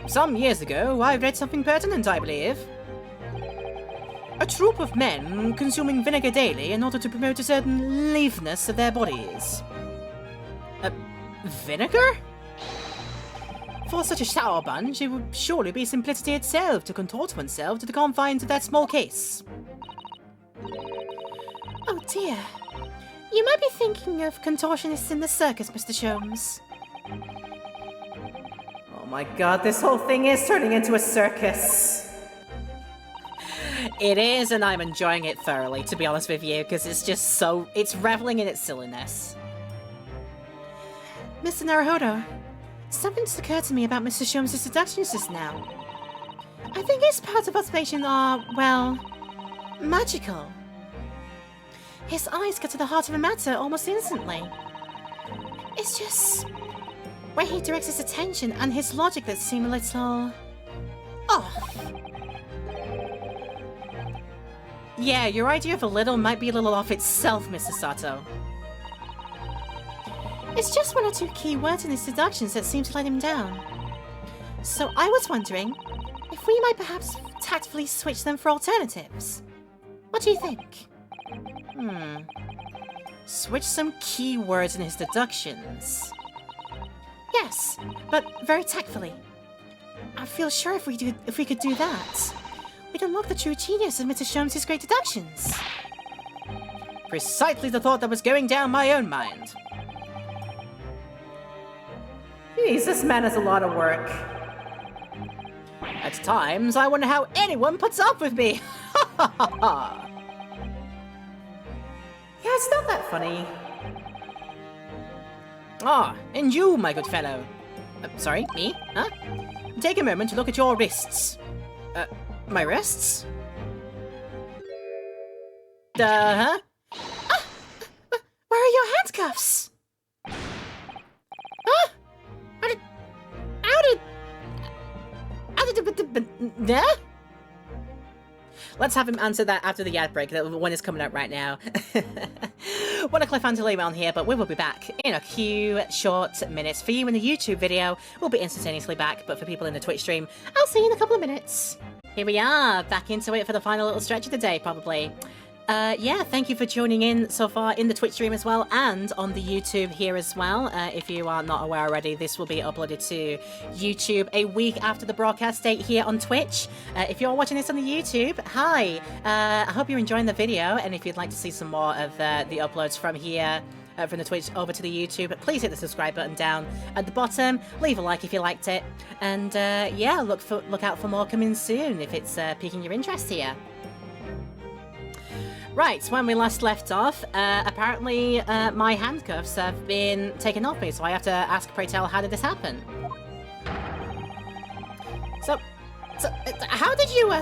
Some years ago, I read something pertinent, I believe. A troop of men consuming vinegar daily in order to promote a certain leanness of their bodies. Vinegar? For such a sour bunch, it would surely be simplicity itself to contort oneself to the confines of that small case. Oh dear. You might be thinking of contortionists in the circus, Mr. Sholmes. Oh my god, this whole thing is turning into a circus. It is, and I'm enjoying it thoroughly, to be honest with you, because it's just so... it's reveling in its silliness. Mr. Naruhodo, something just occurred to me about Mr. Sholmes' deductions just now. I think his powers of observation are, well, magical. His eyes get to the heart of a matter almost instantly. It's just where he directs his attention and his logic that seem a little off. Yeah, your idea of a little might be a little off itself, Mr. Sato. It's just one or two key words in his deductions that seem to let him down. So I was wondering if we might perhaps tactfully switch them for alternatives. What do you think? Switch some key words in his deductions. Yes, but very tactfully. I feel sure if we could do that, we'd unlock the true genius of Mr. Sholmes' great deductions. Precisely the thought that was going down my own mind. Jeez, this man has a lot of work. At times, I wonder how anyone puts up with me. Ha ha ha ha. Yeah, it's not that funny. Ah, and you, my good fellow. Sorry, me? Huh? Take a moment to look at your wrists. My wrists? Huh? Where are your handcuffs? Huh? Huh? Let's have him answer that after the ad break. The one is coming up right now. What a cliffhanger to leave on here, but we will be back in a few short minutes. For you in the YouTube video, we'll be instantaneously back, but for people in the Twitch stream, I'll see you in a couple of minutes. Here we are, back into it for the final little stretch of the day, probably. Yeah, thank you for joining in so far in the Twitch stream as well, and on the YouTube here as well. If you are not aware already, this will be uploaded to YouTube a week after the broadcast date here on Twitch. If you're watching this on the YouTube, hi! I hope you're enjoying the video, and if you'd like to see some more of the uploads from here, from the Twitch over to the YouTube, please hit the subscribe button down at the bottom, leave a like if you liked it, and yeah, look out for more coming soon if it's piquing your interest here. Right, when we last left off, apparently my handcuffs have been taken off me, so I have to ask, pray tell, how did this happen? So how did you,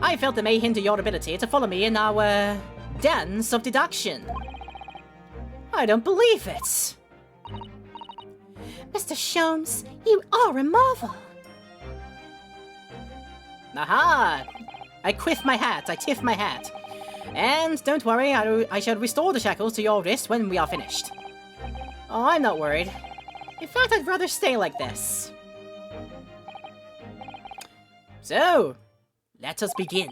I felt it may hinder your ability to follow me in our, dance of deduction. I don't believe it. Mr. Sholmes, you are a marvel. Aha! I quiff my hat, I tiff my hat. And don't worry, I shall restore the shackles to your wrist when we are finished. Oh, I'm not worried. In fact, I'd rather stay like this. So, let us begin.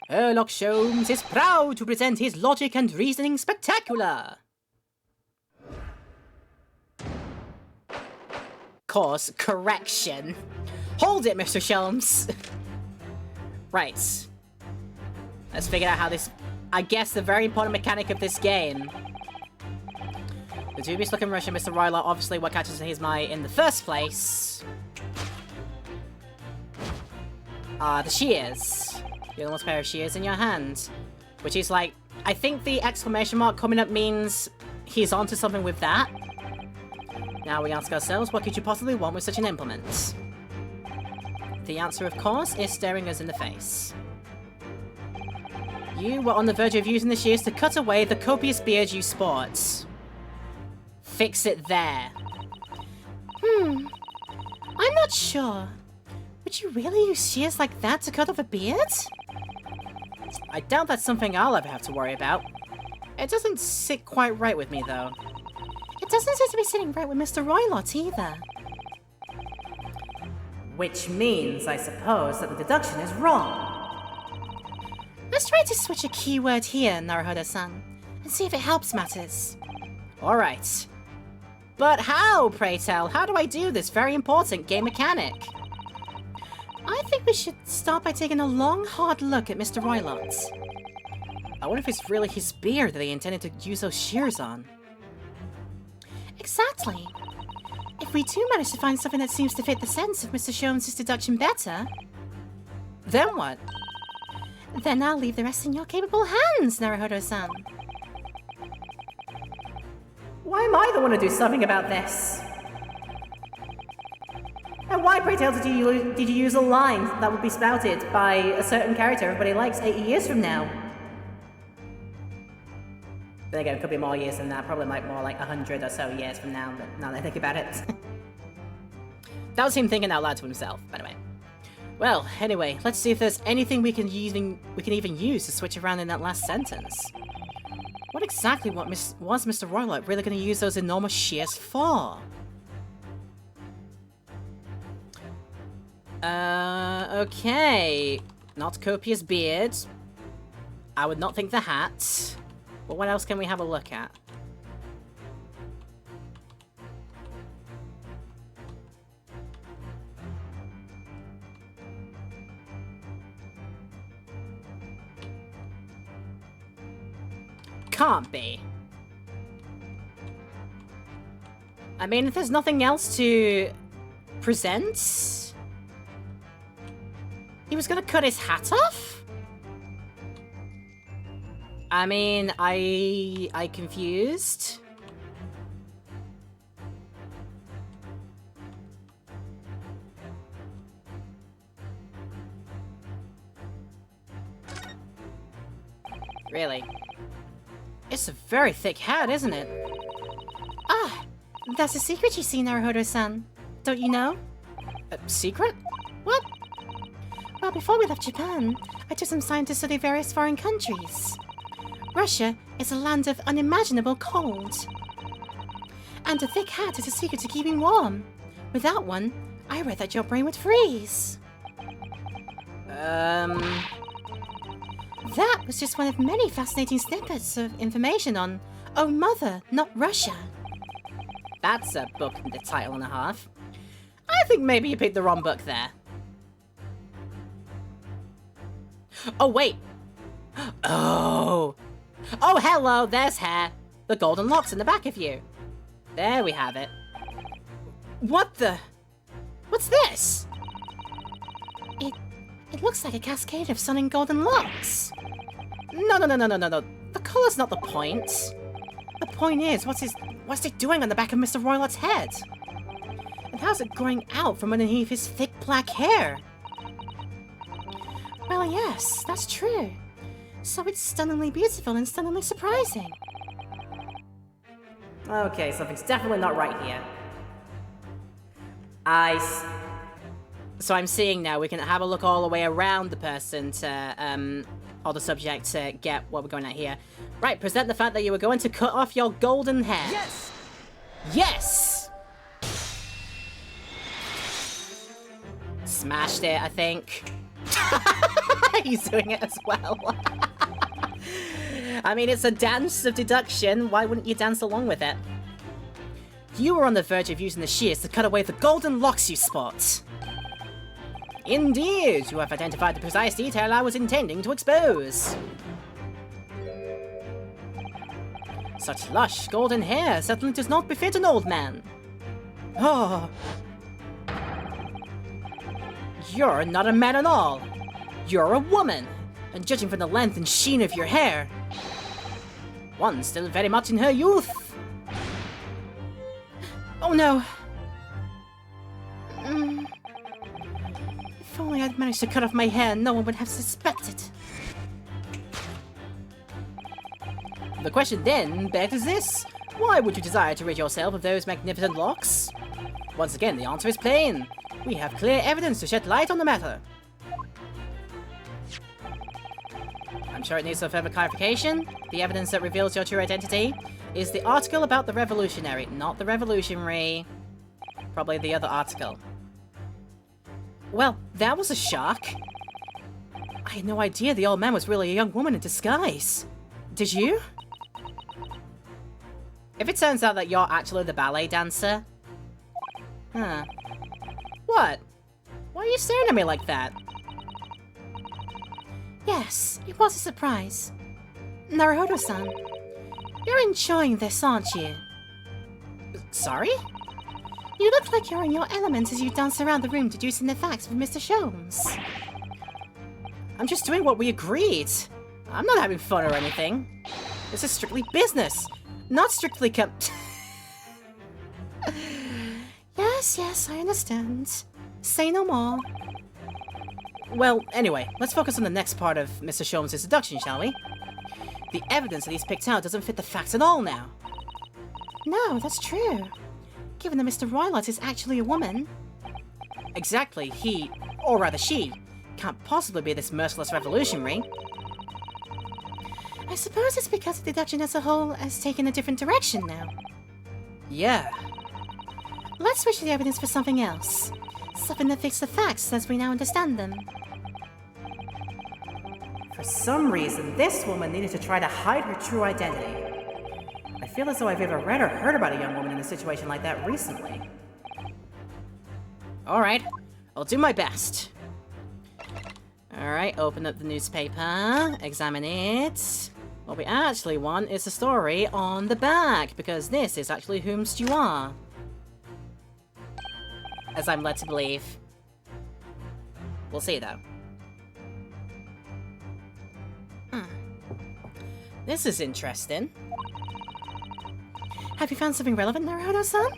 Sherlock Sholmes is proud to present his logic and reasoning spectacular. course, correction. Hold it, Mr. Sholmes. Right. Let's figure out how this... I guess the very important mechanic of this game. The dubious-looking Russian Mr. Ryler, obviously what catches his eye in the first place are the shears. The enormous pair of shears in your hand. Which is like... I think the exclamation mark coming up means he's onto something with that. Now we ask ourselves, what could you possibly want with such an implement? The answer, of course, is staring us in the face. You were on the verge of using the shears to cut away the copious beard you sport. Fix it there. I'm not sure. Would you really use shears like that to cut off a beard? I doubt that's something I'll ever have to worry about. It doesn't sit quite right with me, though. It doesn't seem to be sitting right with Mr. Roylott either. Which means, I suppose, that the deduction is wrong. Let's try to switch a keyword here, Naruhodo-san, and see if it helps matters. Alright. But how, pray tell? How do I do this very important game mechanic? I think we should start by taking a long, hard look at Mr. Roylott. I wonder if it's really his beard that they intended to use those shears on. Exactly. If we do manage to find something that seems to fit the sense of Mr. Sholmes' deduction better... Then what? Then I'll leave the rest in your capable hands, Naruhodo-san. Why am I the one to do something about this? And why, pray tell, did you use a line that would be spouted by a certain character everybody likes 80 years from now? Then again, it could be more years than that. Probably like more like 100 or so years from now, but now that I think about it. That was him thinking out loud to himself, by the way. Well, anyway, let's see if there's anything we can even use to switch around in that last sentence. What exactly was Mr. Roylott really going to use those enormous shears for? Okay. Not copious beard. I would not think the hat. But what else can we have a look at? Can't be. I mean, if there's nothing else to present... He was gonna cut his hat off? I mean, I confused. Really? It's a very thick hat, isn't it? Ah, that's a secret you see, Naruhodo-san. Don't you know? A secret? What? Well, before we left Japan, I took some time to study various foreign countries. Russia is a land of unimaginable cold. And a thick hat is a secret to keeping warm. Without one, I read that your brain would freeze. That was just one of many fascinating snippets of information on Oh Mother, Not Russia. That's a book and a title and a half. I think maybe you picked the wrong book there. Oh, wait. Oh. Oh, hello, there's hair. The golden locks in the back of you. There we have it. What the? What's this? It looks like a cascade of sun and golden locks. No. The color's not the point. The point is, what's it doing on the back of Mr. Roylott's head? And how's it growing out from underneath his thick black hair? Well, yes, that's true. So it's stunningly beautiful and stunningly surprising. Okay, something's definitely not right here. So I'm seeing now we can have a look all the way around the person to, or the subject to get what we're going at here. Right, present the fact that you were going to cut off your golden hair. Yes! Yes! Smashed it, I think. He's doing it as well. I mean, it's a dance of deduction. Why wouldn't you dance along with it? You were on the verge of using the shears to cut away the golden locks you spot. Indeed, you have identified the precise detail I was intending to expose. Such lush, golden hair certainly does not befit an old man. Oh. You're not a man at all. You're a woman, and judging from the length and sheen of your hair, one still very much in her youth. Oh no. If only I'd managed to cut off my hair, no one would have suspected. The question then begs this: why would you desire to rid yourself of those magnificent locks? Once again, the answer is plain. We have clear evidence to shed light on the matter. I'm sure it needs some further clarification. The evidence that reveals your true identity is the article about the revolutionary, not the revolutionary. Probably the other article. Well, that was a shock. I had no idea the old man was really a young woman in disguise. Did you? If it turns out that you're actually the ballet dancer... Huh. What? Why are you staring at me like that? Yes, it was a surprise. Naruhodo-san, you're enjoying this, aren't you? Sorry? You look like you're in your element as you dance around the room deducing the facts with Mr. Sholmes. I'm just doing what we agreed. I'm not having fun or anything. This is strictly business, not strictly Yes, I understand. Say no more. Well, anyway, let's focus on the next part of Mr. Sholmes' deduction, shall we? The evidence that he's picked out doesn't fit the facts at all now. No, that's true. Given that Mr. Roylott is actually a woman. Exactly, he, or rather she, can't possibly be this merciless revolutionary. I suppose it's because the deduction as a whole has taken a different direction now. Yeah. Let's switch the evidence for something else. Something that fits the facts as we now understand them. For some reason, this woman needed to try to hide her true identity. I feel as though I've either read or heard about a young woman in a situation like that recently. Alright, I'll do my best. Alright, open up the newspaper, examine it. What we actually want is the story on the back, because this is actually whomst you are. As I'm led to believe. We'll see, though. This is interesting. Have you found something relevant, Naruhodo-san?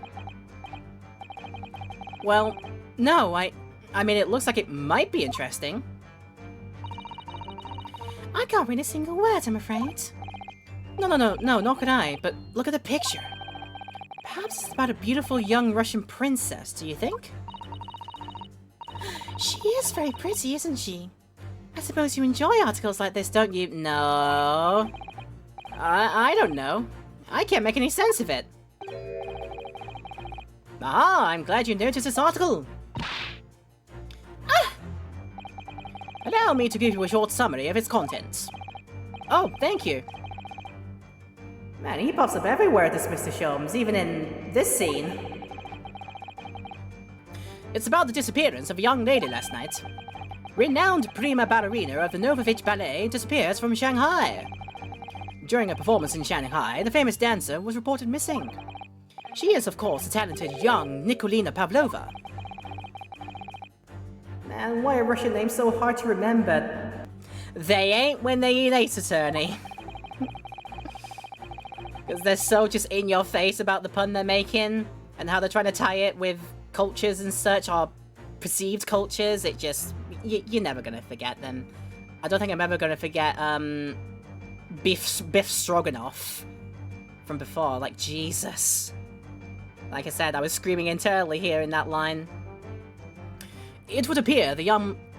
Well, no, I mean, it looks like it might be interesting. I can't read a single word, I'm afraid. No, nor could I, but look at the picture. Perhaps it's about a beautiful young Russian princess, do you think? She is very pretty, isn't she? I suppose you enjoy articles like this, don't you? No. I don't know. I can't make any sense of it. Ah, I'm glad you noticed this article. Allow me to give you a short summary of its contents. Oh, thank you. Man, he pops up everywhere, this Mr. Sholmes, even in this scene. It's about the disappearance of a young lady last night. Renowned prima ballerina of the Novovich Ballet disappears from Shanghai. During a performance in Shanghai, the famous dancer was reported missing. She is, of course, the talented young Nikolina Pavlova. Man, why are Russian names so hard to remember? They ain't when they eat Ace Attorney. Because they're so just in your face about the pun they're making, and how they're trying to tie it with cultures and such, or perceived cultures. It just... you're never gonna forget them. I don't think I'm ever gonna forget, Biff Stroganoff from before. Like, Jesus. Like I said, I was screaming internally here in that line. It would appear the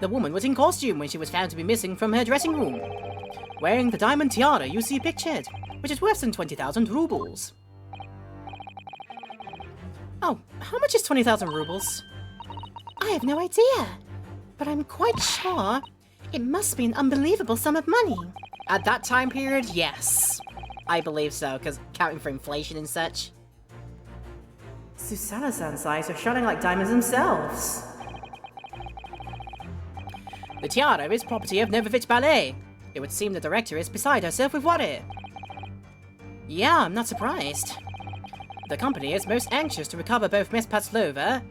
woman was in costume when she was found to be missing from her dressing room, wearing the diamond tiara you see pictured, which is worth some 20,000 rubles. Oh, how much is 20,000 rubles? I have no idea, but I'm quite sure it must be an unbelievable sum of money. At that time period, yes. I believe so, because counting for inflation and such. Susana-san's eyes are shining like diamonds themselves. The tiara is property of Novovich Ballet. It would seem the director is beside herself with worry. Yeah, I'm not surprised. The company is most anxious to recover both Miss Pavlova...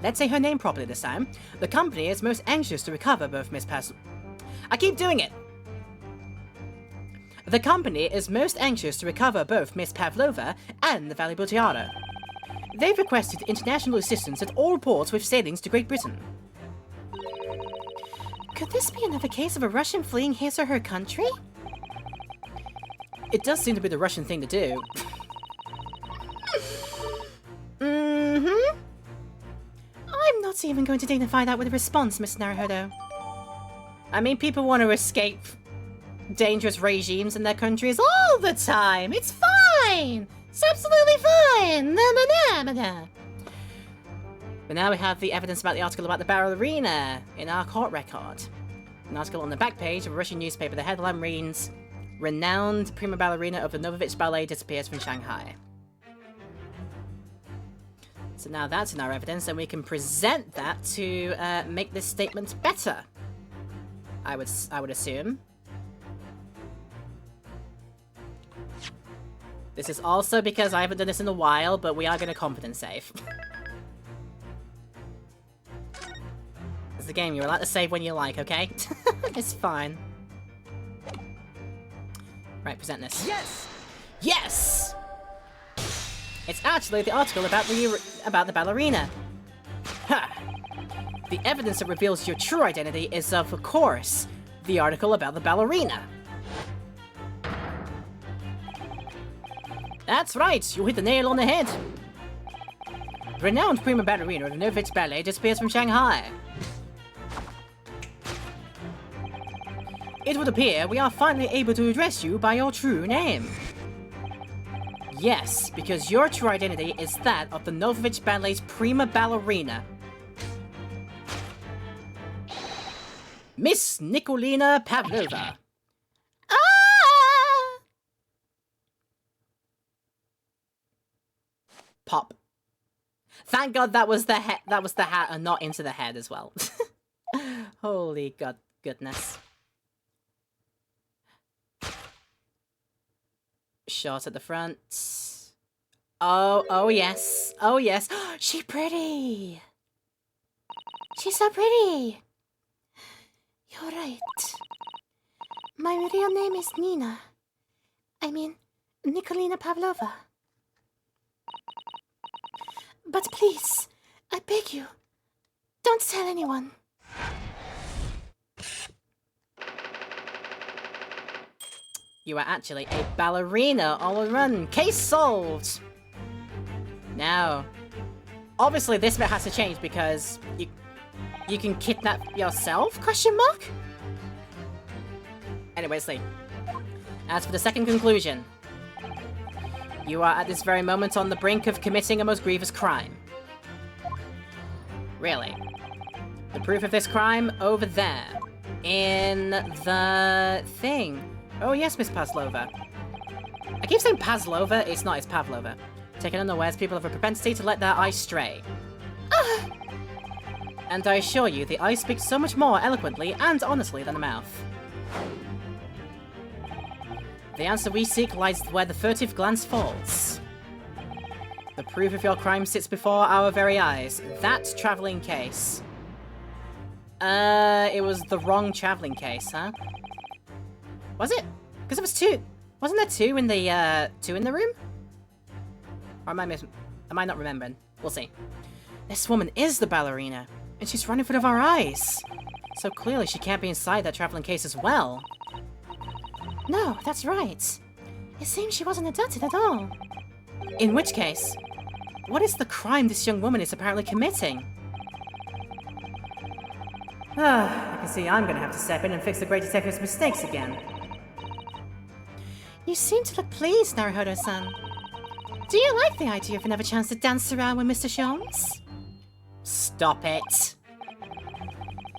let's say her name properly this time. The company is most anxious to recover both Miss Pavlova... I keep doing it! The company is most anxious to recover both Miss Pavlova and the valuable tiara. They've requested international assistance at all ports with sailings to Great Britain. Could this be another case of a Russian fleeing his or her country? It does seem to be the Russian thing to do. Mm-hmm. I'm not even going to dignify that with a response, Miss Naruhodo. I mean, people want to escape dangerous regimes in their countries all the time. It's fine. It's absolutely fine. But now we have the evidence about the article about the ballerina in our court record. An article on the back page of a Russian newspaper. The headline reads, "Renowned prima ballerina of the Novovich Ballet disappears from Shanghai." So now that's in our evidence, and we can present that to make this statement better. I would assume. This is also because I haven't done this in a while, but we are going to confidence save. It's the game, you're allowed to save when you like, okay? It's fine. Right, present this. Yes! Yes! It's actually the article about the ballerina. Ha! The evidence that reveals your true identity is, of course, the article about the ballerina. That's right, you hit the nail on the head. The renowned prima ballerina of the Novovich Ballet disappears from Shanghai. It would appear we are finally able to address you by your true name. Yes, because your true identity is that of the Novovich Ballet's prima ballerina, Miss Nikolina Pavlova. Ah! Pop. Thank God that was the head. That was the hat, and not into the head as well. Holy goodness. Shot at the front. Oh yes. Oh yes. She's pretty. She's so pretty. You're right. My real name is Nina. I mean, Nikolina Pavlova. But please, I beg you, don't tell anyone. You are actually a ballerina all run. Case solved! Now, obviously this bit has to change because you can kidnap yourself? Question mark? Anyways, as for the second conclusion, you are at this very moment on the brink of committing a most grievous crime. Really. The proof of this crime over there. In the thing. Oh yes, Miss Pavlova. I keep saying Pavlova, it's not, it's Pavlova. Taken unawares, people have a propensity to let their eyes stray. And I assure you, the eyes speak so much more eloquently and honestly than the mouth. The answer we seek lies where the furtive glance falls. The proof of your crime sits before our very eyes. That traveling case. It was the wrong traveling case, huh? Was it? Because it was two. Wasn't there two in the room? Or am I not remembering? We'll see. This woman is the ballerina, and she's right in front of our eyes. So clearly she can't be inside that traveling case as well. No, that's right. It seems she wasn't abducted at all. In which case, what is the crime this young woman is apparently committing? I can see I'm gonna have to step in and fix the great detective's mistakes again. You seem to look pleased, Naruhodo-san. Do you like the idea of another chance to dance around with Mr. Sholmes? Stop it.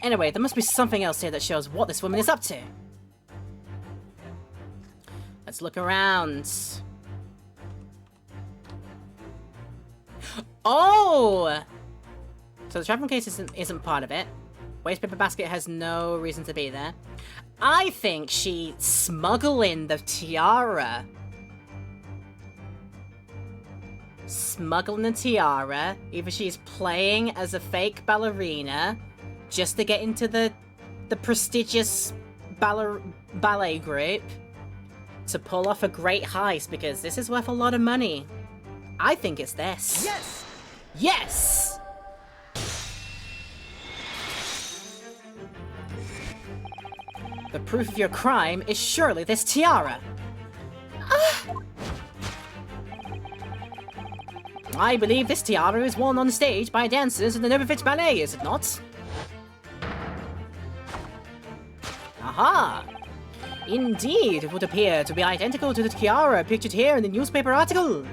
Anyway, there must be something else here that shows what this woman is up to. Let's look around. Oh! So the traveling case isn't part of it. Waste paper basket has no reason to be there. I think she smuggling the tiara. Smuggling the tiara. Either she's playing as a fake ballerina just to get into the prestigious ballet group to pull off a great heist, because this is worth a lot of money. I think it's this. Yes! Yes! The proof of your crime is surely this tiara. I believe this tiara is worn on stage by dancers in the Novovich Ballet, is it not? Aha! Indeed, it would appear to be identical to the tiara pictured here in the newspaper article.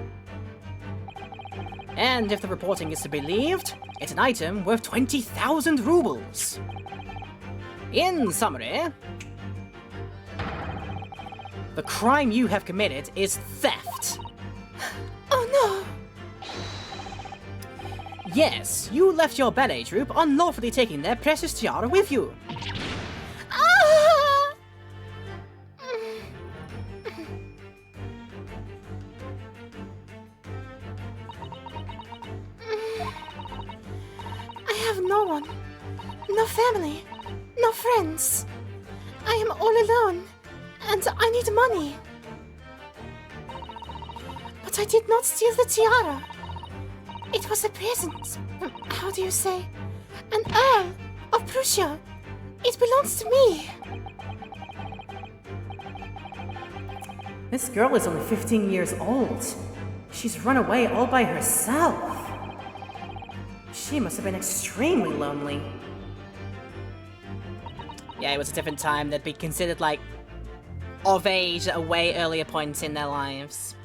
And if the reporting is to be believed, it's an item worth 20,000 rubles. In summary, the crime you have committed is theft. Oh no! Yes, you left your ballet troupe unlawfully taking their precious tiara with you. Ah! I have no one, no family, no friends. I am all alone, and I need money. But I did not steal the tiara. It was a present. How do you say? An Earl of Prussia. It belongs to me. This girl is only 15 years old. She's run away all by herself. She must have been extremely lonely. Yeah, it was a different time. They'd be considered, like, of age at a way earlier point in their lives.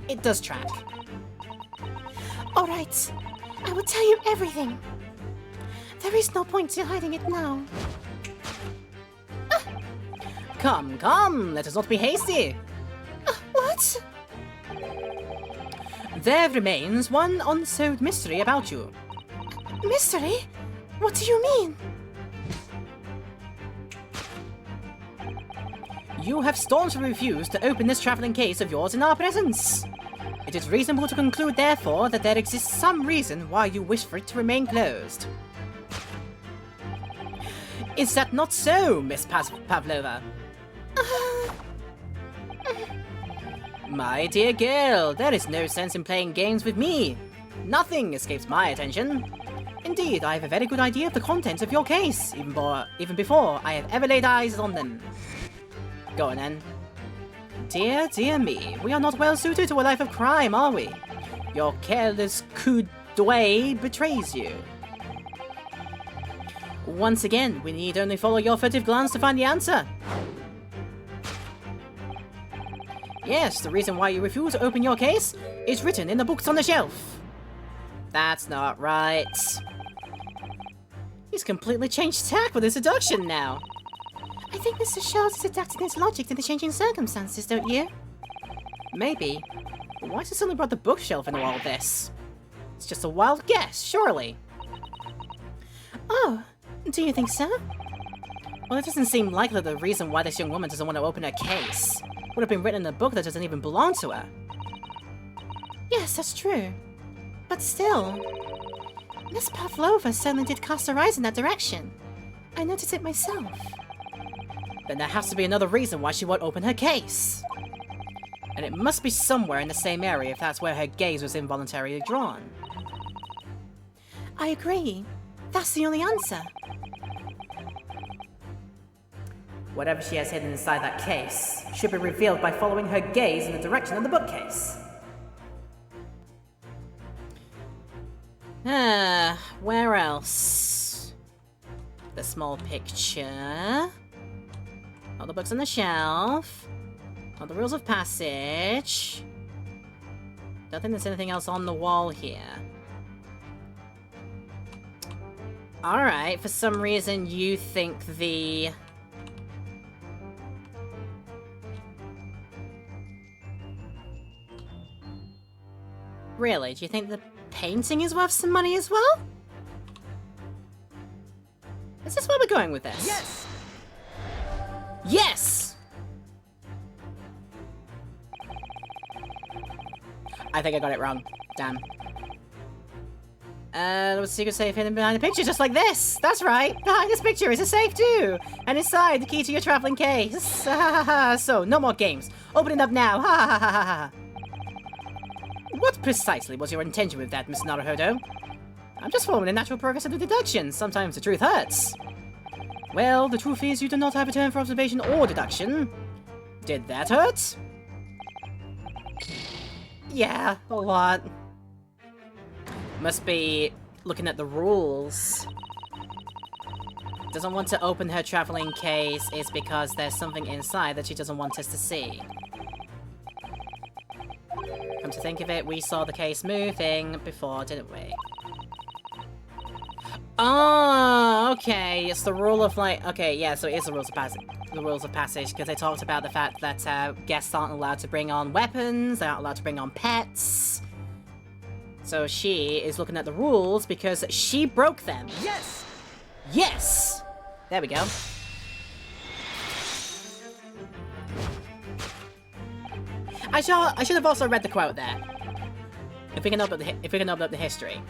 It does track. All right. I will tell you everything. There is no point in hiding it now. Come, come, let us not be hasty. What? There remains one unsolved mystery about you. Mystery? What do you mean? You have staunchly refused to open this traveling case of yours in our presence. It is reasonable to conclude, therefore, that there exists some reason why you wish for it to remain closed. Is that not so, Miss Pavlova? My dear girl, there is no sense in playing games with me. Nothing escapes my attention. Indeed, I have a very good idea of the contents of your case, even before I have ever laid eyes on them. Go on then. Dear, dear me, we are not well suited to a life of crime, are we? Your careless coup d'oeil betrays you. Once again, we need only follow your furtive glance to find the answer. Yes, the reason why you refuse to open your case is written in the books on the shelf. That's not right. He's completely changed tack with his deduction now. I think Mr. Charles is adapting his logic to the changing circumstances, don't you? Maybe. But why has he suddenly brought the bookshelf into all this? It's just a wild guess, surely. Oh, do you think so? Well, it doesn't seem likely the reason why this young woman doesn't want to open her case would have been written in a book that doesn't even belong to her. Yes, that's true. But still, Miss Pavlova certainly did cast her eyes in that direction. I noticed it myself. Then there has to be another reason why she won't open her case. And it must be somewhere in the same area if that's where her gaze was involuntarily drawn. I agree. That's the only answer. Whatever she has hidden inside that case should be revealed by following her gaze in the direction of the bookcase. Where else? The small picture. All the books on the shelf. All the rules of passage. Don't think there's anything else on the wall here. Alright, for some reason you think the... Really? Do you think the painting is worth some money as well? Is this where we're going with this? Yes! Yes! I think I got it wrong. Damn. What's the secret safe hidden behind the picture? Just like this! That's right! Behind this picture is a safe too! And inside, the key to your traveling case! So, no more games. Open it up now! Ha ha ha ha ha! What precisely was your intention with that, Mr. Naruhodo? I'm just following the natural progress of the deduction. Sometimes the truth hurts. Well, the truth is you do not have a turn for observation or deduction. Did that hurt? Yeah, a lot. Must be looking at the rules. Doesn't want to open her traveling case is because there's something inside that she doesn't want us to see. Come to think of it, we saw the case moving before, didn't we? Oh, okay. It's the rule of like, okay, yeah. So it is the rules of passage. The rules of passage, because they talked about the fact that guests aren't allowed to bring on weapons. They aren't allowed to bring on pets. So she is looking at the rules because she broke them. Yes! Yes. There we go. I should have also read the quote there. If we can open up the history.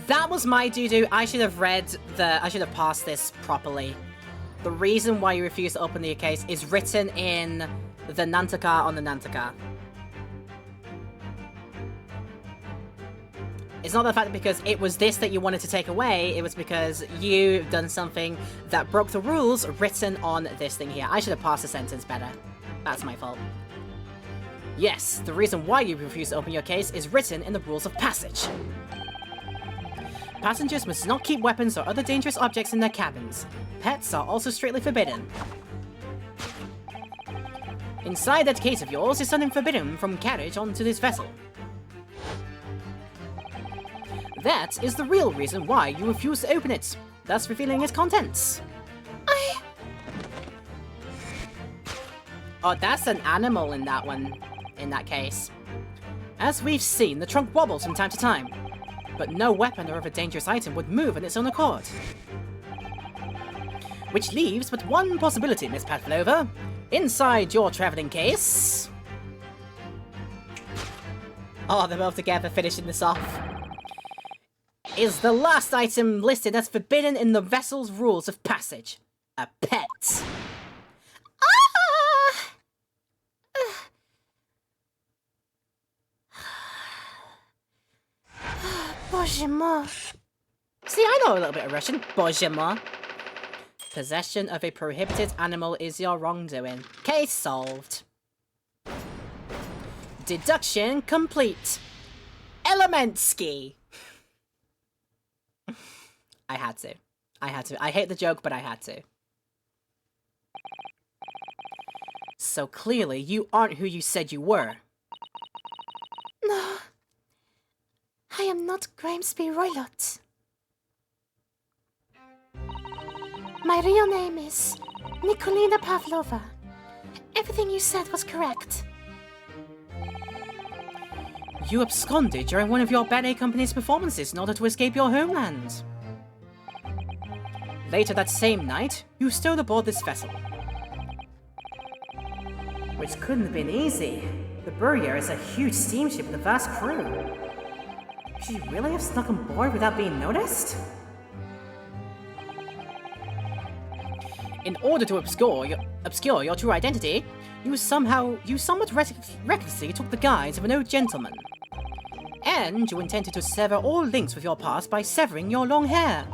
That was my doo-doo. I should have passed this properly. The reason why you refuse to open the case is written in the Nantaka on the Nantaka. It's not the fact that because it was this that you wanted to take away, it was because you've done something that broke the rules written on this thing here. I should have passed the sentence better. That's my fault. Yes, the reason why you refuse to open your case is written in the rules of passage. Passengers must not keep weapons or other dangerous objects in their cabins. Pets are also strictly forbidden. Inside that case of yours is something forbidden from carriage onto this vessel. That is the real reason why you refuse to open it, thus revealing its contents. Oh, that's an animal in that one, in that case. As we've seen, the trunk wobbles from time to time, but no weapon or other dangerous item would move on its own accord. Which leaves but one possibility, Miss Pavlova. Inside your traveling case... Oh, they're both together finishing this off. Is the last item listed as forbidden in the vessel's rules of passage. A pet. Bоже mой. See, I know a little bit of Russian. Bоже mой. Possession of a prohibited animal is your wrongdoing. Case solved. Deduction complete. Elementsky. I had to. I hate the joke, but I had to. So clearly, you aren't who you said you were. No. I am not Grimsby Roylott. My real name is Nikolina Pavlova. Everything you said was correct. You absconded during one of your ballet company's performances in order to escape your homeland. Later that same night, you stowed aboard this vessel. Which couldn't have been easy. The Burrier is a huge steamship with a vast crew. Could you really have snuck on board without being noticed? In order to obscure your true identity, you somewhat recklessly took the guise of an old gentleman. And you intended to sever all links with your past by severing your long hair.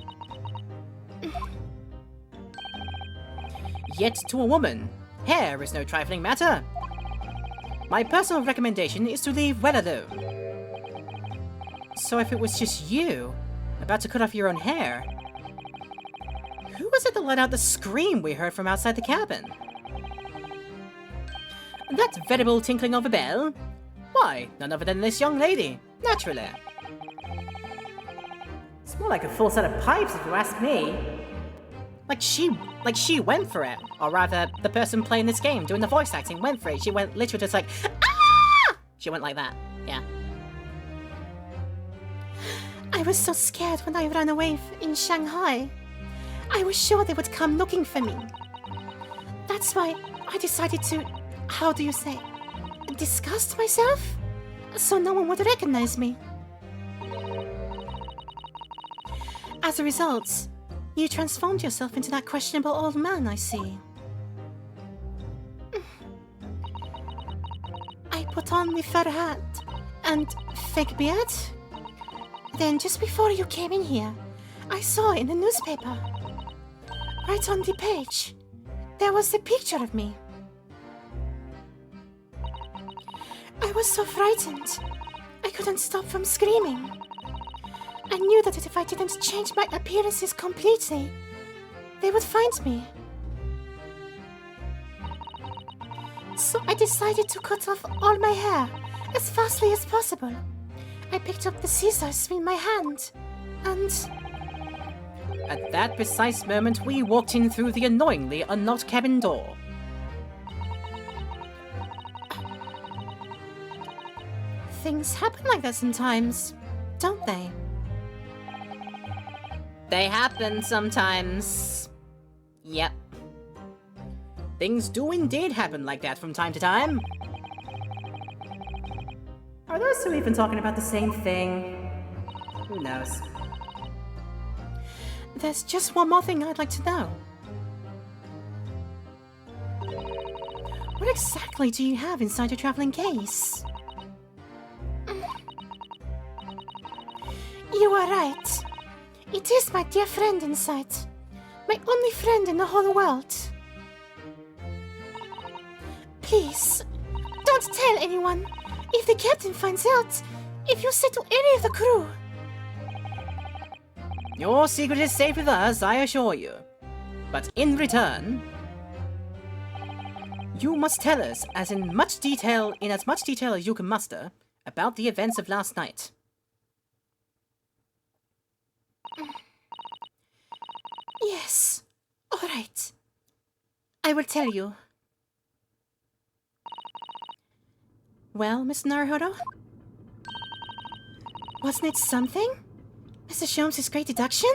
Yet to a woman, hair is no trifling matter. My personal recommendation is to leave well alone. So if it was just you, about to cut off your own hair, who was it that let out the scream we heard from outside the cabin? That veritable tinkling of a bell? Why, none other than this young lady, naturally. It's more like a full set of pipes if you ask me. Like she went for it. Or rather, the person playing this game, doing the voice acting, went for it. She went literally just like, ah! She went like that. Yeah. I was so scared when I ran away in Shanghai. I was sure they would come looking for me. That's why I decided to, how do you say, disgust myself? So no one would recognize me. As a result, you transformed yourself into that questionable old man, I see. I put on the fur hat and fake beard. Then just before you came in here, I saw in the newspaper, right on the page, there was a picture of me. I was so frightened, I couldn't stop from screaming. I knew that if I didn't change my appearances completely, they would find me. So I decided to cut off all my hair as fastly as possible. I picked up the scissors in my hand, and... At that precise moment, we walked in through the annoyingly unlocked cabin door. Things happen like that sometimes, don't they? They happen sometimes. Yep. Things do indeed happen like that from time to time. Are those two even talking about the same thing? Who knows? There's just one more thing I'd like to know. What exactly do you have inside your traveling case? You are right. It is my dear friend inside. My only friend in the whole world. Please, don't tell anyone. If the captain finds out, if you say to any of the crew. Your secret is safe with us, I assure you. But in return, you must tell us in as much detail as you can muster about the events of last night. Yes. All right. I will tell you. Well, Miss Naruhodo? Wasn't it something? Mr. Sholmes' great deduction?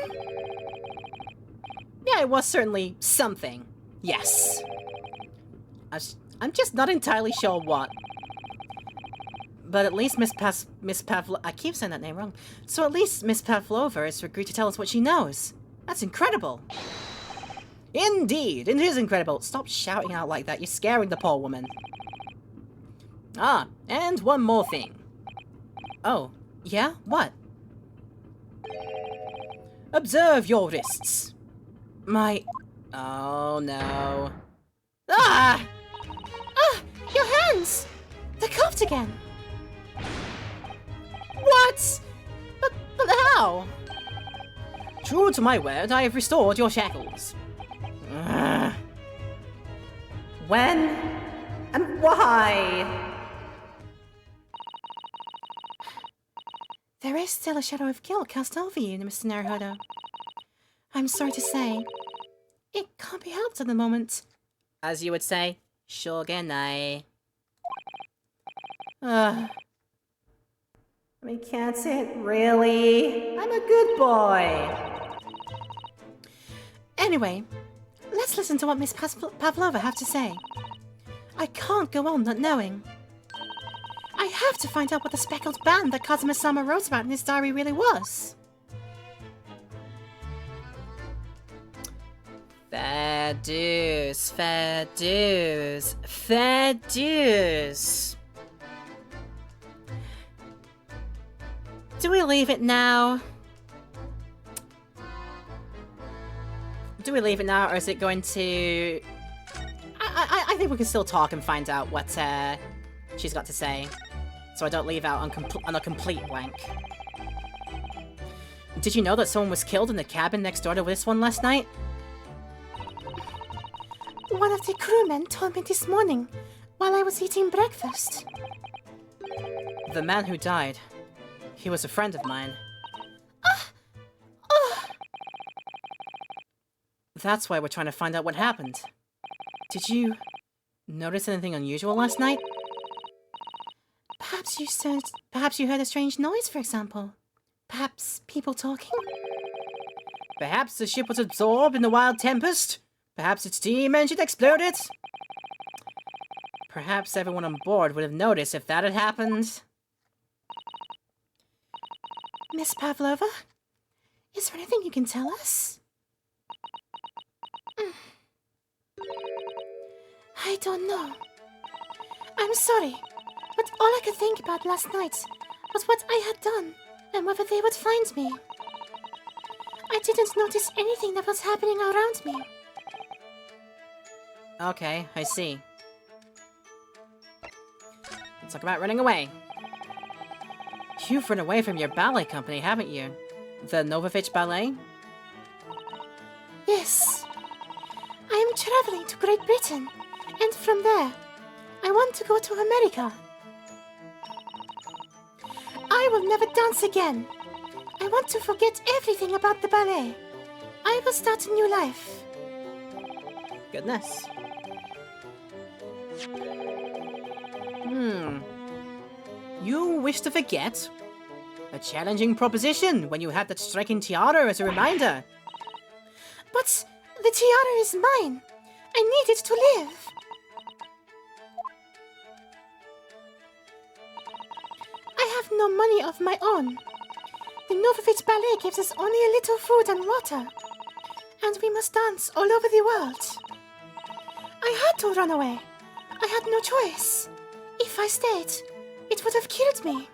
Yeah, it was certainly something. Yes. I'm just not entirely sure what. But at least Miss Pavlova... I keep saying that name wrong. So at least Miss Pavlova has agreed to tell us what she knows. That's incredible. Indeed, it is incredible. Stop shouting out like that. You're scaring the poor woman. Ah, and one more thing. Oh, yeah? What? Observe your wrists. My... Oh, no. Ah! Ah! Your hands! They're cuffed again! What? But how? True to my word, I have restored your shackles. Ugh. When? And why? There is still a shadow of guilt cast over you, Mr. Naruhodo. I'm sorry to say, it can't be helped at the moment. As you would say, shogunai. I mean, can't it really? I'm a good boy. Anyway, let's listen to what Miss Pavlova have to say. I can't go on not knowing. I have to find out what the speckled band that Kazuma-sama wrote about in his diary really was. Fair dues, fair dues, fair dues. Do we leave it now? Do we leave it now, or is it going to... I think we can still talk and find out what she's got to say, so I don't leave out on a complete blank. Did you know that someone was killed in the cabin next door to this one last night? One of the crewmen told me this morning, while I was eating breakfast. The man who died, he was a friend of mine. That's why we're trying to find out what happened. Did you notice anything unusual last night? Perhaps you heard a strange noise, for example. Perhaps people talking? Perhaps the ship was absorbed in the wild tempest? Perhaps its steam engine exploded? Perhaps everyone on board would have noticed if that had happened. Miss Pavlova? Is there anything you can tell us? I don't know. I'm sorry, but all I could think about last night was what I had done and whether they would find me. I didn't notice anything that was happening around me. Okay, I see. Let's talk about running away. You've run away from your ballet company, haven't you? The Novovich Ballet? Yes. I am traveling to Great Britain, and from there, I want to go to America. I will never dance again. I want to forget everything about the ballet. I will start a new life. Goodness. You wish to forget? A challenging proposition when you had that striking tiara as a reminder. But the tiara is mine. I need it to live. I have no money of my own. The Novovich Ballet gives us only a little food and water. And we must dance all over the world. I had to run away. I had no choice. If I stayed, it would have killed me.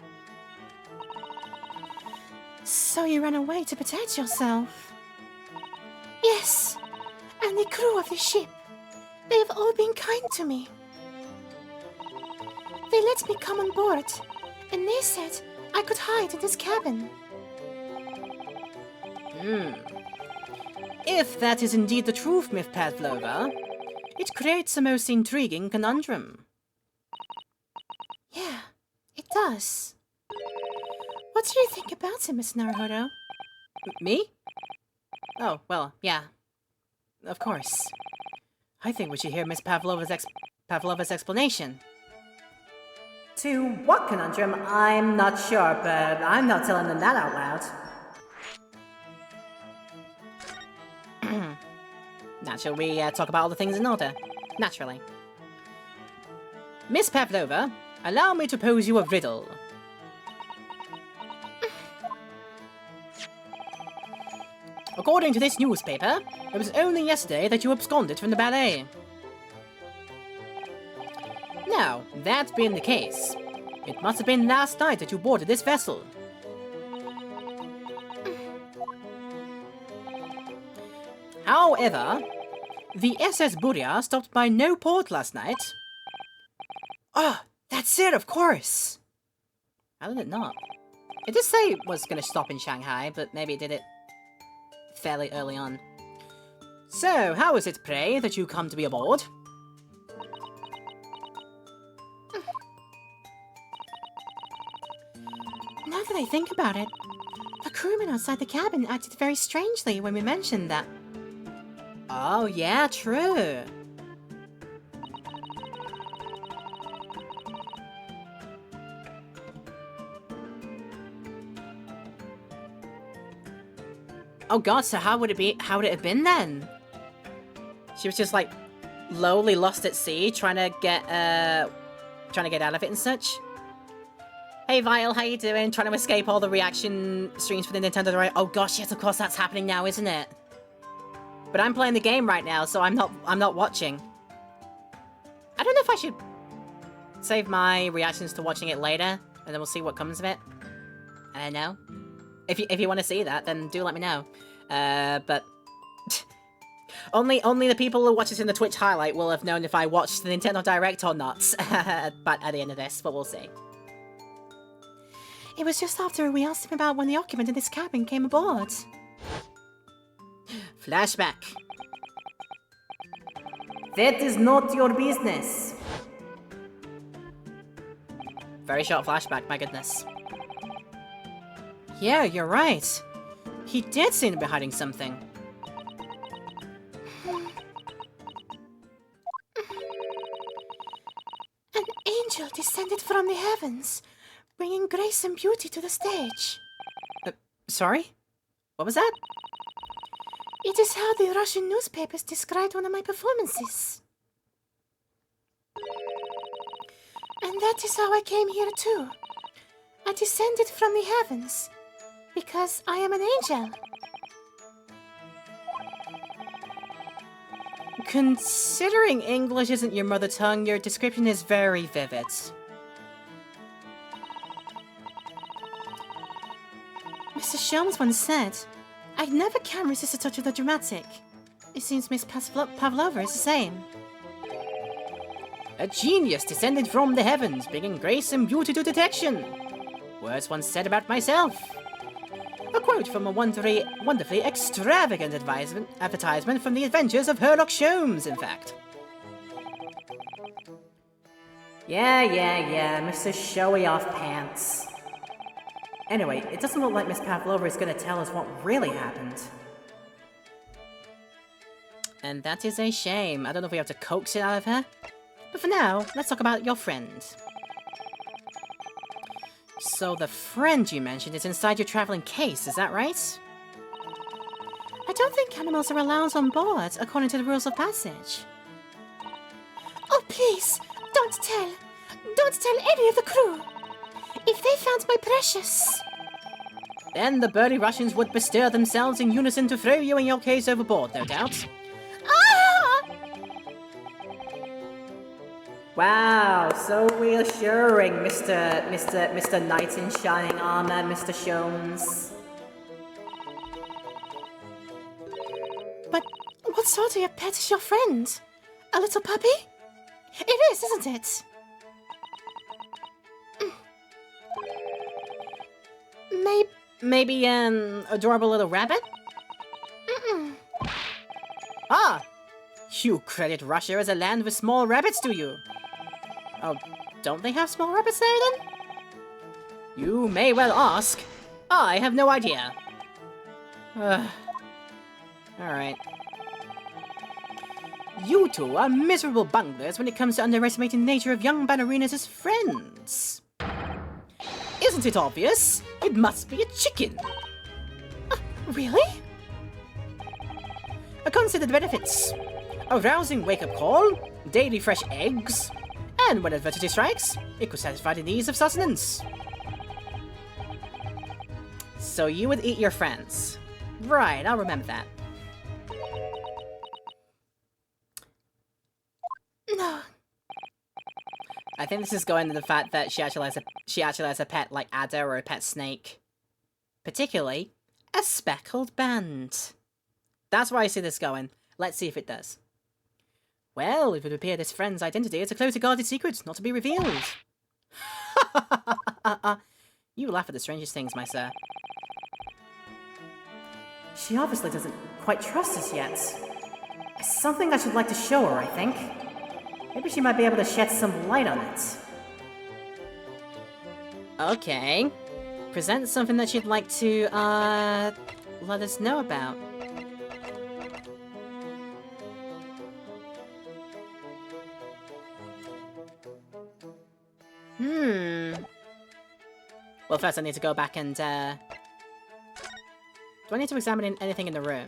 So you ran away to protect yourself? Yes, and the crew of the ship. They have all been kind to me. They let me come on board, and they said I could hide in this cabin. If that is indeed the truth, Miss Pavlova, it creates a most intriguing conundrum. Yeah, it does. What do you think about him, Miss Naruhodo? Me? Oh, well, yeah. Of course. I think we should hear Miss Pavlova's explanation. To what conundrum? I'm not sure, but I'm not telling them that out loud. Now, shall we talk about all the things in order? Naturally. Miss Pavlova, allow me to pose you a riddle. According to this newspaper, it was only yesterday that you absconded from the ballet. Now, that being the case, it must have been last night that you boarded this vessel. However, the SS Burya stopped by no port last night. Oh, that's it, of course! How did it not? It did say it was going to stop in Shanghai, but maybe it did it fairly early on. So, how is it, pray, that you come to be aboard? Now that I think about it, the crewman outside the cabin acted very strangely when we mentioned that. Oh, yeah, true. Oh god, so how would it have been then? She was just like lowly lost at sea, trying to get out of it and such. Hey Vile, how you doing? Trying to escape all the reaction streams for the Nintendo Direct. Oh gosh, yes, of course that's happening now, isn't it? But I'm playing the game right now, so I'm not watching. I don't know if I should save my reactions to watching it later, and then we'll see what comes of it. I don't know. If you want to see that, then do let me know. But only the people who watch this in the Twitch highlight will have known if I watched the Nintendo Direct or not. But at the end of this, but we'll see. It was just after we asked him about when the occupant in this cabin came aboard. Flashback. That is not your business. Very short flashback, my goodness. Yeah, you're right. He did seem to be hiding something. from the heavens, bringing grace and beauty to the stage. Sorry? What was that? It is how the Russian newspapers described one of my performances. And that is how I came here too. I descended from the heavens, because I am an angel. Considering English isn't your mother tongue, your description is very vivid. Mr. Sholmes once said, I never can resist a touch of the dramatic. It seems Miss Pavlova is the same. A genius descended from the heavens, bringing grace and beauty to detection. Words once said about myself. A quote from a wonderfully extravagant advertisement from the adventures of Sherlock Holmes, in fact. Yeah, Mr. Showy-Off Pants. Anyway, it doesn't look like Miss Pavlova is going to tell us what really happened. And that is a shame. I don't know if we have to coax it out of her. But for now, let's talk about your friend. So the friend you mentioned is inside your traveling case, is that right? I don't think animals are allowed on board, according to the rules of passage. Oh, please, don't tell any of the crew. If they found my precious... Then the burly Russians would bestir themselves in unison to throw you and your case overboard, no doubt. Ah! Wow, so reassuring, Mr. Knight in Shining Armor, Mr. Sholmes. But what sort of a pet is your friend? A little puppy? It is, isn't it? Maybe an adorable little rabbit? Mm-mm. Ah! You credit Russia as a land with small rabbits, do you? Oh, don't they have small rabbits there, then? You may well ask. I have no idea. Alright. You two are miserable bunglers when it comes to underestimating the nature of young ballerinas as friends. Isn't it obvious? It must be a chicken. Really? Consider the benefits. A rousing wake-up call, daily fresh eggs, and when adversity strikes, it could satisfy the needs of sustenance. So you would eat your friends. Right, I'll remember that. No. I think this is going to the fact that she actually has a pet like adder or a pet snake. Particularly, a speckled band. That's where I see this going. Let's see if it does. Well, it would appear this friend's identity is a closely guarded secret, not to be revealed. You laugh at the strangest things, my sir. She obviously doesn't quite trust us yet. It's something I should like to show her, I think. Maybe she might be able to shed some light on it. Okay. Present something that she'd like to, let us know about. Well, first I need to go back and, do I need to examine anything in the room?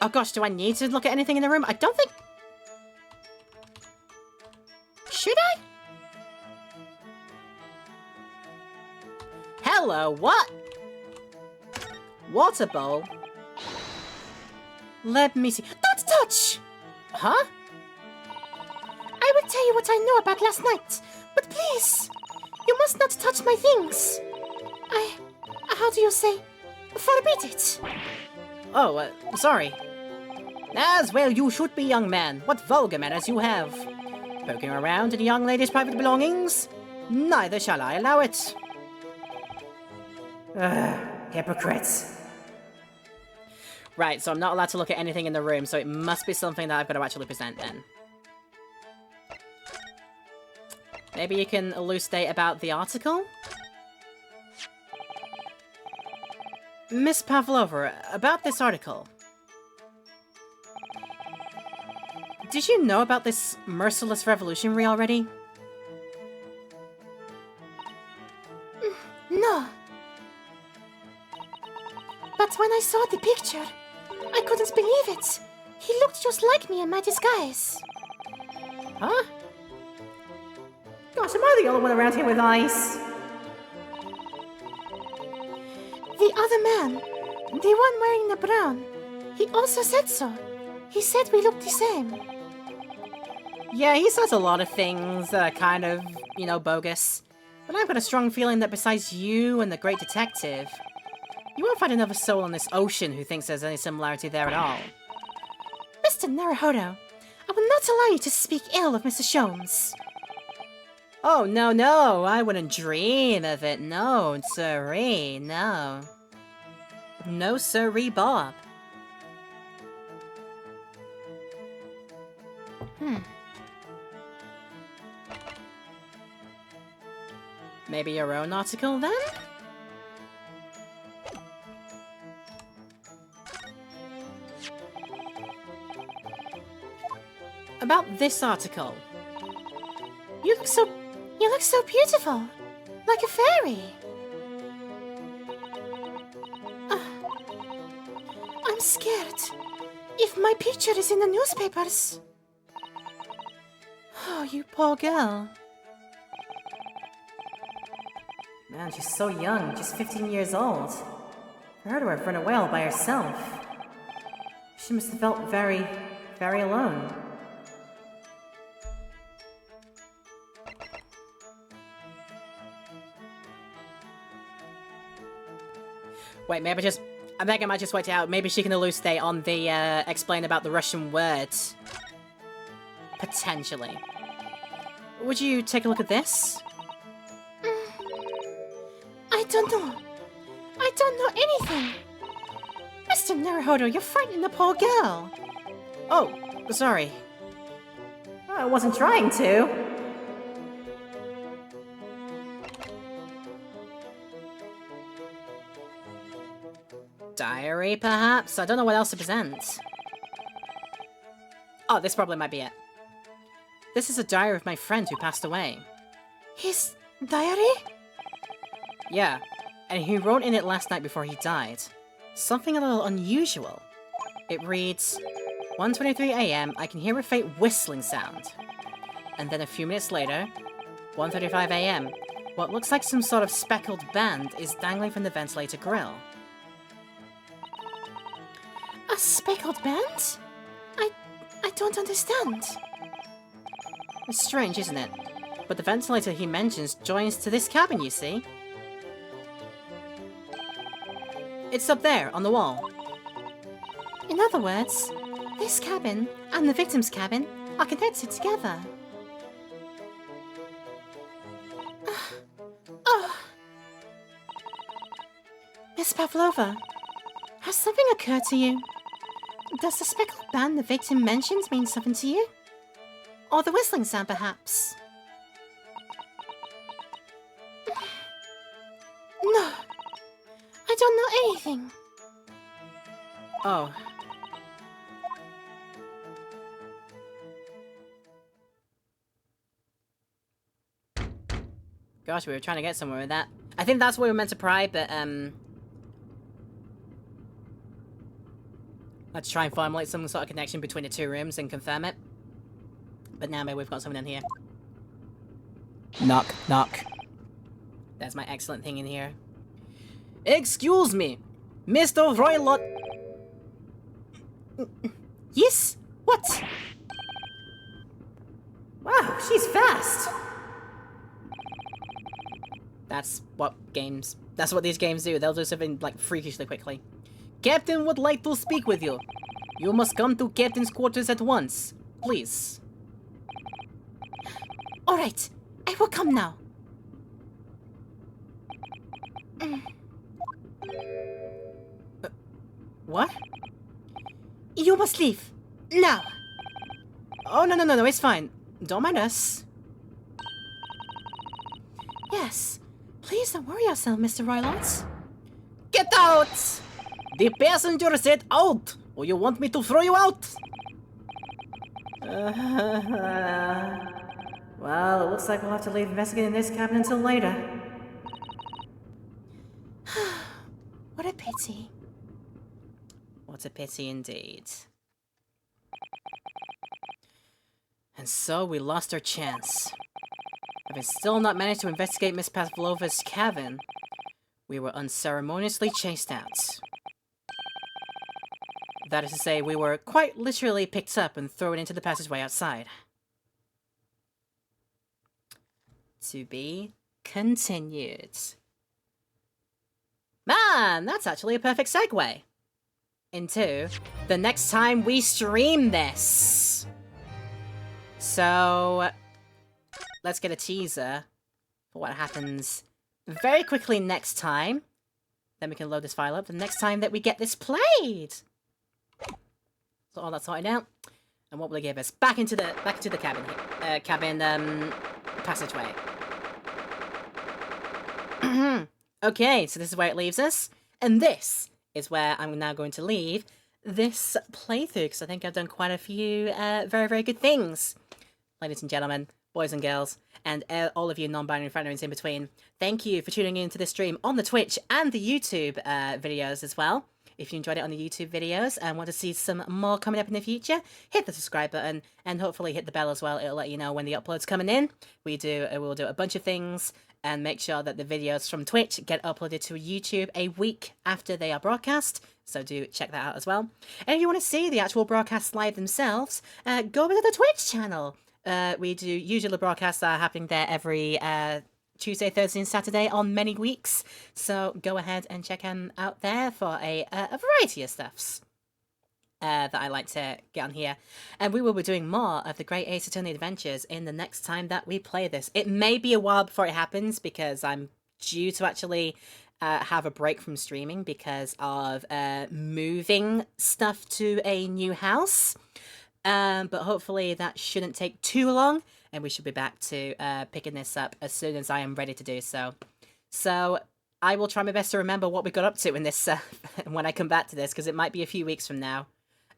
Oh gosh, do I need to look at anything in the room? I don't think... Should I? Hello, what? Water bowl? Let me see. Don't touch! Huh? I will tell you what I know about last night, but please, you must not touch my things. How do you say, forbid it. Oh, sorry. As well you should be, young man. What vulgar manners you have. Poking around in a young lady's private belongings? Neither shall I allow it. Hypocrites. Right, so I'm not allowed to look at anything in the room, so it must be something that I've got to actually present then. Maybe you can elucidate about the article? Miss Pavlova, about this article. Did you know about this merciless revolutionary already? No. But when I saw the picture, I couldn't believe it. He looked just like me in my disguise. Huh? Gosh, am I the only one around here with eyes? The other man, the one wearing the brown, he also said so. He said we looked the same. Yeah, he says a lot of things that are kind of, you know, bogus. But I've got a strong feeling that besides you and the great detective, you won't find another soul on this ocean who thinks there's any similarity there at all. Mr. Naruhodo, I will not allow you to speak ill of Mr. Sholmes. Oh, no, no, I wouldn't dream of it. No, sirree, no. No, sirree, Bob. Maybe your own article, then? About this article. You look so beautiful. Like a fairy. I'm scared. If my picture is in the newspapers. Oh, you poor girl. Man, she's so young, just 15 years old. For her to have run away all by herself. She must have felt very, very alone. Wait, maybe I think I might just work it out. Maybe she can elucidate on the, explain about the Russian words. Potentially. Would you take a look at this? I don't know. I don't know anything. Mr. Naruhodo, you're frightening the poor girl. Oh, sorry. I wasn't trying to. Diary, perhaps? I don't know what else to present. Oh, this probably might be it. This is a diary of my friend who passed away. His diary? Yeah, and he wrote in it last night before he died. Something a little unusual. It reads, 1:23 AM, I can hear a faint whistling sound. And then a few minutes later, 1:35 AM, what looks like some sort of speckled band is dangling from the ventilator grill. A speckled band? I don't understand. It's strange, isn't it? But the ventilator he mentions joins to this cabin, you see? It's up there, on the wall. In other words, this cabin and the victim's cabin are connected together. Miss Pavlova, has something occurred to you? Does the speckled band the victim mentions mean something to you? Or the whistling sound, perhaps? No. I don't know anything. Oh. Gosh, we were trying to get somewhere with that. I think that's where we were meant to pry, but, let's try and formulate some sort of connection between the two rooms and confirm it. But now maybe we've got something in here. Knock, knock. That's my excellent thing in here. Excuse me, Mr. Roylott. Yes? What? Wow, she's fast. That's what these games do. They'll do something, like, freakishly quickly. Captain would like to speak with you. You must come to Captain's quarters at once. Please. Alright, I will come now. What? You must leave. Now. Oh, no, it's fine. Don't mind us. Yes. Please don't worry yourself, Mr. Roylott. Get out! The passenger said out! Or you want me to throw you out? Well, it looks like we'll have to leave investigating this cabin until later. What a pity. What a pity indeed. And so we lost our chance. Having still not managed to investigate Miss Pavlova's cabin, we were unceremoniously chased out. That is to say, we were quite literally picked up and thrown into the passageway outside. To be continued. Man, that's actually a perfect segue into the next time we stream this. So, let's get a teaser for what happens very quickly next time. Then we can load this file up the next time that we get this played. So all that's sorted out. And what will it give us? Back into the cabin here. Passageway. Okay, so this is where it leaves us. And this is where I'm now going to leave this playthrough, because I think I've done quite a few very, very good things. Ladies and gentlemen, boys and girls, and all of you non-binary friends in between, thank you for tuning in to this stream on the Twitch and the YouTube videos as well. If you enjoyed it on the YouTube videos and want to see some more coming up in the future, hit the subscribe button and hopefully hit the bell as well. It'll let you know when the upload's coming in. We'll do a bunch of things and make sure that the videos from Twitch get uploaded to YouTube a week after they are broadcast. So do check that out as well. And if you want to see the actual broadcasts live themselves, go over to the Twitch channel. Usually the broadcasts are happening there every Tuesday, Thursday, and Saturday on many weeks. So go ahead and check them out there for a variety of stuffs that I like to get on here. And we will be doing more of the Great Ace Attorney Adventures in the next time that we play this. It may be a while before it happens because I'm due to actually have a break from streaming because of moving stuff to a new house. But hopefully that shouldn't take too long, and we should be back to picking this up as soon as I am ready to do so. So I will try my best to remember what we got up to in this when I come back to this, because it might be a few weeks from now.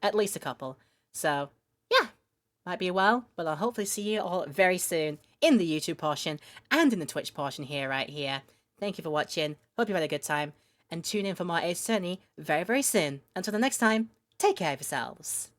At least a couple. So, yeah, might be a while, but I'll hopefully see you all very soon in the YouTube portion and in the Twitch portion right here. Thank you for watching. Hope you had a good time, and tune in for more Ace Attorney very, very soon. Until the next time, take care of yourselves.